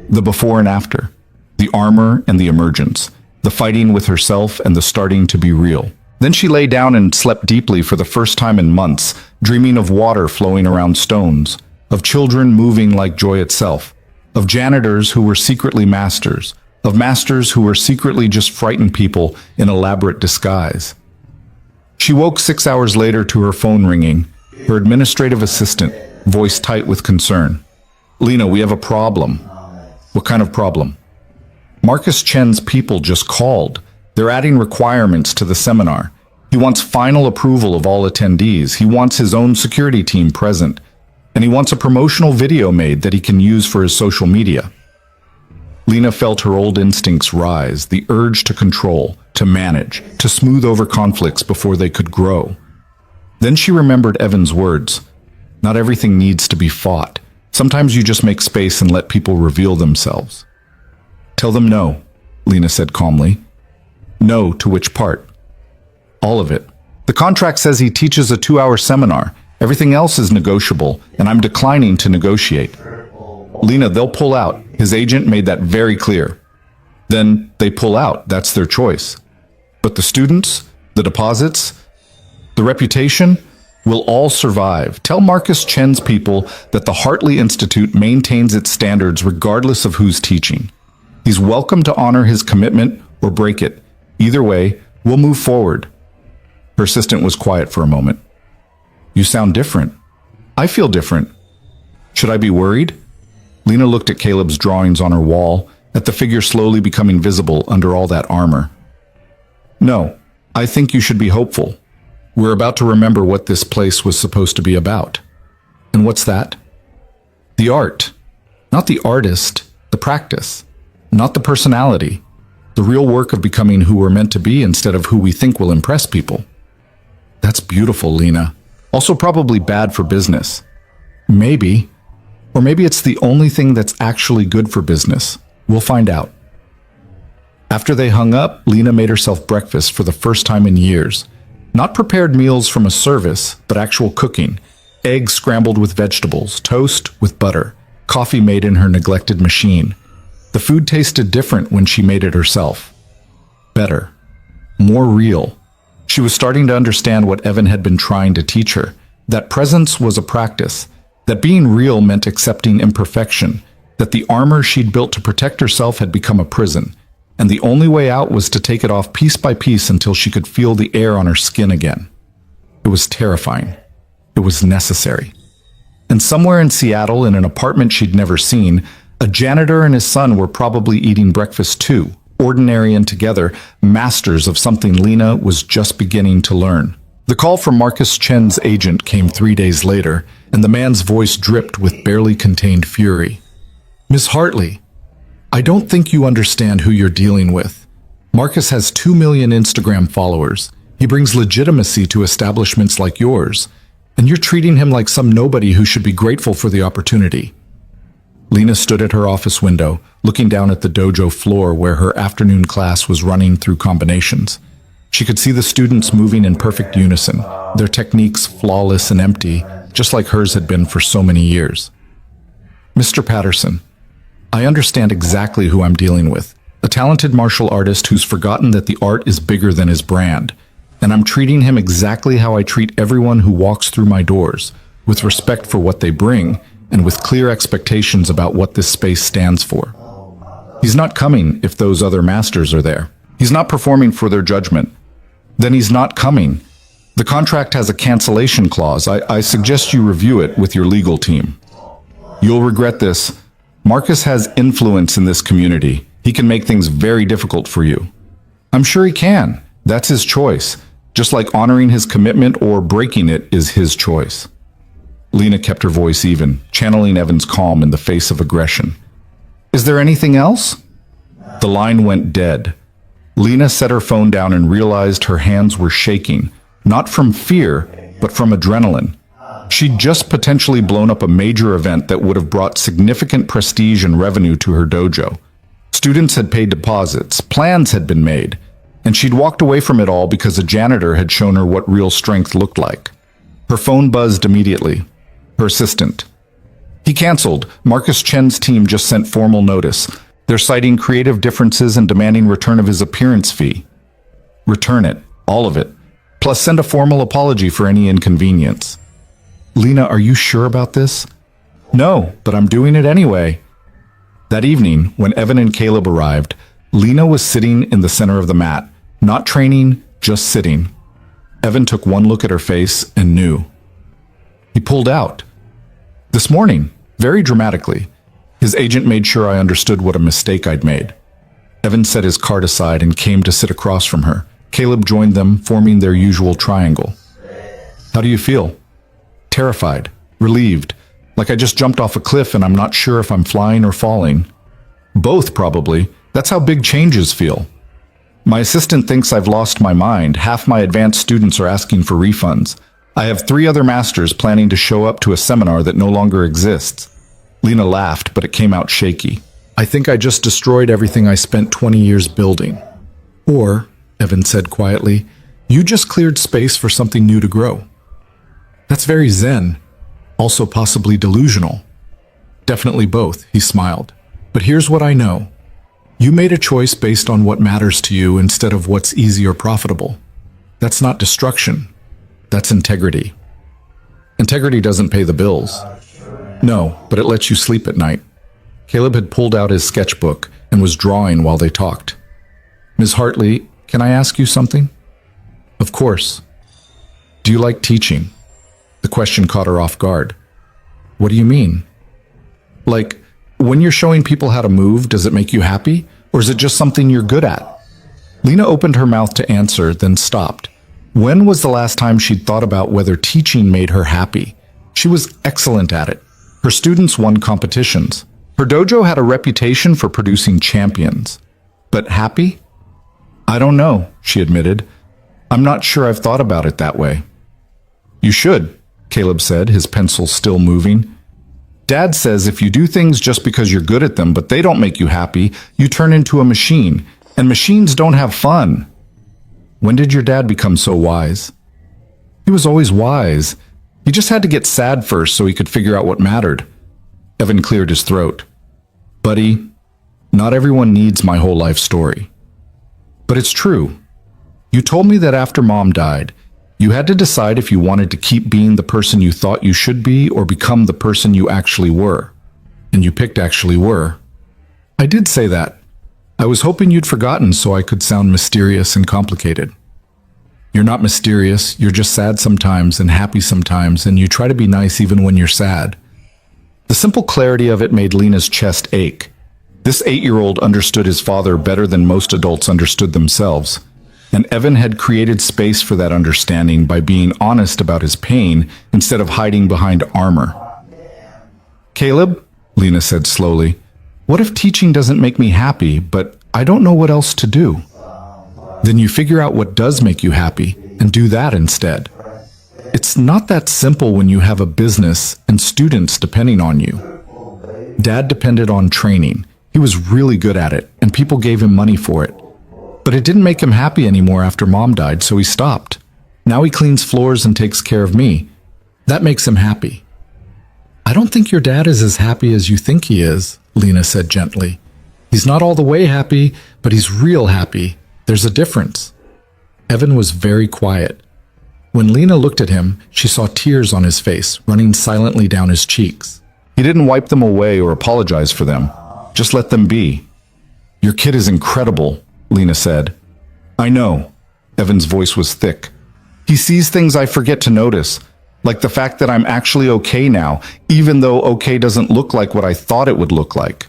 The before and after. The armor and the emergence. The fighting with herself and the starting to be real. Then she lay down and slept deeply for the first time in months, dreaming of water flowing around stones, of children moving like joy itself, of janitors who were secretly masters, of masters who were secretly just frightened people in elaborate disguise. She woke 6 hours later to her phone ringing, her administrative assistant, voice tight with concern. Lena, we have a problem. What kind of problem? Marcus Chen's people just called. They're adding requirements to the seminar. He wants final approval of all attendees. He wants his own security team present. And he wants a promotional video made that he can use for his social media. Lena felt her old instincts rise, the urge to control, to manage, to smooth over conflicts before they could grow. Then she remembered Evan's words. Not everything needs to be fought. Sometimes you just make space and let people reveal themselves. Tell them no, Lena said calmly. No to which part? All of it. The contract says he teaches a 2-hour seminar. Everything else is negotiable, and I'm declining to negotiate. Lena, they'll pull out. His agent made that very clear. Then they pull out. That's their choice. But the students, the deposits, the reputation will all survive. Tell Marcus Chen's people that the Hartley Institute maintains its standards regardless of who's teaching. He's welcome to honor his commitment or break it. Either way, we'll move forward. Her assistant was quiet for a moment. You sound different. I feel different. Should I be worried? Lena looked at Caleb's drawings on her wall, at the figure slowly becoming visible under all that armor. No, I think you should be hopeful. We're about to remember what this place was supposed to be about. And what's that? The art. Not the artist, the practice. Not the personality. The real work of becoming who we're meant to be instead of who we think will impress people. That's beautiful, Lena. Also probably bad for business. Maybe. Or maybe it's the only thing that's actually good for business. We'll find out. After they hung up, Lena made herself breakfast for the first time in years. Not prepared meals from a service, but actual cooking. Eggs scrambled with vegetables, toast with butter, coffee made in her neglected machine. The food tasted different when she made it herself. Better. More real. She was starting to understand what Evan had been trying to teach her. That presence was a practice. That being real meant accepting imperfection. That the armor she'd built to protect herself had become a prison. And the only way out was to take it off piece by piece until she could feel the air on her skin again. It was terrifying. It was necessary. And somewhere in Seattle, in an apartment she'd never seen, a janitor and his son were probably eating breakfast too, ordinary and together, masters of something Lena was just beginning to learn. The call from Marcus Chen's agent came 3 days later, and the man's voice dripped with barely contained fury. Miss Hartley, I don't think you understand who you're dealing with. Marcus has 2 million Instagram followers. He brings legitimacy to establishments like yours. and you're treating him like some nobody who should be grateful for the opportunity. Lena stood at her office window, looking down at the dojo floor where her afternoon class was running through combinations. She could see the students moving in perfect unison, their techniques flawless and empty, just like hers had been for so many years. Mr. Patterson, I understand exactly who I'm dealing with. A talented martial artist who's forgotten that the art is bigger than his brand. And I'm treating him exactly how I treat everyone who walks through my doors, with respect for what they bring, and with clear expectations about what this space stands for. He's not coming if those other masters are there. He's not performing for their judgment. Then he's not coming. The contract has a cancellation clause. I suggest you review it with your legal team. You'll regret this. Marcus has influence in this community. He can make things very difficult for you. I'm sure he can. That's his choice. Just like honoring his commitment or breaking it is his choice. Lena kept her voice even, channeling Evan's calm in the face of aggression. Is there anything else? The line went dead. Lena set her phone down and realized her hands were shaking, not from fear, but from adrenaline. She'd just potentially blown up a major event that would have brought significant prestige and revenue to her dojo. Students had paid deposits, plans had been made, and she'd walked away from it all because a janitor had shown her what real strength looked like. Her phone buzzed immediately. Her assistant. He canceled. Marcus Chen's team just sent formal notice. They're citing creative differences and demanding return of his appearance fee. Return it, all of it. Plus send a formal apology for any inconvenience. Lena, are you sure about this? No, but I'm doing it anyway. That evening, when Evan and Caleb arrived, Lena was sitting in the center of the mat, not training, just sitting. Evan took one look at her face and knew. He pulled out. This morning, very dramatically. His agent made sure I understood what a mistake I'd made. Evan set his card aside and came to sit across from her. Caleb joined them, forming their usual triangle. How do you feel? Terrified, relieved, like I just jumped off a cliff and I'm not sure if I'm flying or falling. Both, probably. That's how big changes feel. My assistant thinks I've lost my mind. Half my advanced students are asking for refunds. I have 3 other masters planning to show up to a seminar that no longer exists. Lena laughed, but it came out shaky. I think I just destroyed everything I spent 20 years building. Or, Evan said quietly, you just cleared space for something new to grow. That's very zen, also possibly delusional. Definitely both, he smiled. But here's what I know. You made a choice based on what matters to you instead of what's easy or profitable. That's not destruction. That's integrity. Integrity doesn't pay the bills. No, but it lets you sleep at night. Caleb had pulled out his sketchbook and was drawing while they talked. Ms. Hartley, can I ask you something? Of course. Do you like teaching? The question caught her off guard. What do you mean? Like, when you're showing people how to move, does it make you happy? Or is it just something you're good at? Lena opened her mouth to answer, then stopped. When was the last time she'd thought about whether teaching made her happy? She was excellent at it. Her students won competitions. Her dojo had a reputation for producing champions. But happy? I don't know, she admitted. I'm not sure I've thought about it that way. You should, Caleb said, his pencil still moving. Dad says if you do things just because you're good at them but they don't make you happy, you turn into a machine, and machines don't have fun. When did your dad become so wise? He was always wise. He just had to get sad first so he could figure out what mattered. Evan cleared his throat. Buddy, not everyone needs my whole life story. But it's true. You told me that after Mom died, you had to decide if you wanted to keep being the person you thought you should be or become the person you actually were. And you picked actually were. I did say that. I was hoping you'd forgotten so I could sound mysterious and complicated. You're not mysterious, you're just sad sometimes and happy sometimes, and you try to be nice even when you're sad. The simple clarity of it made Lena's chest ache. This 8-year-old understood his father better than most adults understood themselves, and Evan had created space for that understanding by being honest about his pain instead of hiding behind armor. Caleb, Lena said slowly, what if teaching doesn't make me happy, but I don't know what else to do? Then you figure out what does make you happy and do that instead. It's not that simple when you have a business and students depending on you. Dad depended on training. He was really good at it, and people gave him money for it. But it didn't make him happy anymore after Mom died, so he stopped. Now he cleans floors and takes care of me. That makes him happy. I don't think your dad is as happy as you think he is, Lena said gently. He's not all the way happy, but he's real happy. There's a difference. Evan was very quiet. When Lena looked at him, she saw tears on his face, running silently down his cheeks. He didn't wipe them away or apologize for them. Just let them be. Your kid is incredible, Lena said. I know. Evan's voice was thick. He sees things I forget to notice, like the fact that I'm actually okay now, even though okay doesn't look like what I thought it would look like.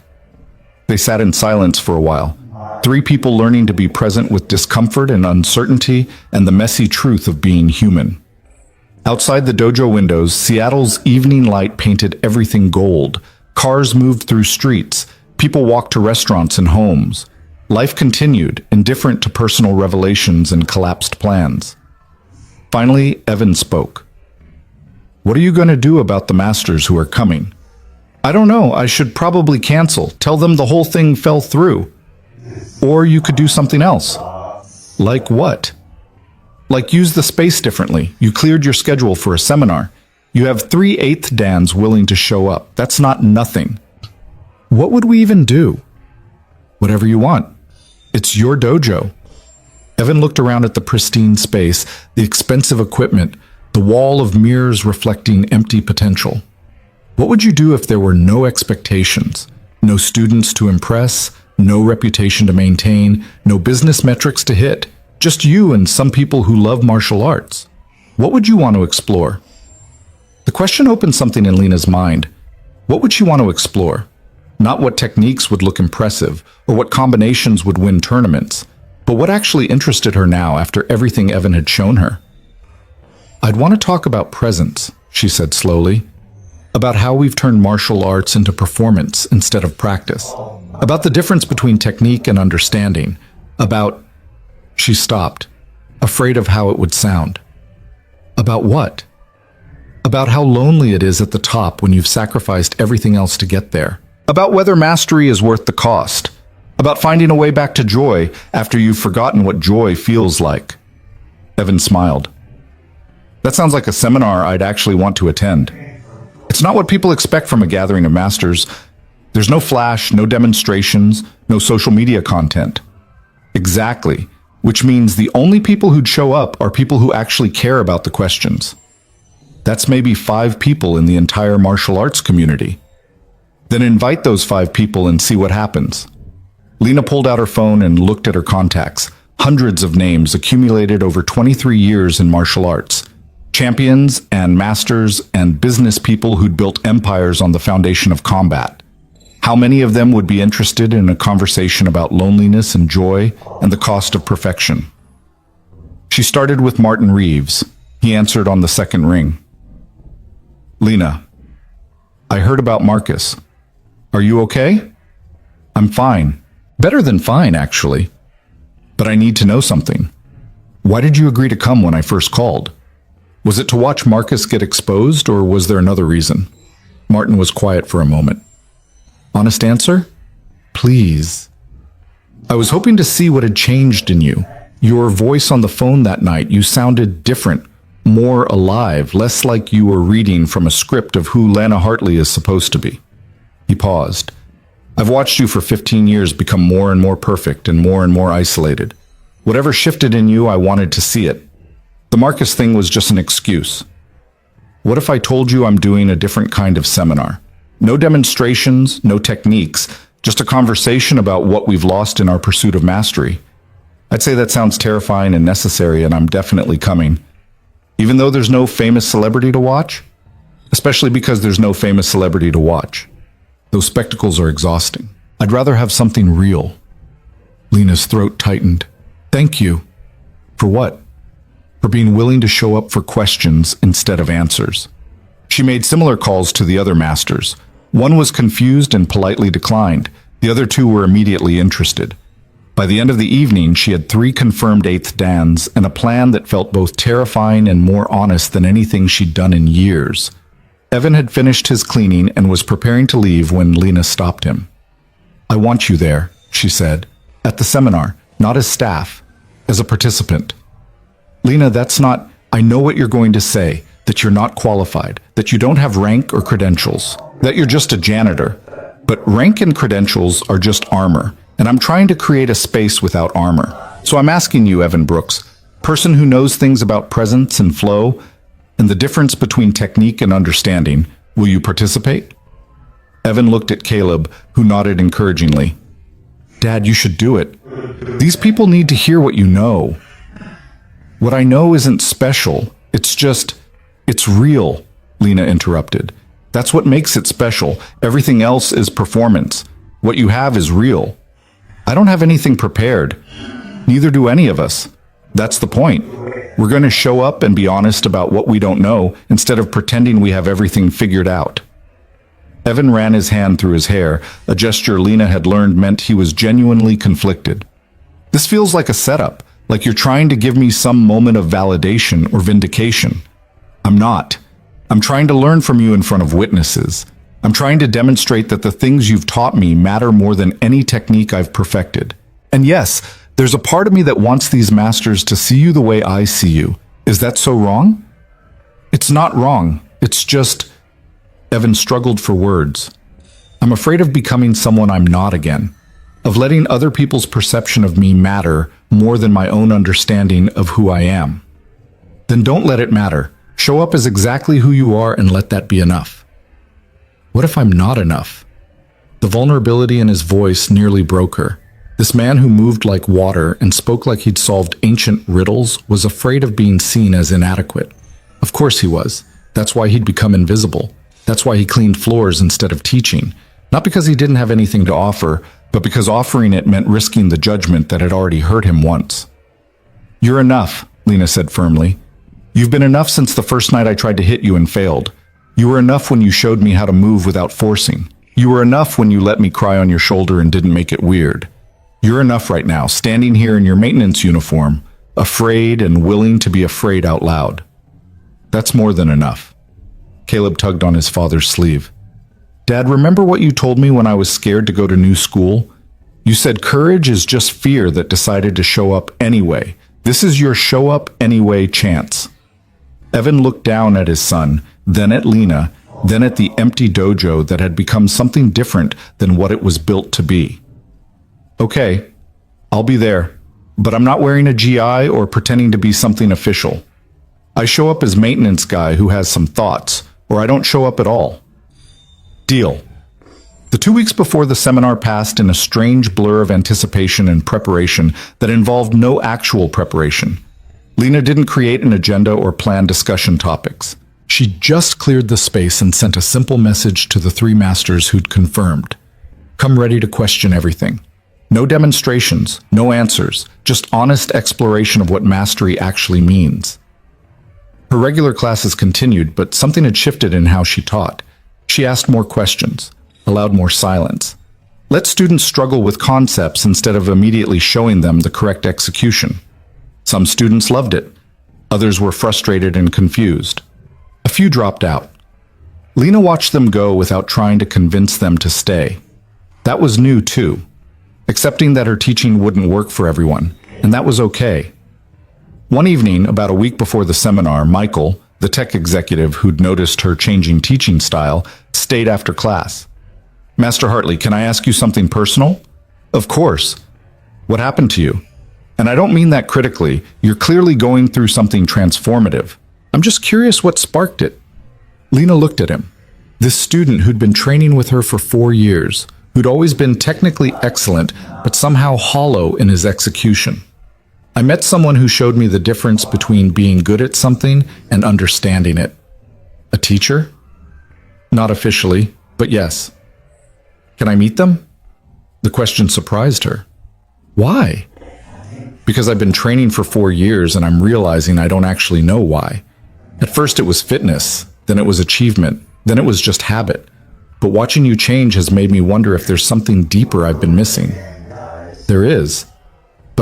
They sat in silence for a while. 3 people learning to be present with discomfort and uncertainty and the messy truth of being human. Outside the dojo windows, Seattle's evening light painted everything gold. Cars moved through streets. People walked to restaurants and homes. Life continued, indifferent to personal revelations and collapsed plans. Finally, Evan spoke. What are you going to do about the masters who are coming? I don't know. I should probably cancel. Tell them the whole thing fell through. Or you could do something else. Like what? Like use the space differently. You cleared your schedule for a seminar. You have 3 8th Dans willing to show up. That's not nothing. What would we even do? Whatever you want. It's your dojo. Evan looked around at the pristine space, the expensive equipment, the wall of mirrors reflecting empty potential. What would you do if there were no expectations, no students to impress, no reputation to maintain, no business metrics to hit, just you and some people who love martial arts? What would you want to explore? The question opened something in Lena's mind. What would she want to explore? Not what techniques would look impressive or what combinations would win tournaments, but what actually interested her now after everything Evan had shown her. I'd want to talk about presence, she said slowly. About how we've turned martial arts into performance instead of practice. About the difference between technique and understanding. About... She stopped, afraid of how it would sound. About what? About how lonely it is at the top when you've sacrificed everything else to get there. About whether mastery is worth the cost. About finding a way back to joy after you've forgotten what joy feels like. Evan smiled. That sounds like a seminar I'd actually want to attend. It's not what people expect from a gathering of masters. There's no flash, no demonstrations, no social media content. Exactly, which means the only people who'd show up are people who actually care about the questions. That's maybe 5 people in the entire martial arts community. Then invite those 5 people and see what happens. Lena pulled out her phone and looked at her contacts. Hundreds of names accumulated over 23 years in martial arts. Champions and masters and business people who'd built empires on the foundation of combat. How many of them would be interested in a conversation about loneliness and joy and the cost of perfection? She started with Martin Reeves. He answered on the second ring. Lena, I heard about Marcus. Are you okay? I'm fine. Better than fine, actually. But I need to know something. Why did you agree to come when I first called? Was it to watch Marcus get exposed, or was there another reason? Martin was quiet for a moment. Honest answer? Please. I was hoping to see what had changed in you. Your voice on the phone that night, you sounded different, more alive, less like you were reading from a script of who Lana Hartley is supposed to be. He paused. I've watched you for 15 years become more and more isolated. Whatever shifted in you, I wanted to see it. The Marcus thing was just an excuse. What if I told you I'm doing a different kind of seminar? No demonstrations, no techniques, just a conversation about what we've lost in our pursuit of mastery. I'd say that sounds terrifying and necessary, and I'm definitely coming. Even though there's no famous celebrity to watch? Especially because there's no famous celebrity to watch. Those spectacles are exhausting. I'd rather have something real. Lena's throat tightened. Thank you. For what? For being willing to show up for questions instead of answers. She made similar calls to the other masters. One was confused and politely declined. The other 2 were immediately interested. By the end of the evening, she had 3 confirmed 8th Dans and a plan that felt both terrifying and more honest than anything she'd done in years. Evan had finished his cleaning and was preparing to leave when Lena stopped him. "I want you there," she said, "at the seminar, not as staff, as a participant." "Lena, that's not— I know what you're going to say, that you're not qualified, that you don't have rank or credentials, that you're just a janitor. But rank and credentials are just armor, and I'm trying to create a space without armor. So I'm asking you, Evan Brooks, person who knows things about presence and flow, and the difference between technique and understanding, will you participate?" Evan looked at Caleb, who nodded encouragingly. "Dad, you should do it. These people need to hear what you know." "What I know isn't special. It's real," Lena interrupted. "That's what makes it special. Everything else is performance. What you have is real. I don't have anything prepared. Neither do any of us. That's the point. We're going to show up and be honest about what we don't know instead of pretending we have everything figured out." Evan ran his hand through his hair, a gesture Lena had learned meant he was genuinely conflicted. "This feels like a setup, like you're trying to give me some moment of validation or vindication. I'm not. I'm trying to learn from you in front of witnesses. I'm trying to demonstrate that the things you've taught me matter more than any technique I've perfected. And yes, there's a part of me that wants these masters to see you the way I see you. Is that so wrong?" "It's not wrong. It's just—" Evan struggled for words. "I'm afraid of becoming someone I'm not again, of letting other people's perception of me matter more than my own understanding of who I am." "Then don't let it matter. Show up as exactly who you are and let that be enough." "What if I'm not enough?" The vulnerability in his voice nearly broke her. This man who moved like water and spoke like he'd solved ancient riddles was afraid of being seen as inadequate. Of course he was. That's why he'd become invisible. That's why he cleaned floors instead of teaching. Not because he didn't have anything to offer, but because offering it meant risking the judgment that had already hurt him once. "You're enough," Lena said firmly. "You've been enough since the first night I tried to hit you and failed. You were enough when you showed me how to move without forcing. You were enough when you let me cry on your shoulder and didn't make it weird. You're enough right now, standing here in your maintenance uniform, afraid and willing to be afraid out loud. That's more than enough." Caleb tugged on his father's sleeve. "Dad, remember what you told me when I was scared to go to new school? You said courage is just fear that decided to show up anyway. This is your show up anyway chance." Evan looked down at his son, then at Lena, then at the empty dojo that had become something different than what it was built to be. "Okay, I'll be there, but I'm not wearing a GI or pretending to be something official. I show up as maintenance guy who has some thoughts, or I don't show up at all. Deal." The 2 weeks before the seminar passed in a strange blur of anticipation and preparation that involved no actual preparation. Lena didn't create an agenda or plan discussion topics. She just cleared the space and sent a simple message to the 3 masters who'd confirmed. "Come ready to question everything. No demonstrations, no answers, just honest exploration of what mastery actually means." Her regular classes continued, but something had shifted in how she taught. She asked more questions, allowed more silence. Let students struggle with concepts instead of immediately showing them the correct execution. Some students loved it. Others were frustrated and confused. A few dropped out. Lena watched them go without trying to convince them to stay. That was new too, accepting that her teaching wouldn't work for everyone, and that was okay. One evening, about a week before the seminar, Michael, the tech executive who'd noticed her changing teaching style, stayed after class. "Master Hartley, can I ask you something personal?" "Of course. What happened to you? And I don't mean that critically. You're clearly going through something transformative. I'm just curious what sparked it." Lena looked at him. This student who'd been training with her for 4 years, who'd always been technically excellent, but somehow hollow in his execution. "I met someone who showed me the difference between being good at something and understanding it." "A teacher?" "Not officially, but yes." "Can I meet them?" The question surprised her. "Why?" "Because I've been training for 4 years and I'm realizing I don't actually know why. At first it was fitness, then it was achievement, then it was just habit. But watching you change has made me wonder if there's something deeper I've been missing." "There is."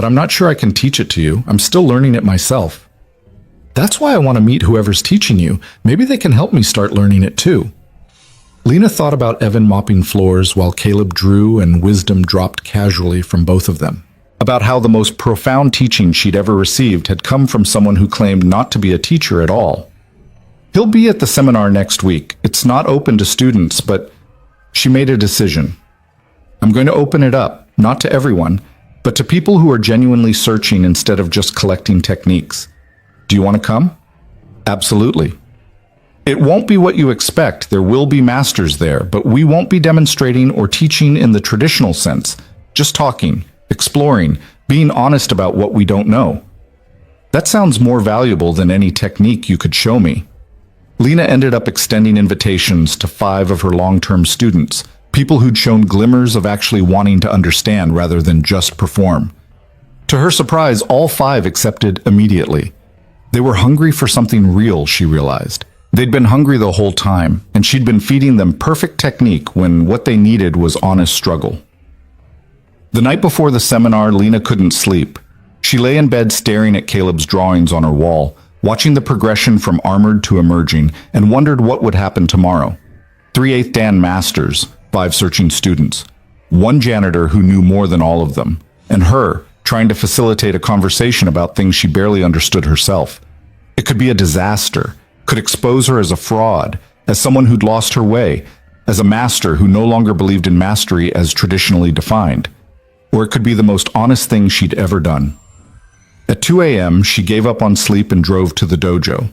but I'm not sure I can teach it to you. I'm still learning it myself. That's why I want to meet whoever's teaching you. Maybe they can help me start learning it too. Lena thought about Evan mopping floors while Caleb drew, and wisdom dropped casually from both of them. About how the most profound teaching she'd ever received had come from someone who claimed not to be a teacher at all. He'll be at the seminar next week. It's not open to students, but she made a decision. I'm going to open it up, not to everyone, but to people who are genuinely searching instead of just collecting techniques. Do you want to come? Absolutely. It won't be what you expect. There will be masters there, but we won't be demonstrating or teaching in the traditional sense. Just talking, exploring, being honest about what we don't know. That sounds more valuable than any technique you could show me. Lena ended up extending invitations to 5 of her long-term students, people who'd shown glimmers of actually wanting to understand rather than just perform. To her surprise, all 5 accepted immediately. They were hungry for something real, she realized. They'd been hungry the whole time, and she'd been feeding them perfect technique when what they needed was honest struggle. The night before the seminar, Lena couldn't sleep. She lay in bed staring at Caleb's drawings on her wall, watching the progression from armored to emerging, and wondered what would happen tomorrow. 3/8 Dan masters, 5 searching students, 1 janitor who knew more than all of them, and her, trying to facilitate a conversation about things she barely understood herself. It could be a disaster, could expose her as a fraud, as someone who'd lost her way, as a master who no longer believed in mastery as traditionally defined. Or it could be the most honest thing she'd ever done. At 2 a.m., she gave up on sleep and drove to the dojo.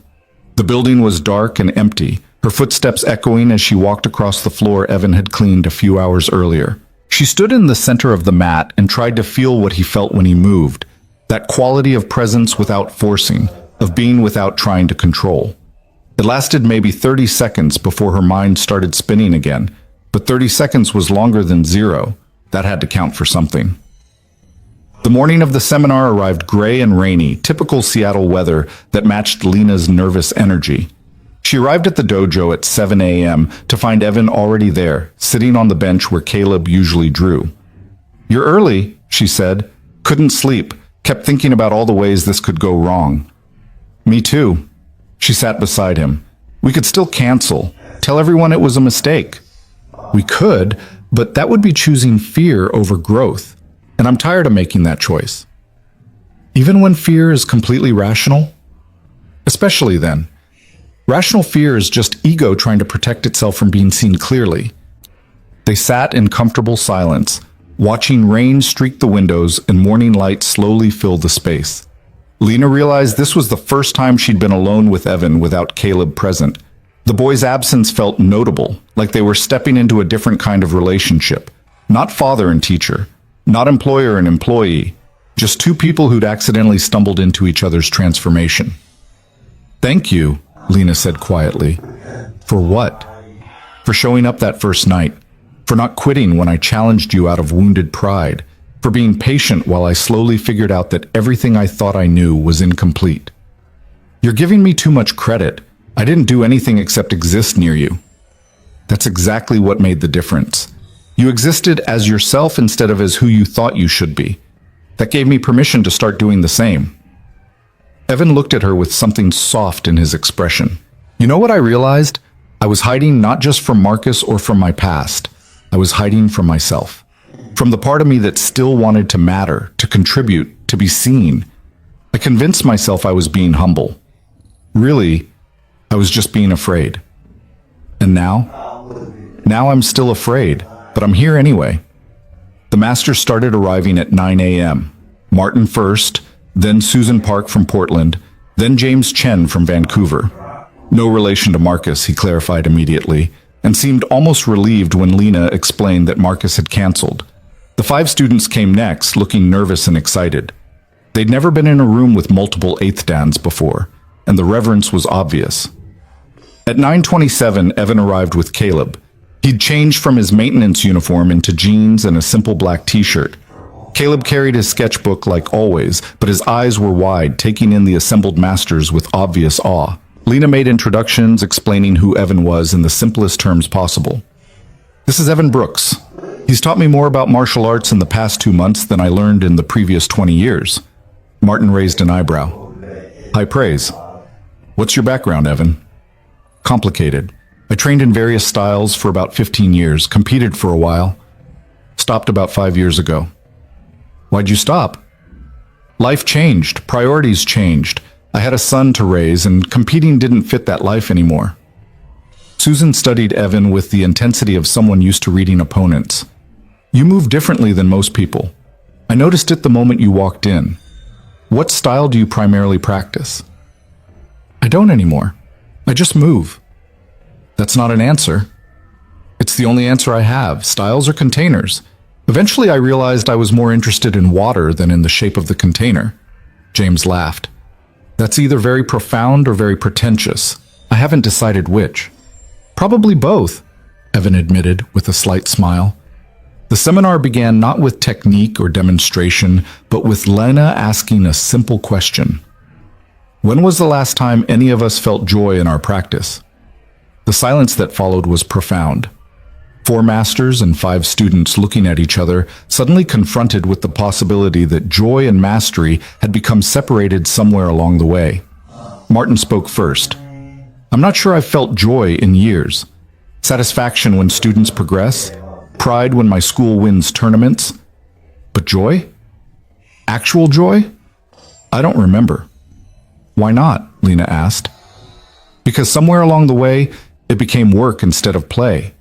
The building was dark and empty, her footsteps echoing as she walked across the floor Evan had cleaned a few hours earlier. She stood in the center of the mat and tried to feel what he felt when he moved, that quality of presence without forcing, of being without trying to control. It lasted maybe 30 seconds before her mind started spinning again, but 30 seconds was longer than 0. That had to count for something. The morning of the seminar arrived gray and rainy, typical Seattle weather that matched Lena's nervous energy. She arrived at the dojo at 7 a.m. to find Evan already there, sitting on the bench where Caleb usually drew. "You're early," she said. "Couldn't sleep. Kept thinking about all the ways this could go wrong." "Me too." She sat beside him. "We could still cancel. Tell everyone it was a mistake." "We could, but that would be choosing fear over growth. And I'm tired of making that choice." "Even when fear is completely rational?" "Especially then. Rational fear is just ego trying to protect itself from being seen clearly." They sat in comfortable silence, watching rain streak the windows and morning light slowly fill the space. Lena realized this was the first time she'd been alone with Evan without Caleb present. The boy's absence felt notable, like they were stepping into a different kind of relationship. Not father and teacher, not employer and employee, just 2 people who'd accidentally stumbled into each other's transformation. "Thank you," Lena said quietly. "For what?" "For showing up that first night. For not quitting when I challenged you out of wounded pride. For being patient while I slowly figured out that everything I thought I knew was incomplete. You're giving me too much credit. I didn't do anything except exist near you." "That's exactly what made the difference. You existed as yourself instead of as who you thought you should be. That gave me permission to start doing the same." Evan looked at her with something soft in his expression. "You know what I realized? I was hiding not just from Marcus or from my past. I was hiding from myself. From the part of me that still wanted to matter, to contribute, to be seen. I convinced myself I was being humble. Really, I was just being afraid. And now? Now I'm still afraid, but I'm here anyway." The masters started arriving at 9 a.m. Martin first, then Susan Park from Portland, then James Chen from Vancouver. No relation to Marcus, he clarified immediately, and seemed almost relieved when Lena explained that Marcus had canceled. The 5 students came next, looking nervous and excited. They'd never been in a room with multiple 8th Dans before, and the reverence was obvious. At 9:27, Evan arrived with Caleb. He'd changed from his maintenance uniform into jeans and a simple black t-shirt. Caleb carried his sketchbook like always, but his eyes were wide, taking in the assembled masters with obvious awe. Lena made introductions, explaining who Evan was in the simplest terms possible. "This is Evan Brooks. He's taught me more about martial arts in the past 2 months than I learned in the previous 20 years. Martin raised an eyebrow. High praise. What's your background, Evan? Complicated. I trained in various styles for about 15 years, competed for a while. Stopped about 5 years ago. Why'd you stop? Life changed, priorities changed. I had a son to raise, and competing didn't fit that life anymore. Susan studied Evan with the intensity of someone used to reading opponents. You move differently than most people. I noticed it the moment you walked in. What style do you primarily practice? I don't anymore. I just move. That's not an answer. It's the only answer I have. Styles are containers. Eventually I realized I was more interested in water than in the shape of the container. James laughed. That's either very profound or very pretentious. I haven't decided which. Probably both, Evan admitted with a slight smile. The seminar began not with technique or demonstration, but with Lena asking a simple question. When was the last time any of us felt joy in our practice? The silence that followed was profound. 4 masters and 5 students looking at each other, suddenly confronted with the possibility that joy and mastery had become separated somewhere along the way. Martin spoke first. I'm not sure I've felt joy in years. Satisfaction when students progress, pride when my school wins tournaments. But joy? Actual joy? I don't remember. Why not? Lena asked. Because somewhere along the way, it became work instead of play.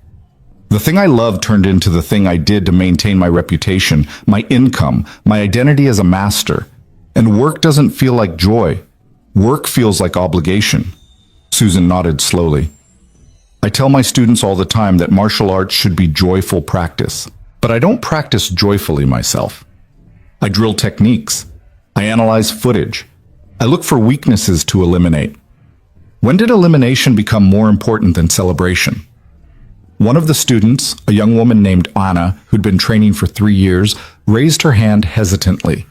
The thing I loved turned into the thing I did to maintain my reputation, my income, my identity as a master. And work doesn't feel like joy. Work feels like obligation. Susan nodded slowly. I tell my students all the time that martial arts should be joyful practice, but I don't practice joyfully myself. I drill techniques. I analyze footage. I look for weaknesses to eliminate. When did elimination become more important than celebration? One of the students, a young woman named Anna, who'd been training for 3 years, raised her hand hesitantly.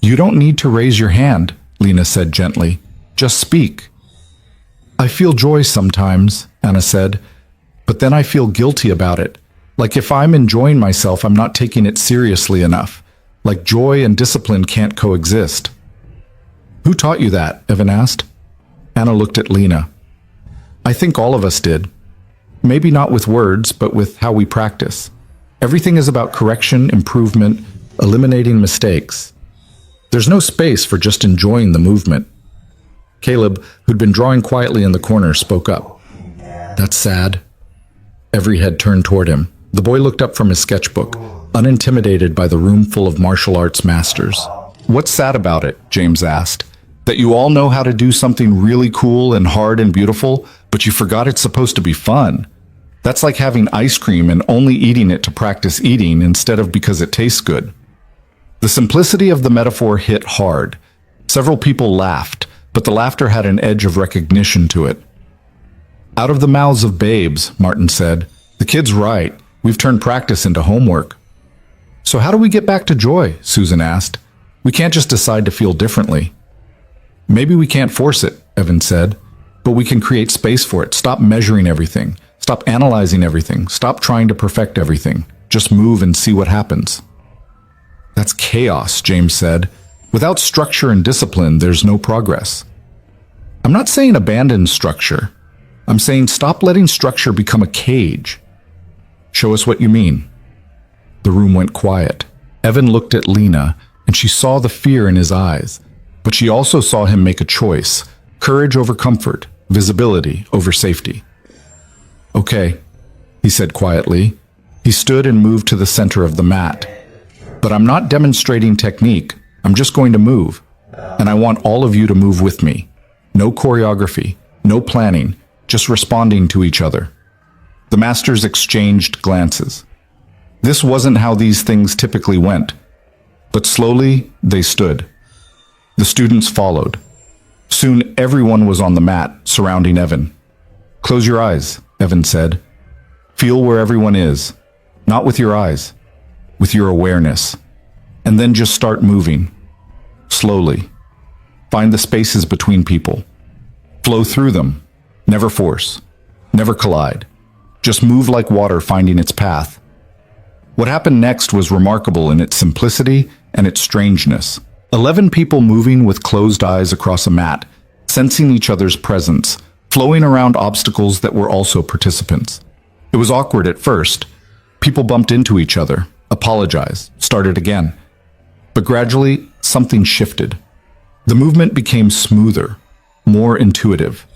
You don't need to raise your hand, Lena said gently. Just speak. I feel joy sometimes, Anna said, but then I feel guilty about it. Like if I'm enjoying myself, I'm not taking it seriously enough. Like joy and discipline can't coexist. Who taught you that? Evan asked. Anna looked at Lena. I think all of us did. Maybe not with words, but with how we practice. Everything is about correction, improvement, eliminating mistakes. There's no space for just enjoying the movement. Caleb, who'd been drawing quietly in the corner, spoke up. That's sad. Every head turned toward him. The boy looked up from his sketchbook, unintimidated by the room full of martial arts masters. What's sad about it? James asked. That you all know how to do something really cool and hard and beautiful, but you forgot it's supposed to be fun. That's like having ice cream and only eating it to practice eating instead of because it tastes good. The simplicity of the metaphor hit hard. Several people laughed, but the laughter had an edge of recognition to it. Out of the mouths of babes, Martin said. The kid's right. We've turned practice into homework. So how do we get back to joy? Susan asked. We can't just decide to feel differently. Maybe we can't force it, Evan said, but we can create space for it. Stop measuring everything. Stop analyzing everything. Stop trying to perfect everything. Just move and see what happens. That's chaos, James said. Without structure and discipline, there's no progress. I'm not saying abandon structure. I'm saying stop letting structure become a cage. Show us what you mean. The room went quiet. Evan looked at Lena, and she saw the fear in his eyes. But she also saw him make a choice. Courage over comfort, visibility over safety. Okay, he said quietly. He stood and moved to the center of the mat. But I'm not demonstrating technique. I'm just going to move. And I want all of you to move with me. No choreography, no planning, just responding to each other. The masters exchanged glances. This wasn't how these things typically went. But slowly, they stood. The students followed. Soon everyone was on the mat, surrounding Evan. Close your eyes, Evan said. Feel where everyone is. Not with your eyes, with your awareness. And then just start moving. Slowly. Find the spaces between people. Flow through them. Never force. Never collide. Just move like water finding its path. What happened next was remarkable in its simplicity and its strangeness. 11 people moving with closed eyes across a mat, sensing each other's presence, flowing around obstacles that were also participants. It was awkward at first. People bumped into each other, apologized, started again. But gradually, something shifted. The movement became smoother, more intuitive.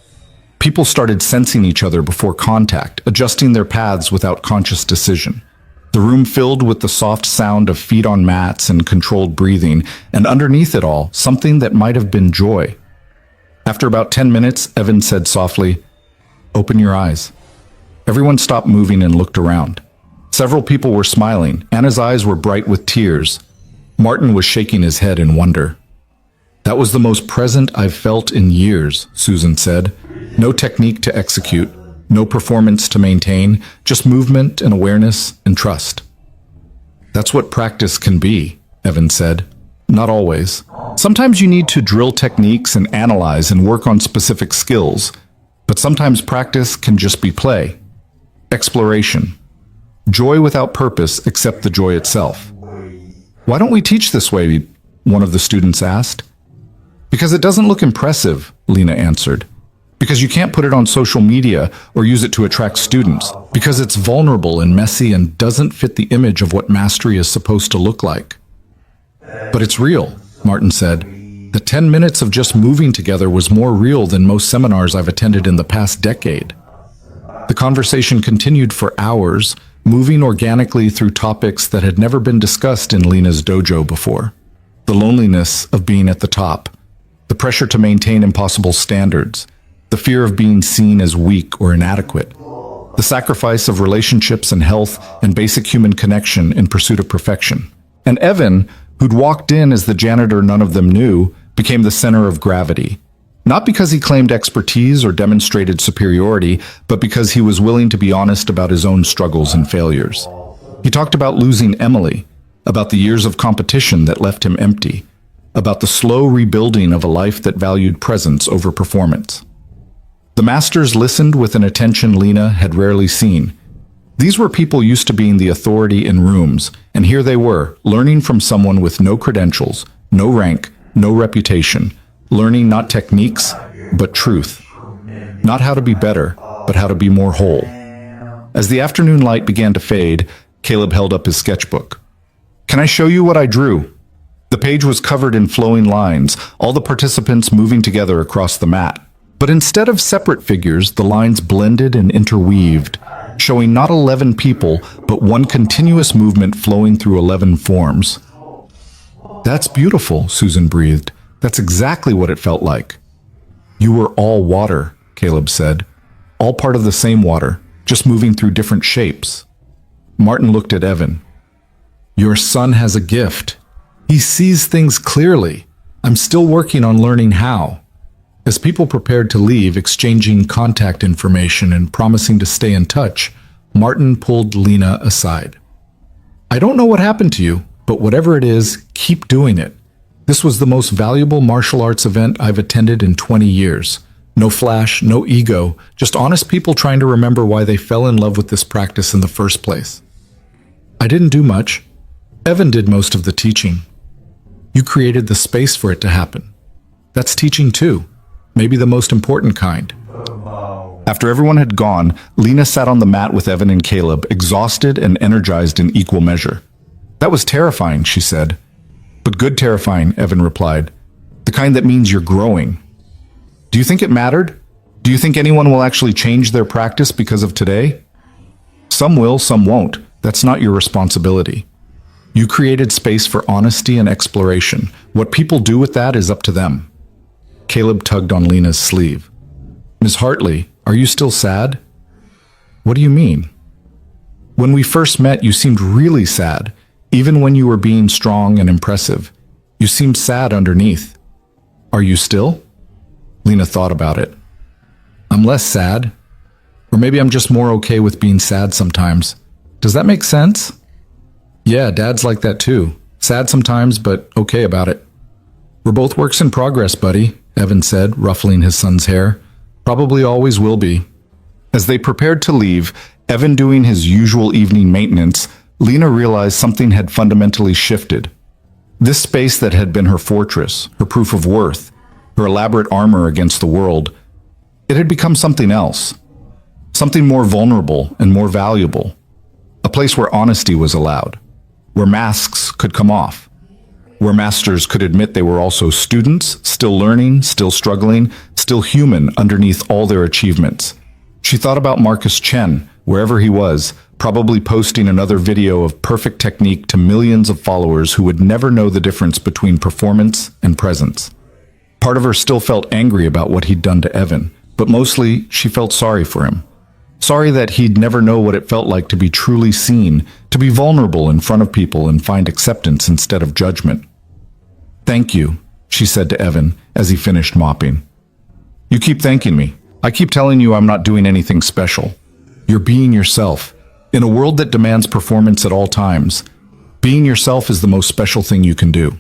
People started sensing each other before contact, adjusting their paths without conscious decision. The room filled with the soft sound of feet on mats and controlled breathing, and underneath it all, something that might have been joy. After about 10 minutes, Evan said softly, "Open your eyes." Everyone stopped moving and looked around. Several people were smiling. Anna's eyes were bright with tears. Martin was shaking his head in wonder. "That was the most present I've felt in years," Susan said. "No technique to execute, no performance to maintain, just movement and awareness and trust." "That's what practice can be," Evan said. "Not always. Sometimes you need to drill techniques and analyze and work on specific skills, but sometimes practice can just be play. Exploration. Joy without purpose except the joy itself." "Why don't we teach this way?" one of the students asked. "Because it doesn't look impressive," Lena answered. "Because you can't put it on social media or use it to attract students. Because it's vulnerable and messy and doesn't fit the image of what mastery is supposed to look like." "But it's real," Martin said. "The 10 minutes of just moving together was more real than most seminars I've attended in the past decade." The conversation continued for hours, moving organically through topics that had never been discussed in Lena's dojo before. The loneliness of being at the top, the pressure to maintain impossible standards, the fear of being seen as weak or inadequate, the sacrifice of relationships and health and basic human connection in pursuit of perfection. And Evan, who'd walked in as the janitor none of them knew, became the center of gravity. Not because he claimed expertise or demonstrated superiority, but because he was willing to be honest about his own struggles and failures. He talked about losing Emily, about the years of competition that left him empty, about the slow rebuilding of a life that valued presence over performance. The masters listened with an attention Lena had rarely seen. These were people used to being the authority in rooms, and here they were, learning from someone with no credentials, no rank, no reputation, learning not techniques, but truth. Not how to be better, but how to be more whole. As the afternoon light began to fade, Caleb held up his sketchbook. "Can I show you what I drew?" The page was covered in flowing lines, all the participants moving together across the mat. But instead of separate figures, the lines blended and interweaved, showing not 11 people, but one continuous movement flowing through 11 forms. "That's beautiful," Susan breathed. "That's exactly what it felt like." "You were all water," Caleb said. "All part of the same water, just moving through different shapes." Martin looked at Evan. "Your son has a gift. He sees things clearly. I'm still working on learning how." As people prepared to leave, exchanging contact information and promising to stay in touch, Martin pulled Lena aside. "I don't know what happened to you, but whatever it is, keep doing it. This was the most valuable martial arts event I've attended in 20 years. No flash, no ego, just honest people trying to remember why they fell in love with this practice in the first place." "I didn't do much. Evan did most of the teaching. You created the space for it to happen. That's teaching too, maybe the most important kind." After everyone had gone, Lena sat on the mat with Evan and Caleb, exhausted and energized in equal measure. "That was terrifying," she said. "But good terrifying," Evan replied. "The kind that means you're growing." "Do you think it mattered? Do you think anyone will actually change their practice because of today?" "Some will, some won't. That's not your responsibility. You created space for honesty and exploration. What people do with that is up to them." Caleb tugged on Lena's sleeve. "Ms. Hartley, are you still sad?" "What do you mean?" "When we first met, you seemed really sad. Even when you were being strong and impressive, you seemed sad underneath. Are you still?" Lena thought about it. "I'm less sad. Or maybe I'm just more okay with being sad sometimes. Does that make sense?" "Yeah, Dad's like that too. Sad sometimes, but okay about it." "We're both works in progress, buddy," Evan said, ruffling his son's hair. "Probably always will be." As they prepared to leave, Evan doing his usual evening maintenance, Lena realized something had fundamentally shifted. This space that had been her fortress, her proof of worth, her elaborate armor against the world, it had become something else. Something more vulnerable and more valuable. A place where honesty was allowed, where masks could come off, where masters could admit they were also students, still learning, still struggling, still human underneath all their achievements. She thought about Marcus Chen, wherever he was, probably posting another video of perfect technique to millions of followers who would never know the difference between performance and presence. Part of her still felt angry about what he'd done to Evan, but mostly she felt sorry for him. Sorry that he'd never know what it felt like to be truly seen, to be vulnerable in front of people and find acceptance instead of judgment. "Thank you," she said to Evan as he finished mopping. "You keep thanking me. I keep telling you I'm not doing anything special. You're being yourself. In a world that demands performance at all times, being yourself is the most special thing you can do."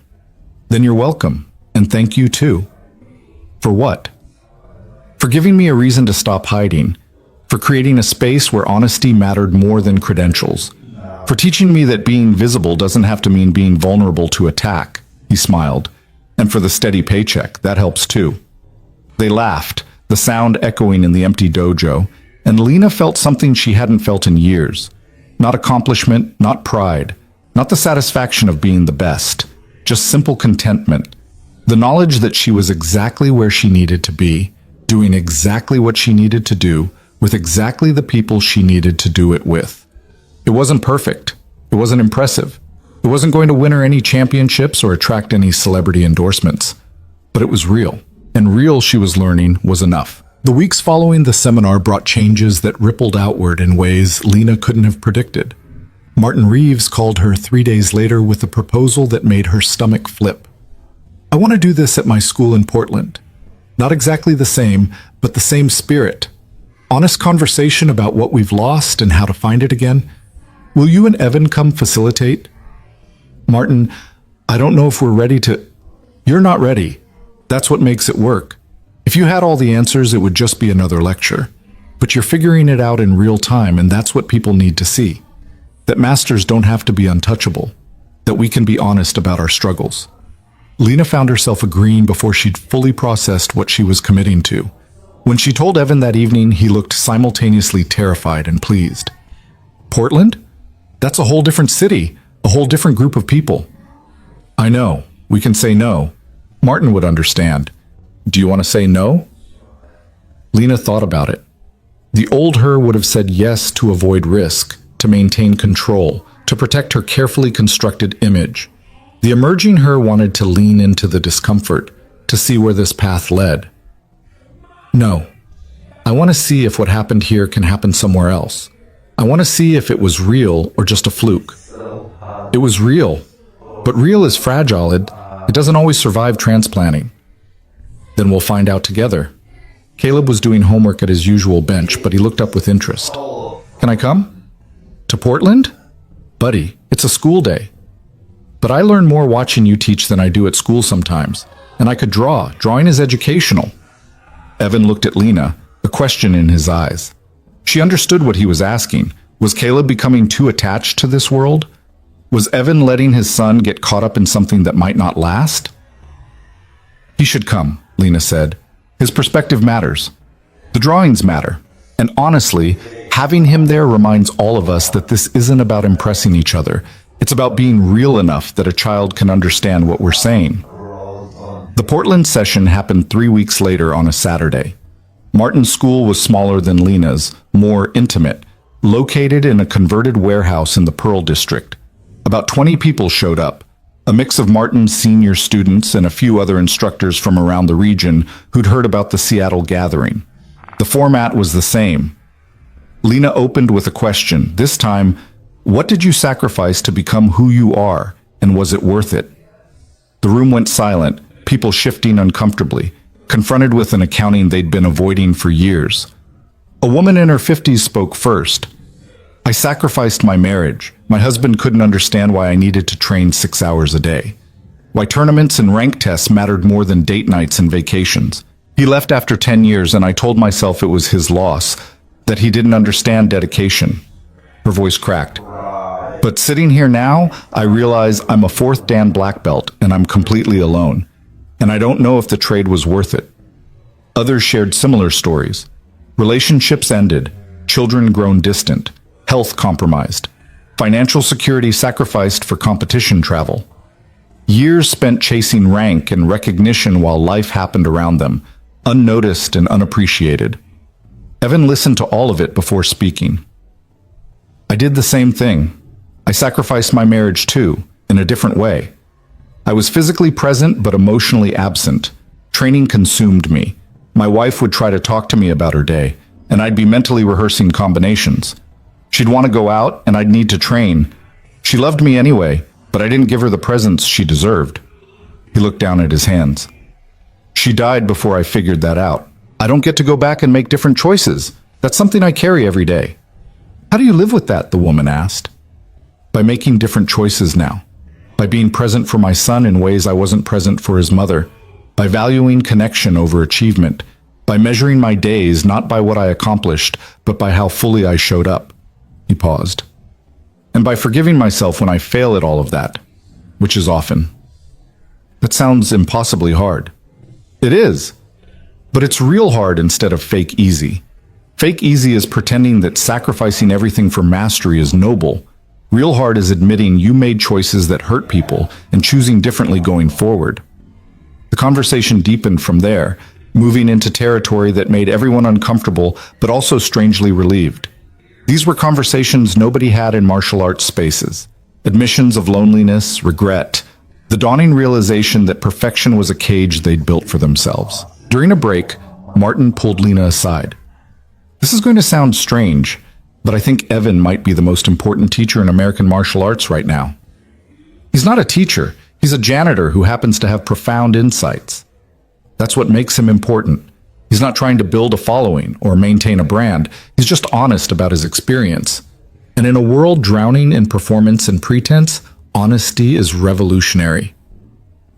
"Then you're welcome, and thank you too." "For what?" "For giving me a reason to stop hiding, for creating a space where honesty mattered more than credentials, for teaching me that being visible doesn't have to mean being vulnerable to attack." He smiled. "And for the steady paycheck, that helps too." They laughed, the sound echoing in the empty dojo, and Lena felt something she hadn't felt in years. Not accomplishment, not pride, not the satisfaction of being the best, just simple contentment. The knowledge that she was exactly where she needed to be, doing exactly what she needed to do, with exactly the people she needed to do it with. It wasn't perfect. It wasn't impressive. It wasn't going to win her any championships or attract any celebrity endorsements. But it was real. And real, she was learning, was enough. The weeks following the seminar brought changes that rippled outward in ways Lena couldn't have predicted. Martin Reeves called her 3 days later with a proposal that made her stomach flip. "I want to do this at my school in Portland. Not exactly the same, but the same spirit. Honest conversation about what we've lost and how to find it again. Will you and Evan come facilitate?" "Martin, I don't know if we're ready to—" "You're not ready. That's what makes it work. If you had all the answers, it would just be another lecture. But you're figuring it out in real time, and that's what people need to see. That masters don't have to be untouchable. That we can be honest about our struggles." Lena found herself agreeing before she'd fully processed what she was committing to. When she told Evan that evening, he looked simultaneously terrified and pleased. "Portland? That's a whole different city, a whole different group of people." "I know. We can say no. Martin would understand. Do you want to say no?" Lena thought about it. The old her would have said yes to avoid risk, to maintain control, to protect her carefully constructed image. The emerging her wanted to lean into the discomfort, to see where this path led. "No. I want to see if what happened here can happen somewhere else. I want to see if it was real or just a fluke." "It was real. But real is fragile. It doesn't always survive transplanting." "Then we'll find out together." Caleb was doing homework at his usual bench, but he looked up with interest. "Can I come?" "To Portland?" "Buddy, it's a school day." "But I learn more watching you teach than I do at school sometimes. And I could draw. Drawing is educational." Evan looked at Lena, a question in his eyes. She understood what he was asking. Was Caleb becoming too attached to this world? Was Evan letting his son get caught up in something that might not last? "He should come," Lena said. "His perspective matters. The drawings matter. And honestly, having him there reminds all of us that this isn't about impressing each other. It's about being real enough that a child can understand what we're saying." The Portland session happened 3 weeks later on a Saturday. Martin's school was smaller than Lena's, more intimate, located in a converted warehouse in the Pearl District. About 20 people showed up, a mix of Martin's senior students and a few other instructors from around the region who'd heard about the Seattle gathering. The format was the same. Lena opened with a question, this time, what did you sacrifice to become who you are, and was it worth it? The room went silent, people shifting uncomfortably, confronted with an accounting they'd been avoiding for years. A woman in her 50s spoke first. "I sacrificed my marriage. My husband couldn't understand why I needed to train 6 hours a day. Why tournaments and rank tests mattered more than date nights and vacations. He left after 10 years and I told myself it was his loss, that he didn't understand dedication." Her voice cracked. But sitting here now, I realize I'm a fourth Dan black belt and I'm completely alone. And I don't know if the trade was worth it. Others shared similar stories. Relationships ended, children grown distant, health compromised, financial security sacrificed for competition travel. Years spent chasing rank and recognition while life happened around them, unnoticed and unappreciated. Evan listened to all of it before speaking. I did the same thing. I sacrificed my marriage too, in a different way. I was physically present but emotionally absent. Training consumed me. My wife would try to talk to me about her day, and I'd be mentally rehearsing combinations. She'd want to go out, and I'd need to train. She loved me anyway, but I didn't give her the presents she deserved. He looked down at his hands. She died before I figured that out. I don't get to go back and make different choices. That's something I carry every day. How do you live with that? The woman asked. By making different choices now. By being present for my son in ways I wasn't present for his mother. By valuing connection over achievement. By measuring my days not by what I accomplished, but by how fully I showed up. He paused. And by forgiving myself when I fail at all of that, which is often. That sounds impossibly hard. It is. But it's real hard instead of fake easy. Fake easy is pretending that sacrificing everything for mastery is noble. Real hard is admitting you made choices that hurt people and choosing differently going forward. The conversation deepened from there, moving into territory that made everyone uncomfortable but also strangely relieved. These were conversations nobody had in martial arts spaces. Admissions of loneliness, regret, the dawning realization that perfection was a cage they'd built for themselves. During a break, Martin pulled Lena aside. This is going to sound strange, but I think Evan might be the most important teacher in American martial arts right now. He's not a teacher. He's a janitor who happens to have profound insights. That's what makes him important. He's not trying to build a following or maintain a brand. He's just honest about his experience. And in a world drowning in performance and pretense, honesty is revolutionary.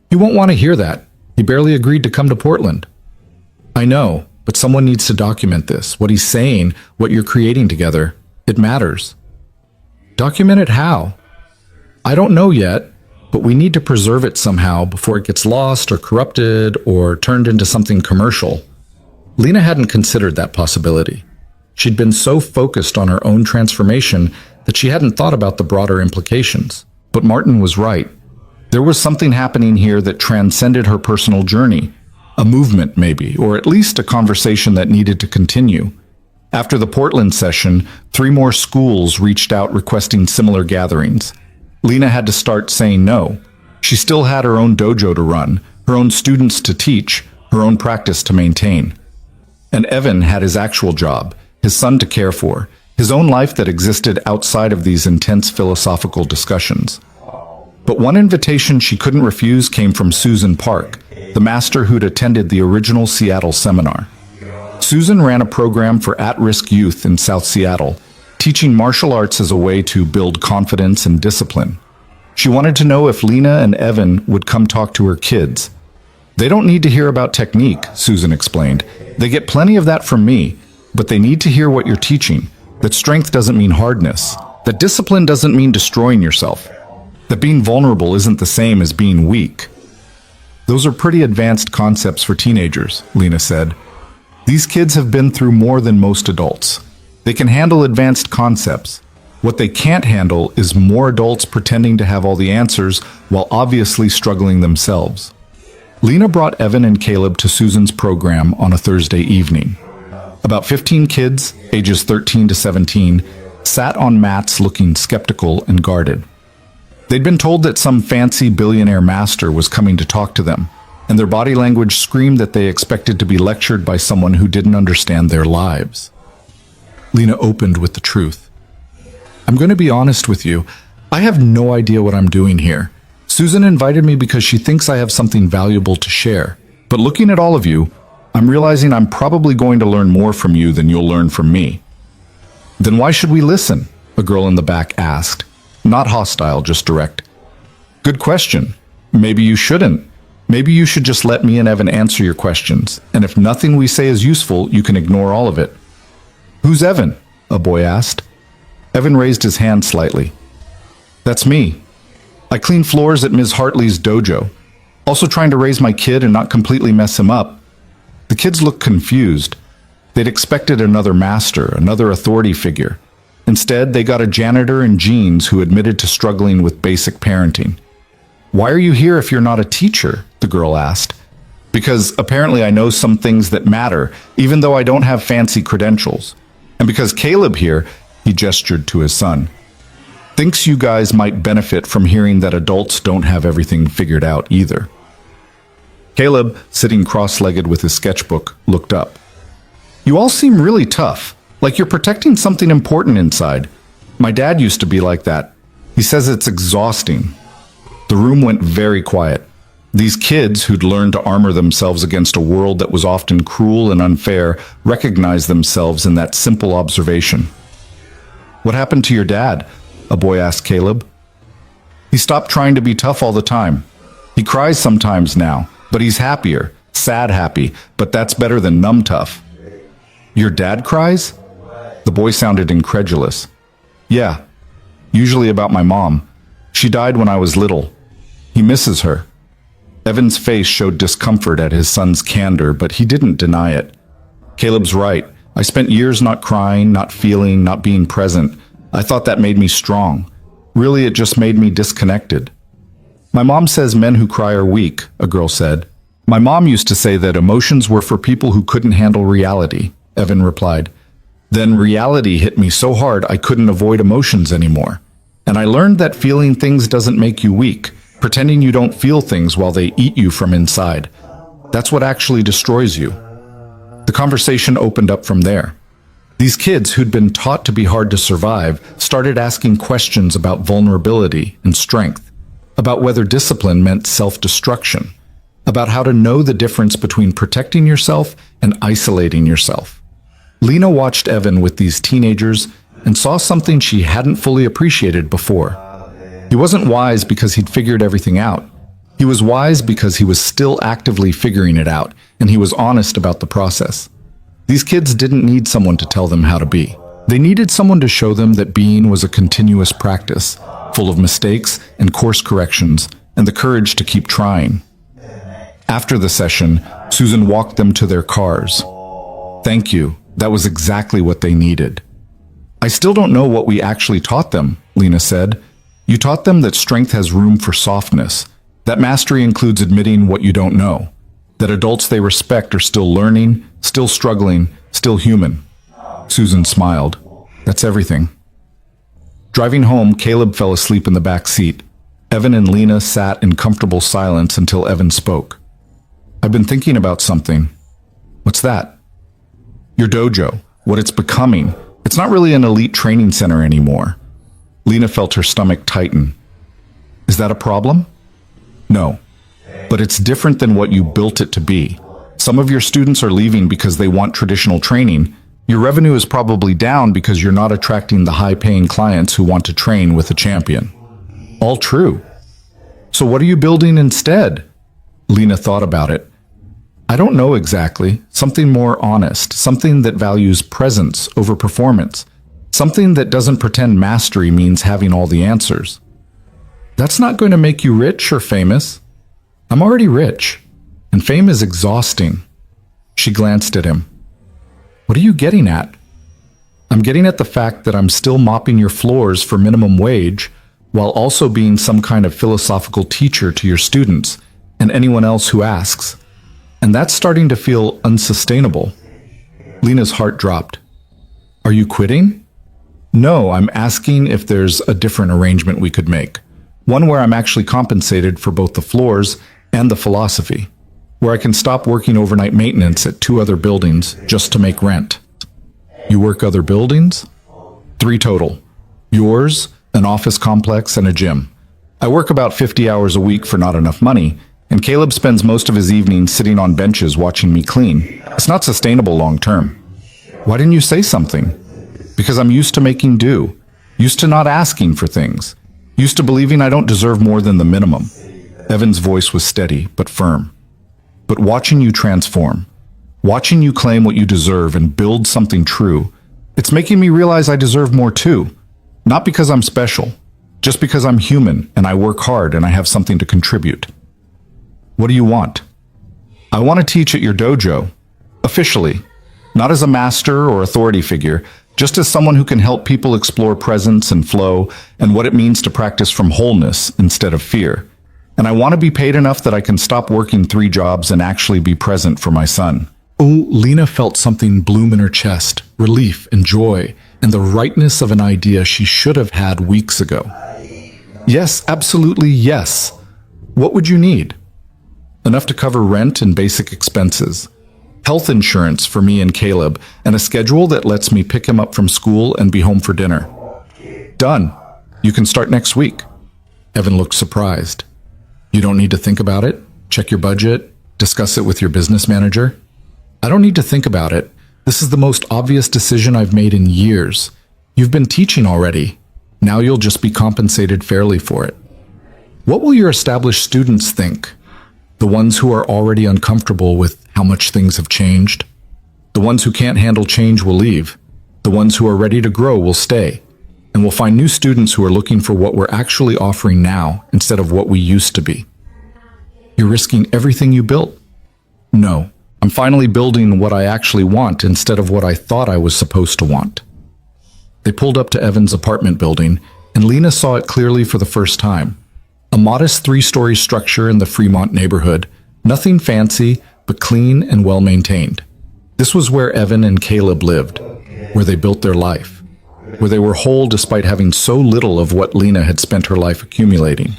You won't want to hear that. He barely agreed to come to Portland. I know, but someone needs to document this. What he's saying, what you're creating together, it matters. Document it how? I don't know yet, but we need to preserve it somehow before it gets lost or corrupted or turned into something commercial. Lena hadn't considered that possibility. She'd been so focused on her own transformation that she hadn't thought about the broader implications. But Martin was right. There was something happening here that transcended her personal journey. A movement, maybe, or at least a conversation that needed to continue. After the Portland session, 3 more schools reached out requesting similar gatherings. Lena had to start saying no. She still had her own dojo to run, her own students to teach, her own practice to maintain. And Evan had his actual job, his son to care for, his own life that existed outside of these intense philosophical discussions. But one invitation she couldn't refuse came from Susan Park, the master who'd attended the original Seattle seminar. Susan ran a program for at-risk youth in South Seattle, teaching martial arts as a way to build confidence and discipline. She wanted to know if Lena and Evan would come talk to her kids. They don't need to hear about technique, Susan explained. They get plenty of that from me, but they need to hear what you're teaching, that strength doesn't mean hardness, that discipline doesn't mean destroying yourself, that being vulnerable isn't the same as being weak. Those are pretty advanced concepts for teenagers, Lena said. These kids have been through more than most adults. They can handle advanced concepts. What they can't handle is more adults pretending to have all the answers while obviously struggling themselves. Lena brought Evan and Caleb to Susan's program on a Thursday evening. About 15 kids, ages 13 to 17, sat on mats looking skeptical and guarded. They'd been told that some fancy billionaire master was coming to talk to them, and their body language screamed that they expected to be lectured by someone who didn't understand their lives. Lena opened with the truth. I'm going to be honest with you. I have no idea what I'm doing here. Susan invited me because she thinks I have something valuable to share. But looking at all of you, I'm realizing I'm probably going to learn more from you than you'll learn from me. Then why should we listen? A girl in the back asked. Not hostile, just direct. Good question. Maybe you shouldn't. Maybe you should just let me and Evan answer your questions, and if nothing we say is useful, you can ignore all of it. Who's Evan? A boy asked. Evan raised his hand slightly. That's me. I clean floors at Ms. Hartley's dojo, also trying to raise my kid and not completely mess him up. The kids looked confused. They'd expected another master, another authority figure. Instead, they got a janitor in jeans who admitted to struggling with basic parenting. "Why are you here if you're not a teacher?" the girl asked. "Because apparently I know some things that matter, even though I don't have fancy credentials. And because Caleb here," he gestured to his son, "thinks you guys might benefit from hearing that adults don't have everything figured out either." Caleb, sitting cross-legged with his sketchbook, looked up. "You all seem really tough, like you're protecting something important inside. My dad used to be like that. He says it's exhausting." The room went very quiet. These kids, who'd learned to armor themselves against a world that was often cruel and unfair, recognized themselves in that simple observation. "What happened to your dad?" a boy asked Caleb. "He stopped trying to be tough all the time. He cries sometimes now, but he's happier, sad happy, but that's better than numb tough." "Your dad cries?" The boy sounded incredulous. "Yeah, usually about my mom. She died when I was little. He misses her." Evan's face showed discomfort at his son's candor, but he didn't deny it. "Caleb's right. I spent years not crying, not feeling, not being present. I thought that made me strong. Really, it just made me disconnected." "My mom says men who cry are weak," a girl said. "My mom used to say that emotions were for people who couldn't handle reality," Evan replied. "Then reality hit me so hard I couldn't avoid emotions anymore. And I learned that feeling things doesn't make you weak. Pretending you don't feel things while they eat you from inside. That's what actually destroys you." The conversation opened up from there. These kids, who'd been taught to be hard to survive, started asking questions about vulnerability and strength, about whether discipline meant self-destruction, about how to know the difference between protecting yourself and isolating yourself. Lena watched Evan with these teenagers and saw something she hadn't fully appreciated before. He wasn't wise because he'd figured everything out. He was wise because he was still actively figuring it out, and he was honest about the process. These kids didn't need someone to tell them how to be. They needed someone to show them that being was a continuous practice, full of mistakes and course corrections, and the courage to keep trying. After the session, Susan walked them to their cars. "Thank you. That was exactly what they needed." "I still don't know what we actually taught them," Lena said. "You taught them that strength has room for softness, that mastery includes admitting what you don't know, that adults they respect are still learning, still struggling, still human." Susan smiled. "That's everything." Driving home, Caleb fell asleep in the back seat. Evan and Lena sat in comfortable silence until Evan spoke. "I've been thinking about something." "What's that?" "Your dojo, what it's becoming. It's not really an elite training center anymore." Lena felt her stomach tighten. "Is that a problem?" "No, but it's different than what you built it to be. Some of your students are leaving because they want traditional training. Your revenue is probably down because you're not attracting the high-paying clients who want to train with a champion." "All true. So what are you building instead?" Lena thought about it. "I don't know exactly. Something more honest, something that values presence over performance. Something that doesn't pretend mastery means having all the answers." "That's not going to make you rich or famous." "I'm already rich, and fame is exhausting." She glanced at him. "What are you getting at?" "I'm getting at the fact that I'm still mopping your floors for minimum wage, while also being some kind of philosophical teacher to your students and anyone else who asks. And that's starting to feel unsustainable." Lena's heart dropped. "Are you quitting?" "No, I'm asking if there's a different arrangement we could make. One where I'm actually compensated for both the floors and the philosophy. Where I can stop working overnight maintenance at 2 other buildings just to make rent." "You work other buildings?" "3 total. Yours, an office complex, and a gym. I work about 50 hours a week for not enough money, and Caleb spends most of his evenings sitting on benches watching me clean. It's not sustainable long term." "Why didn't you say something?" "Because I'm used to making do, used to not asking for things, used to believing I don't deserve more than the minimum." Evan's voice was steady but firm. "But watching you transform, watching you claim what you deserve and build something true, it's making me realize I deserve more too. Not because I'm special, just because I'm human and I work hard and I have something to contribute. What do you want? I want to teach at your dojo, officially, not as a master or authority figure, just as someone who can help people explore presence and flow and what it means to practice from wholeness instead of fear. And I want to be paid enough that I can stop working 3 jobs and actually be present for my son. Oh, Lena felt something bloom in her chest, relief and joy, and the rightness of an idea she should have had weeks ago. Yes, absolutely yes. What would you need? Enough to cover rent and basic expenses. Health insurance for me and Caleb, and a schedule that lets me pick him up from school and be home for dinner. Done. You can start next week. Evan looked surprised. You don't need to think about it? Check your budget? Discuss it with your business manager? I don't need to think about it. This is the most obvious decision I've made in years. You've been teaching already. Now you'll just be compensated fairly for it. What will your established students think? The ones who are already uncomfortable with how much things have changed? The ones who can't handle change will leave. The ones who are ready to grow will stay. And we'll find new students who are looking for what we're actually offering now instead of what we used to be. You're risking everything you built? No, I'm finally building what I actually want instead of what I thought I was supposed to want. They pulled up to Evan's apartment building, and Lena saw it clearly for the first time. A modest 3-story structure in the Fremont neighborhood, nothing fancy, but clean and well-maintained. This was where Evan and Caleb lived, where they built their life, where they were whole despite having so little of what Lena had spent her life accumulating.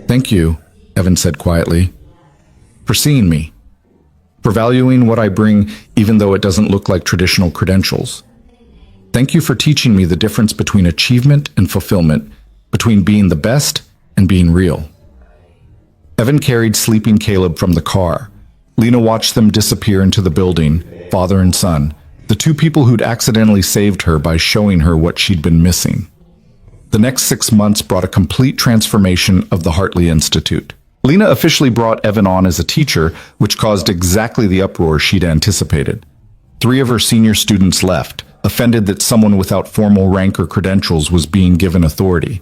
Thank you, Evan said quietly, for seeing me, for valuing what I bring even though it doesn't look like traditional credentials. Thank you for teaching me the difference between achievement and fulfillment, between being the best and being real. Evan carried sleeping Caleb from the car. Lena watched them disappear into the building, father and son, the 2 people who'd accidentally saved her by showing her what she'd been missing. The next 6 months brought a complete transformation of the Hartley Institute. Lena officially brought Evan on as a teacher, which caused exactly the uproar she'd anticipated. 3 of her senior students left, offended that someone without formal rank or credentials was being given authority.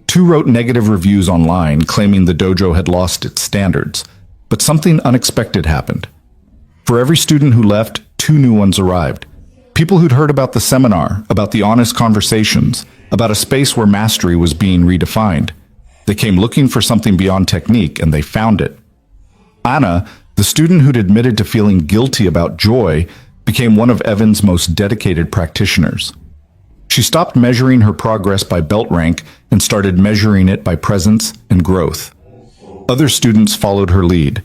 2 wrote negative reviews online, claiming the dojo had lost its standards. But something unexpected happened. For every student who left, 2 new ones arrived. People who'd heard about the seminar, about the honest conversations, about a space where mastery was being redefined. They came looking for something beyond technique, and they found it. Anna, the student who'd admitted to feeling guilty about joy, became one of Evan's most dedicated practitioners. She stopped measuring her progress by belt rank and started measuring it by presence and growth. Other students followed her lead.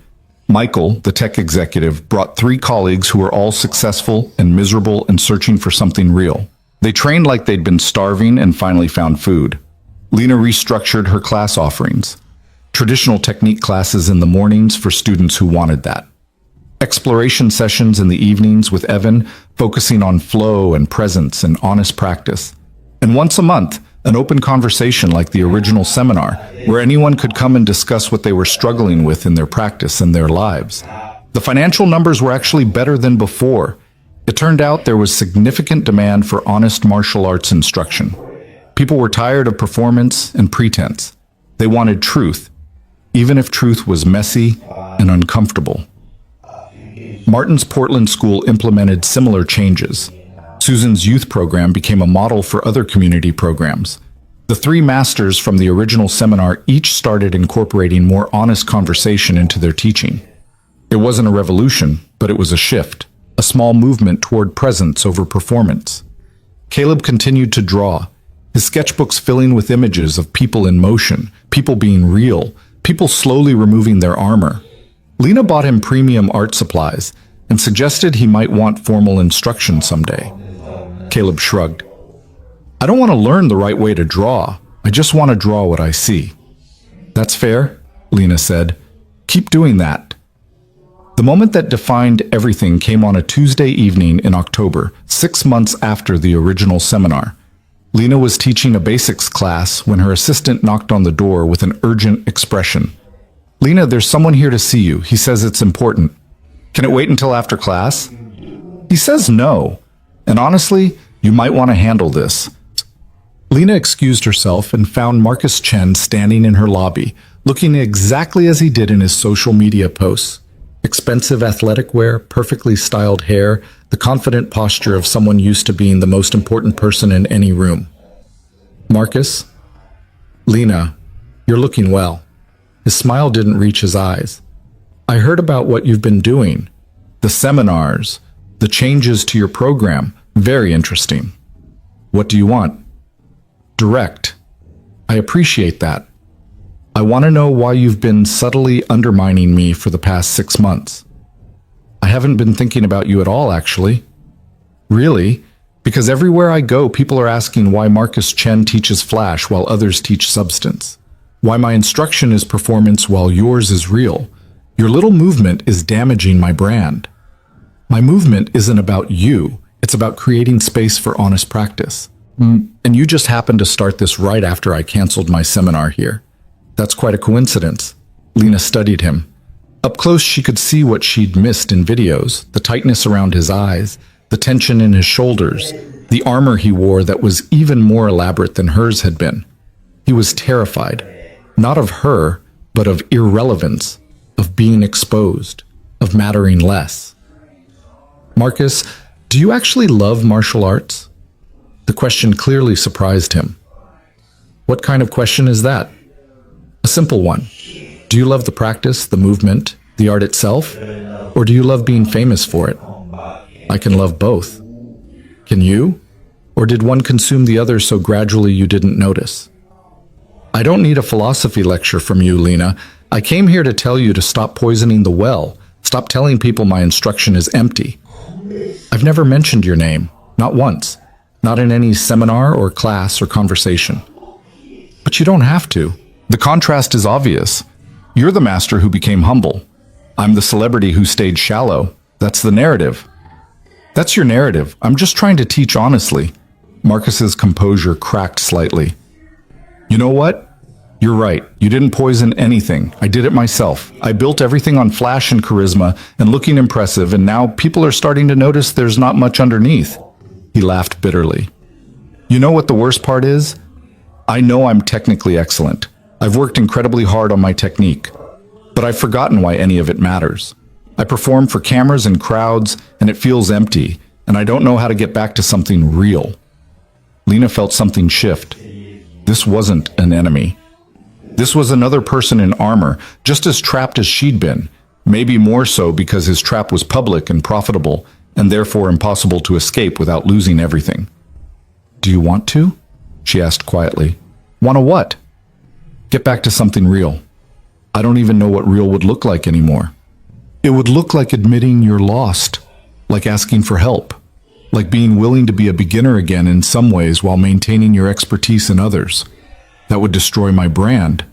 Michael, the tech executive, brought 3 colleagues who were all successful and miserable and searching for something real. They trained like they'd been starving and finally found food. Lena restructured her class offerings. Traditional technique classes in the mornings for students who wanted that. Exploration sessions in the evenings with Evan, focusing on flow and presence and honest practice. And once a month, an open conversation like the original seminar, where anyone could come and discuss what they were struggling with in their practice and their lives. The financial numbers were actually better than before. It turned out there was significant demand for honest martial arts instruction. People were tired of performance and pretense. They wanted truth, even if truth was messy and uncomfortable. Martin's Portland school implemented similar changes. Susan's youth program became a model for other community programs. The 3 masters from the original seminar each started incorporating more honest conversation into their teaching. It wasn't a revolution, but it was a shift, a small movement toward presence over performance. Caleb continued to draw, his sketchbooks filling with images of people in motion, people being real, people slowly removing their armor. Lena bought him premium art supplies and suggested he might want formal instruction someday. Caleb shrugged. I don't want to learn the right way to draw. I just want to draw what I see. That's fair, Lena said. Keep doing that. The moment that defined everything came on a Tuesday evening in October, 6 months after the original seminar. Lena was teaching a basics class when her assistant knocked on the door with an urgent expression. Lena, there's someone here to see you. He says it's important. Can it wait until after class? He says no. And honestly, you might want to handle this. Lena excused herself and found Marcus Chen standing in her lobby, looking exactly as he did in his social media posts. Expensive athletic wear, perfectly styled hair, the confident posture of someone used to being the most important person in any room. Marcus? Lena, you're looking well. His smile didn't reach his eyes. I heard about what you've been doing. The seminars, the changes to your program. Very interesting. What do you want? Direct. I appreciate that. I want to know why you've been subtly undermining me for the past 6 months. I haven't been thinking about you at all, actually. Really? Because everywhere I go, people are asking why Marcus Chen teaches Flash while others teach Substance. Why my instruction is performance while yours is real. Your little movement is damaging my brand. My movement isn't about you. It's about creating space for honest practice. And you just happened to start this right after I canceled my seminar here. That's quite a coincidence. Lena studied him. Up close, she could see what she'd missed in videos, the tightness around his eyes, the tension in his shoulders, the armor he wore that was even more elaborate than hers had been. He was terrified, not of her, but of irrelevance, of being exposed, of mattering less. Marcus, do you actually love martial arts? The question clearly surprised him. What kind of question is that? A simple one. Do you love the practice, the movement, the art itself? Or do you love being famous for it? I can love both. Can you? Or did one consume the other so gradually you didn't notice? I don't need a philosophy lecture from you, Lena. I came here to tell you to stop poisoning the well. Stop telling people my instruction is empty. I've never mentioned your name, not once. Not in any seminar or class or conversation. But you don't have to. The contrast is obvious. You're the master who became humble. I'm the celebrity who stayed shallow. That's the narrative. That's your narrative. I'm just trying to teach honestly. Marcus's composure cracked slightly. You know what? You're right. You didn't poison anything. I did it myself. I built everything on flash and charisma and looking impressive, and now people are starting to notice there's not much underneath. He laughed bitterly. You know what the worst part is? I know I'm technically excellent. I've worked incredibly hard on my technique, but I've forgotten why any of it matters. I perform for cameras and crowds, and it feels empty, and I don't know how to get back to something real. Lena felt something shift. This wasn't an enemy. This was another person in armor, just as trapped as she'd been, maybe more so because his trap was public and profitable, and therefore impossible to escape without losing everything. Do you want to? She asked quietly. Want to what? Get back to something real. I don't even know what real would look like anymore. It would look like admitting you're lost, like asking for help, like being willing to be a beginner again in some ways while maintaining your expertise in others. That would destroy my brand.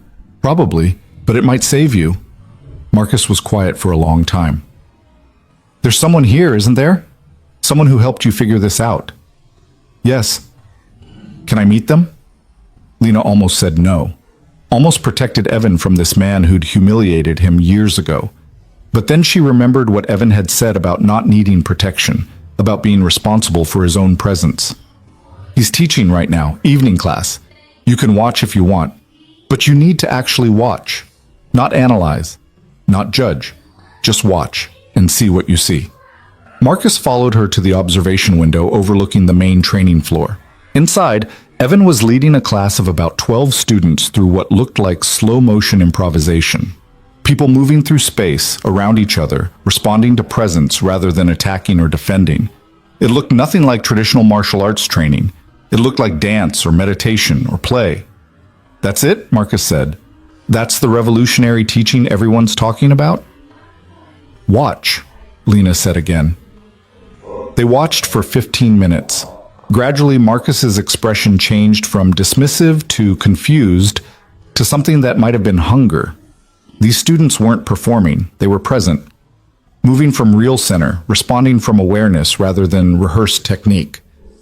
Probably, but it might save you. Marcus was quiet for a long time. There's someone here, isn't there? Someone who helped you figure this out. Yes. Can I meet them? Lena almost said no. Almost protected Evan from this man who'd humiliated him years ago. But then she remembered what Evan had said about not needing protection, about being responsible for his own presence. He's teaching right now, evening class. You can watch if you want, but you need to actually watch. Not analyze, not judge. Just watch and see what you see. Marcus followed her to the observation window overlooking the main training floor. Inside, Evan was leading a class of about 12 students through what looked like slow-motion improvisation. People moving through space, around each other, responding to presence rather than attacking or defending. It looked nothing like traditional martial arts training. It looked like dance or meditation or play. That's it, Marcus said. That's the revolutionary teaching everyone's talking about? Watch, Lena said again. They watched for 15 minutes. Gradually, Marcus's expression changed from dismissive to confused to something that might have been hunger. These students weren't performing, they were present. Moving from real center, responding from awareness rather than rehearsed technique.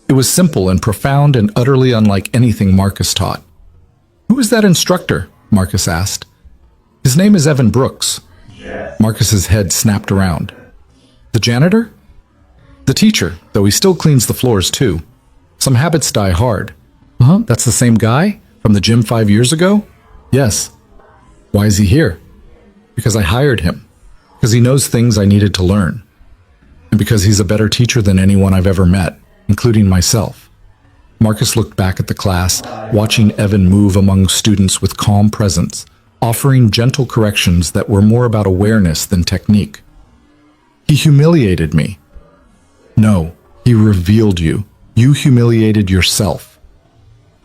It was simple and profound and utterly unlike anything Marcus taught. Who is that instructor? Marcus asked. His name is Evan Brooks. Marcus's head snapped around. The janitor? The teacher, though he still cleans the floors too. Some habits die hard. Huh? That's the same guy from the gym 5 years ago? Yes. Why is he here? Because I hired him. Because he knows things I needed to learn. And because he's a better teacher than anyone I've ever met, including myself. Marcus looked back at the class, watching Evan move among students with calm presence, offering gentle corrections that were more about awareness than technique. He humiliated me. No, he revealed you. You humiliated yourself.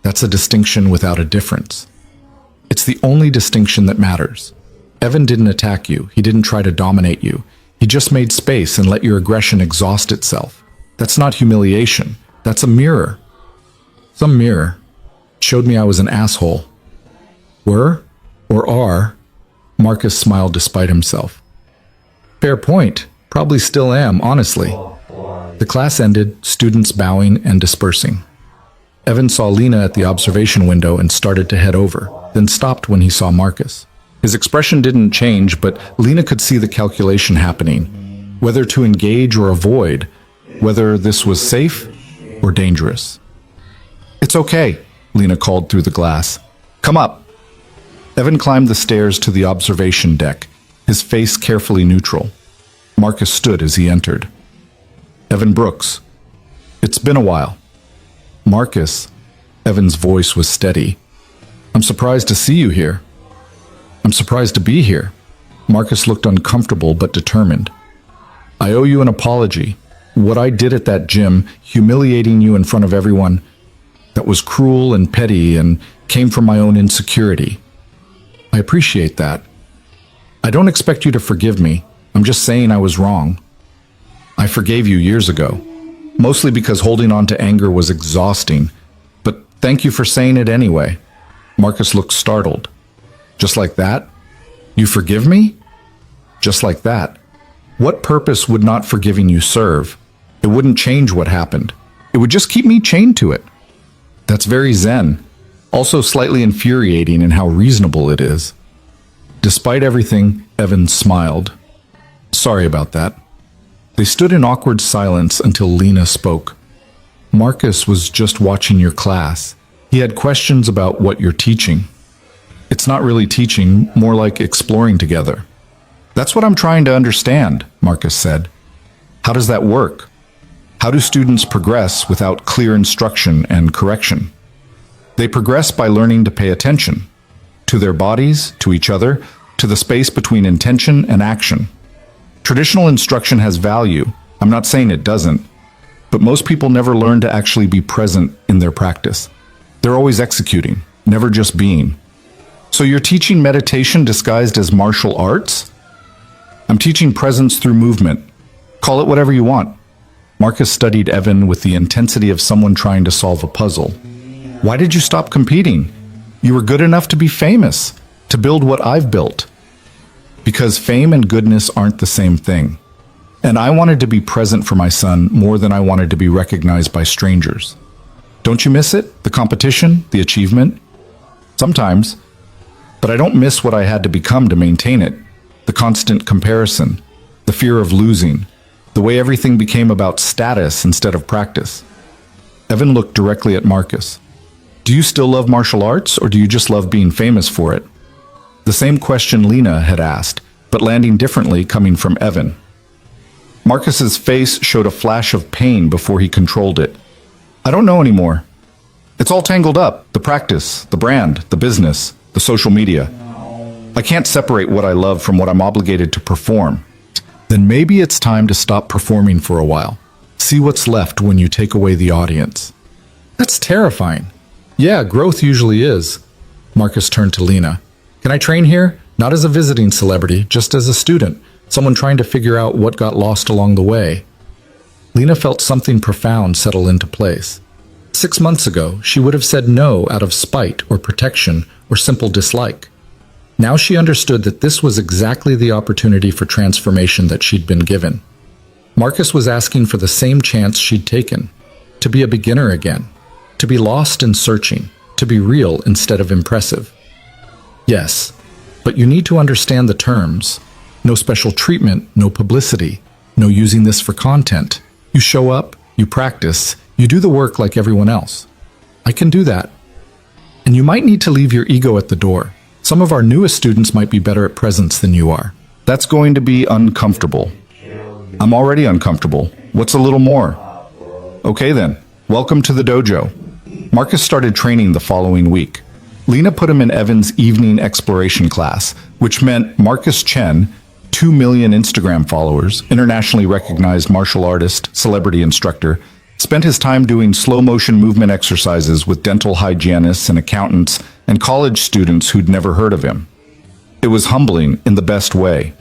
That's a distinction without a difference. It's the only distinction that matters. Evan didn't attack you. He didn't try to dominate you. He just made space and let your aggression exhaust itself. That's not humiliation. That's a mirror. Some mirror showed me I was an asshole. Were or are? Marcus smiled despite himself. Fair point. Probably still am, honestly. The class ended, students bowing and dispersing. Evan saw Lena at the observation window and started to head over, then stopped when he saw Marcus. His expression didn't change, but Lena could see the calculation happening, whether to engage or avoid, whether this was safe or dangerous. It's okay, Lena called through the glass. Come up. Evan climbed the stairs to the observation deck, his face carefully neutral. Marcus stood as he entered. Evan Brooks. It's been a while. Marcus. Evan's voice was steady. I'm surprised to see you here. I'm surprised to be here. Marcus looked uncomfortable but determined. I owe you an apology. What I did at that gym, humiliating you in front of everyone, that was cruel and petty and came from my own insecurity. I appreciate that. I don't expect you to forgive me. I'm just saying I was wrong. I forgave you years ago, mostly because holding on to anger was exhausting, but thank you for saying it anyway. Marcus looked startled. Just like that? You forgive me? Just like that. What purpose would not forgiving you serve? It wouldn't change what happened. It would just keep me chained to it. That's very zen. Also slightly infuriating in how reasonable it is. Despite everything, Evan smiled. Sorry about that. They stood in awkward silence until Lena spoke. Marcus was just watching your class. He had questions about what you're teaching. It's not really teaching, more like exploring together. That's what I'm trying to understand, Marcus said. How does that work? How do students progress without clear instruction and correction? They progress by learning to pay attention to their bodies, to each other, to the space between intention and action. Traditional instruction has value. I'm not saying it doesn't, but most people never learn to actually be present in their practice. They're always executing, never just being. So you're teaching meditation disguised as martial arts? I'm teaching presence through movement. Call it whatever you want. Marcus studied Evan with the intensity of someone trying to solve a puzzle. Why did you stop competing? You were good enough to be famous, to build what I've built. Because fame and goodness aren't the same thing. And I wanted to be present for my son more than I wanted to be recognized by strangers. Don't you miss it? The competition, the achievement? Sometimes. But I don't miss what I had to become to maintain it. The constant comparison, the fear of losing, the way everything became about status instead of practice. Evan looked directly at Marcus. Do you still love martial arts, or do you just love being famous for it? The same question Lena had asked, but landing differently coming from Evan. Marcus's face showed a flash of pain before he controlled it. I don't know anymore. It's all tangled up, the practice, the brand, the business, the social media. I can't separate what I love from what I'm obligated to perform. Then maybe it's time to stop performing for a while. See what's left when you take away the audience. That's terrifying. Yeah, growth usually is. Marcus turned to Lena. Can I train here? Not as a visiting celebrity, just as a student, someone trying to figure out what got lost along the way. Lena felt something profound settle into place. 6 months ago, she would have said no out of spite or protection or simple dislike. Now she understood that this was exactly the opportunity for transformation that she'd been given. Marcus was asking for the same chance she'd taken, to be a beginner again, to be lost in searching, to be real instead of impressive. Yes, but you need to understand the terms. No special treatment, no publicity, no using this for content. You show up, you practice, you do the work like everyone else. I can do that. And you might need to leave your ego at the door. Some of our newest students might be better at presence than you are. That's going to be uncomfortable. I'm already uncomfortable. What's a little more? Okay then, welcome to the dojo. Marcus started training the following week. Lena put him in Evan's evening exploration class, which meant Marcus Chen, 2 million Instagram followers, internationally recognized martial artist, celebrity instructor, spent his time doing slow-motion movement exercises with dental hygienists and accountants and college students who'd never heard of him. It was humbling in the best way.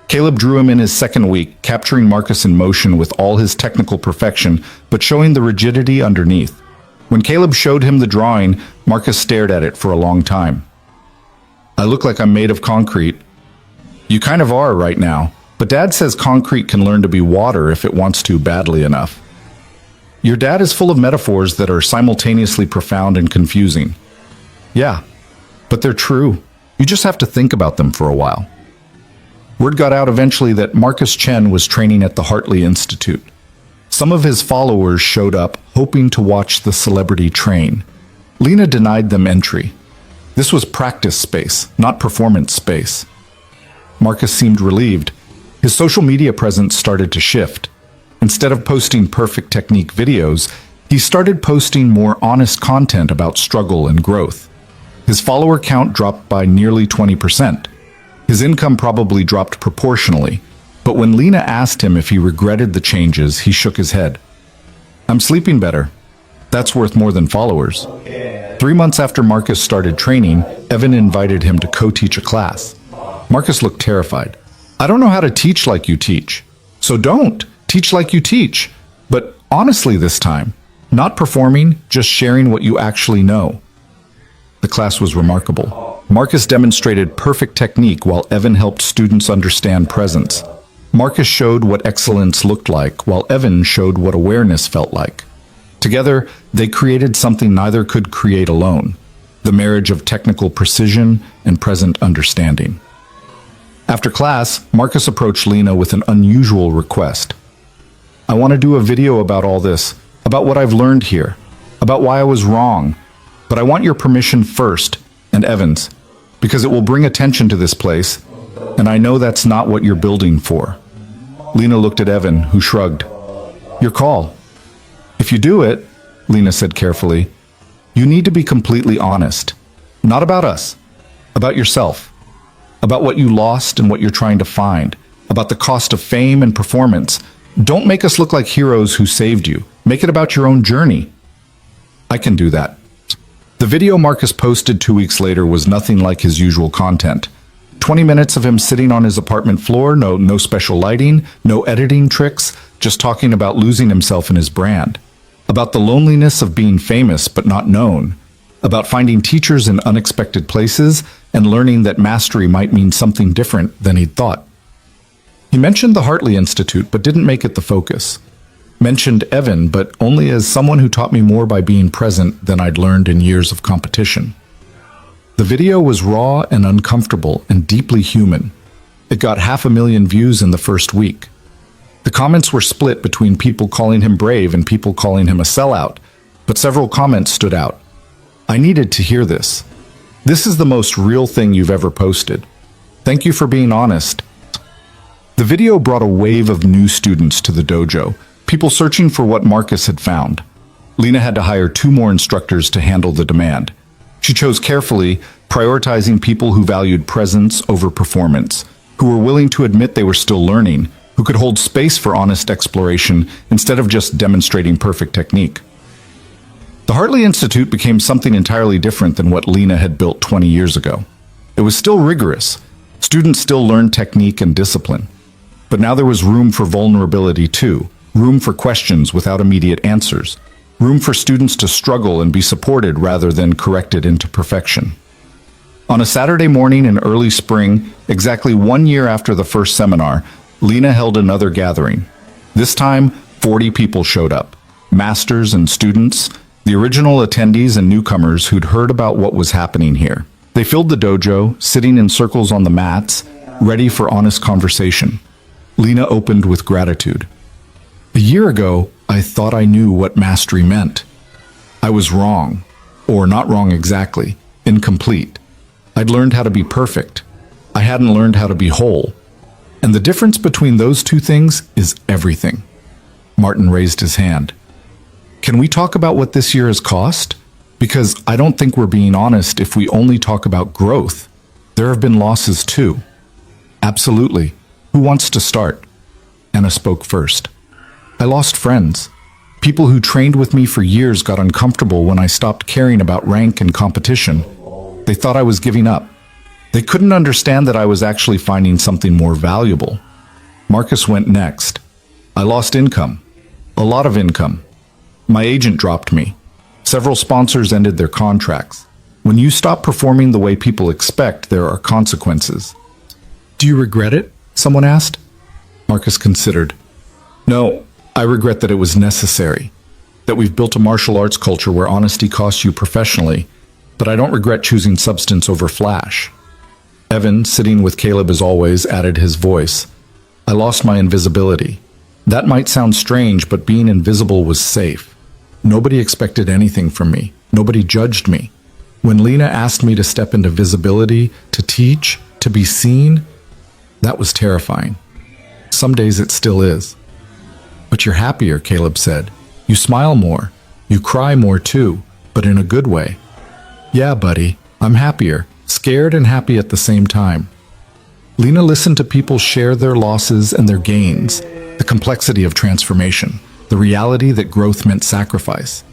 Caleb drew him in his second week, capturing Marcus in motion with all his technical perfection, but showing the rigidity underneath. When Caleb showed him the drawing, Marcus stared at it for a long time. I look like I'm made of concrete. You kind of are right now, but Dad says concrete can learn to be water if it wants to badly enough. Your dad is full of metaphors that are simultaneously profound and confusing. Yeah, but they're true. You just have to think about them for a while. Word got out eventually that Marcus Chen was training at the Hartley Institute. Some of his followers showed up, hoping to watch the celebrity train. Lena denied them entry. This was practice space, not performance space. Marcus seemed relieved. His social media presence started to shift. Instead of posting perfect technique videos, he started posting more honest content about struggle and growth. His follower count dropped by nearly 20%. His income probably dropped proportionally, but when Lena asked him if he regretted the changes, he shook his head. I'm sleeping better. That's worth more than followers. 3 months after Marcus started training, Evan invited him to co-teach a class. Marcus looked terrified. I don't know how to teach like you teach. So don't. Teach like you teach. But honestly this time. Not performing, just sharing what you actually know. The class was remarkable. Marcus demonstrated perfect technique while Evan helped students understand presence. Marcus showed what excellence looked like, while Evan showed what awareness felt like. Together, they created something neither could create alone, the marriage of technical precision and present understanding. After class, Marcus approached Lena with an unusual request. I want to do a video about all this, about what I've learned here, about why I was wrong, but I want your permission first, and Evan's, because it will bring attention to this place, and I know that's not what you're building for. Lena looked at Evan, who shrugged. Your call. If you do it, Lena said carefully, you need to be completely honest. Not about us, about yourself, about what you lost and what you're trying to find, about the cost of fame and performance. Don't make us look like heroes who saved you. Make it about your own journey. I can do that. The video Marcus posted 2 weeks later was nothing like his usual content. 20 minutes of him sitting on his apartment floor, no special lighting, no editing tricks, just talking about losing himself in his brand. About the loneliness of being famous but not known. About finding teachers in unexpected places and learning that mastery might mean something different than he'd thought. He mentioned the Hartley Institute but didn't make it the focus. Mentioned Evan, but only as someone who taught me more by being present than I'd learned in years of competition. The video was raw and uncomfortable and deeply human. It got 500,000 views in the first week. The comments were split between people calling him brave and people calling him a sellout, but several comments stood out. I needed to hear this. This is the most real thing you've ever posted. Thank you for being honest. The video brought a wave of new students to the dojo, people searching for what Marcus had found. Lena had to hire 2 more instructors to handle the demand. She chose carefully, prioritizing people who valued presence over performance, who were willing to admit they were still learning, who could hold space for honest exploration instead of just demonstrating perfect technique. The Hartley Institute became something entirely different than what Lena had built 20 years ago. It was still rigorous. Students still learned technique and discipline. But now there was room for vulnerability too, room for questions without immediate answers, room for students to struggle and be supported rather than corrected into perfection. On a Saturday morning in early spring, exactly 1 year after the first seminar, Lena held another gathering. This time, 40 people showed up, masters and students, the original attendees and newcomers who'd heard about what was happening here. They filled the dojo, sitting in circles on the mats, ready for honest conversation. Lena opened with gratitude. A year ago, I thought I knew what mastery meant. I was wrong, or not wrong exactly, incomplete. I'd learned how to be perfect. I hadn't learned how to be whole. And the difference between those two things is everything. Martin raised his hand. Can we talk about what this year has cost? Because I don't think we're being honest if we only talk about growth. There have been losses too. Absolutely. Who wants to start? Anna spoke first. I lost friends. People who trained with me for years got uncomfortable when I stopped caring about rank and competition. They thought I was giving up. They couldn't understand that I was actually finding something more valuable. Marcus went next. I lost income. A lot of income. My agent dropped me. Several sponsors ended their contracts. When you stop performing the way people expect, there are consequences. Do you regret it? Someone asked. Marcus considered. No, I regret that it was necessary. That we've built a martial arts culture where honesty costs you professionally, but I don't regret choosing substance over flash. Evan, sitting with Caleb as always, added his voice. I lost my invisibility. That might sound strange, but being invisible was safe. Nobody expected anything from me. Nobody judged me. When Lena asked me to step into visibility, to teach, to be seen, that was terrifying. Some days it still is. But you're happier, Caleb said. You smile more. You cry more too, but in a good way. Yeah, buddy, I'm happier, scared and happy at the same time. Lena listened to people share their losses and their gains, the complexity of transformation, the reality that growth meant sacrifice.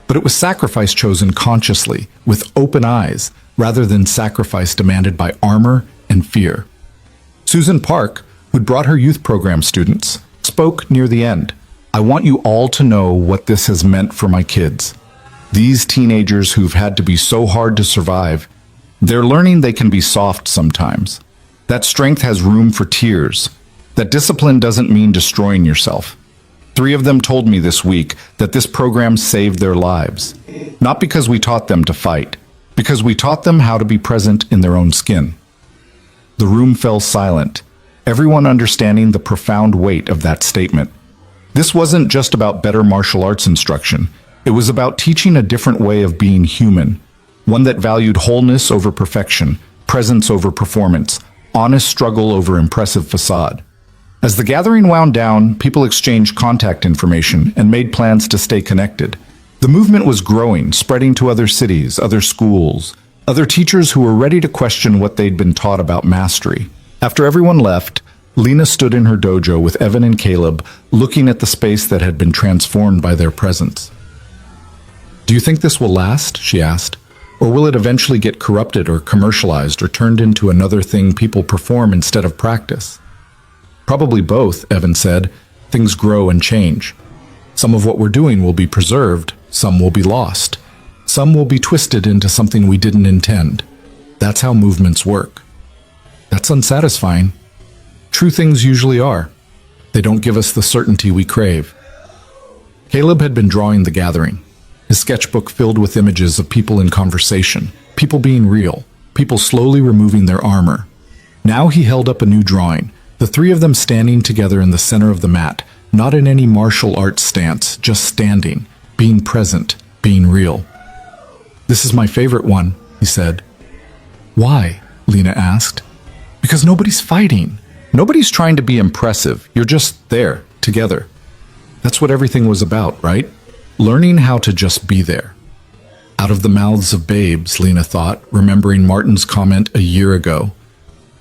But it was sacrifice chosen consciously, with open eyes, rather than sacrifice demanded by armor and fear. Susan Park, who'd brought her youth program students, spoke near the end. I want you all to know what this has meant for my kids. These teenagers who've had to be so hard to survive, they're learning they can be soft sometimes. That strength has room for tears. That discipline doesn't mean destroying yourself. 3 of them told me this week that this program saved their lives. Not because we taught them to fight, because we taught them how to be present in their own skin. The room fell silent, everyone understanding the profound weight of that statement. This wasn't just about better martial arts instruction. It was about teaching a different way of being human, one that valued wholeness over perfection, presence over performance, honest struggle over impressive facade. As the gathering wound down, people exchanged contact information and made plans to stay connected. The movement was growing, spreading to other cities, other schools, other teachers who were ready to question what they'd been taught about mastery. After everyone left, Lena stood in her dojo with Evan and Caleb, looking at the space that had been transformed by their presence. Do you think this will last? She asked. Or will it eventually get corrupted or commercialized or turned into another thing people perform instead of practice? Probably both, Evan said. Things grow and change. Some of what we're doing will be preserved, some will be lost. Some will be twisted into something we didn't intend. That's how movements work. That's unsatisfying. True things usually are. They don't give us the certainty we crave. Caleb had been drawing the gathering, his sketchbook filled with images of people in conversation, people being real, people slowly removing their armor. Now he held up a new drawing, the 3 of them standing together in the center of the mat, not in any martial arts stance, just standing, being present, being real. This is my favorite one, he said. Why? Lena asked. Because nobody's fighting. Nobody's trying to be impressive. You're just there, together. That's what everything was about, right? Learning how to just be there. Out of the mouths of babes, Lena thought, remembering Martin's comment a year ago.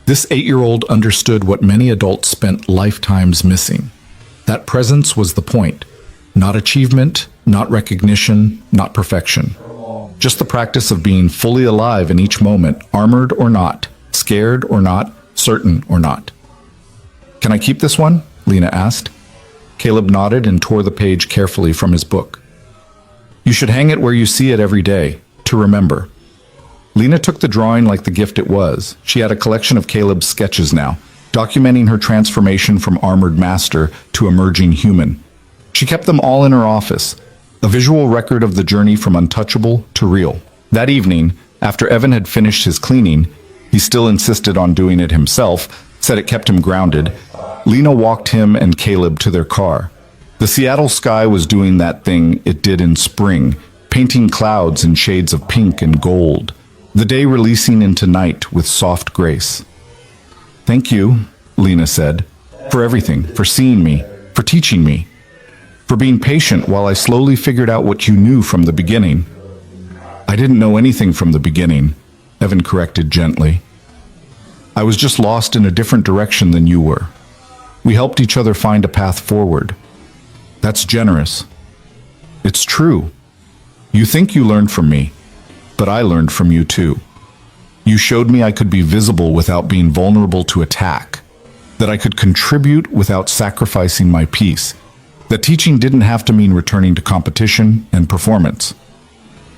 This 8-year-old understood what many adults spent lifetimes missing. That presence was the point. Not achievement, not recognition, not perfection. Just the practice of being fully alive in each moment, armored or not, scared or not, certain or not. Can I keep this one? Lena asked. Caleb nodded and tore the page carefully from his book. You should hang it where you see it every day, to remember. Lena took the drawing like the gift it was. She had a collection of Caleb's sketches now, documenting her transformation from armored master to emerging human. She kept them all in her office, a visual record of the journey from untouchable to real. That evening, after Evan had finished his cleaning, he still insisted on doing it himself, said it kept him grounded. Lena walked him and Caleb to their car. The Seattle sky was doing that thing it did in spring, painting clouds in shades of pink and gold, the day releasing into night with soft grace. "Thank you," Lena said, "for everything, for seeing me, for teaching me, for being patient while I slowly figured out what you knew from the beginning." "I didn't know anything from the beginning," Evan corrected gently. "I was just lost in a different direction than you were. We helped each other find a path forward." "That's generous." "It's true. You think you learned from me, but I learned from you too. You showed me I could be visible without being vulnerable to attack, that I could contribute without sacrificing my peace, that teaching didn't have to mean returning to competition and performance.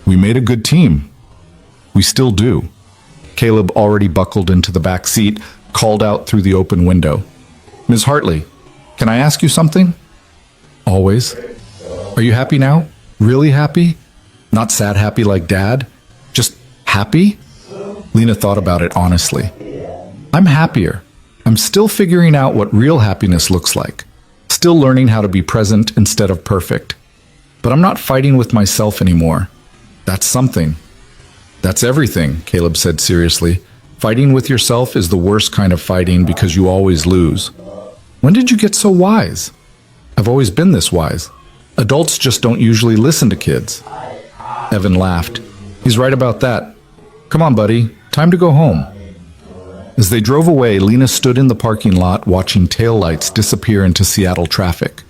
We made a good team. We still do." Caleb, already buckled into the back seat, called out through the open window. "Ms. Hartley, can I ask you something?" "Always." "Are you happy now? Really happy? Not sad happy like Dad? Just happy?" Lena thought about it honestly. "I'm happier. I'm still figuring out what real happiness looks like. Still learning how to be present instead of perfect. But I'm not fighting with myself anymore. That's something." "That's everything," Caleb said seriously. "Fighting with yourself is the worst kind of fighting because you always lose." "When did you get so wise?" "I've always been this wise. Adults just don't usually listen to kids." Evan laughed. "He's right about that. Come on, buddy. Time to go home." As they drove away, Lena stood in the parking lot watching taillights disappear into Seattle traffic.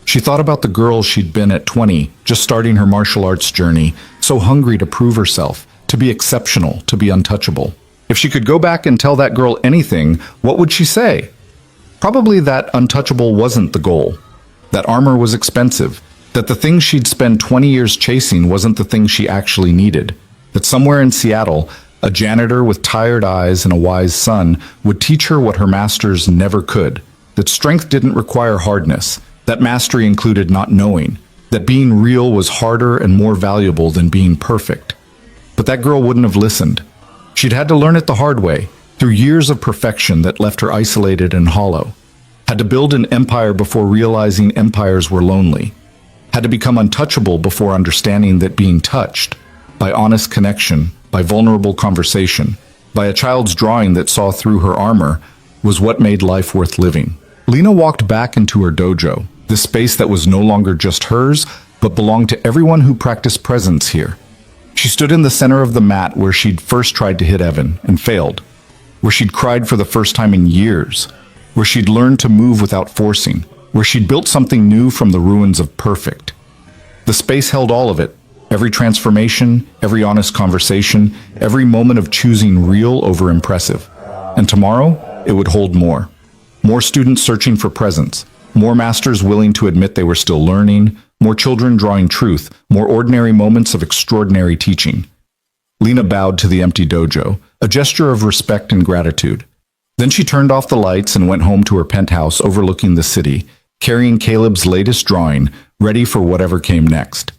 She thought about the girl she'd been at 20, just starting her martial arts journey, so hungry to prove herself, to be exceptional, to be untouchable. If she could go back and tell that girl anything, what would she say? Probably that untouchable wasn't the goal. That armor was expensive. That the thing she'd spent 20 years chasing wasn't the thing she actually needed. That somewhere in Seattle, a janitor with tired eyes and a wise son would teach her what her masters never could. That strength didn't require hardness. That mastery included not knowing. That being real was harder and more valuable than being perfect. But that girl wouldn't have listened. She'd had to learn it the hard way, through years of perfection that left her isolated and hollow. Had to build an empire before realizing empires were lonely. Had to become untouchable before understanding that being touched, by honest connection, by vulnerable conversation, by a child's drawing that saw through her armor, was what made life worth living. Lena walked back into her dojo, this space that was no longer just hers, but belonged to everyone who practiced presence here. She stood in the center of the mat where she'd first tried to hit Evan and failed, where she'd cried for the first time in years, where she'd learned to move without forcing, where she'd built something new from the ruins of perfect. The space held all of it, every transformation, every honest conversation, every moment of choosing real over impressive. And tomorrow, it would hold more. More students searching for presence, more masters willing to admit they were still learning, more children drawing truth, more ordinary moments of extraordinary teaching. Lena bowed to the empty dojo, a gesture of respect and gratitude. Then she turned off the lights and went home to her penthouse overlooking the city, carrying Caleb's latest drawing, ready for whatever came next.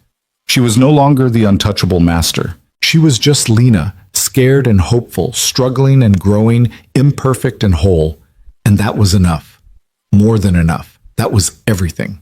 She was no longer the untouchable master. She was just Lena, scared and hopeful, struggling and growing, imperfect and whole. And that was enough. More than enough. That was everything.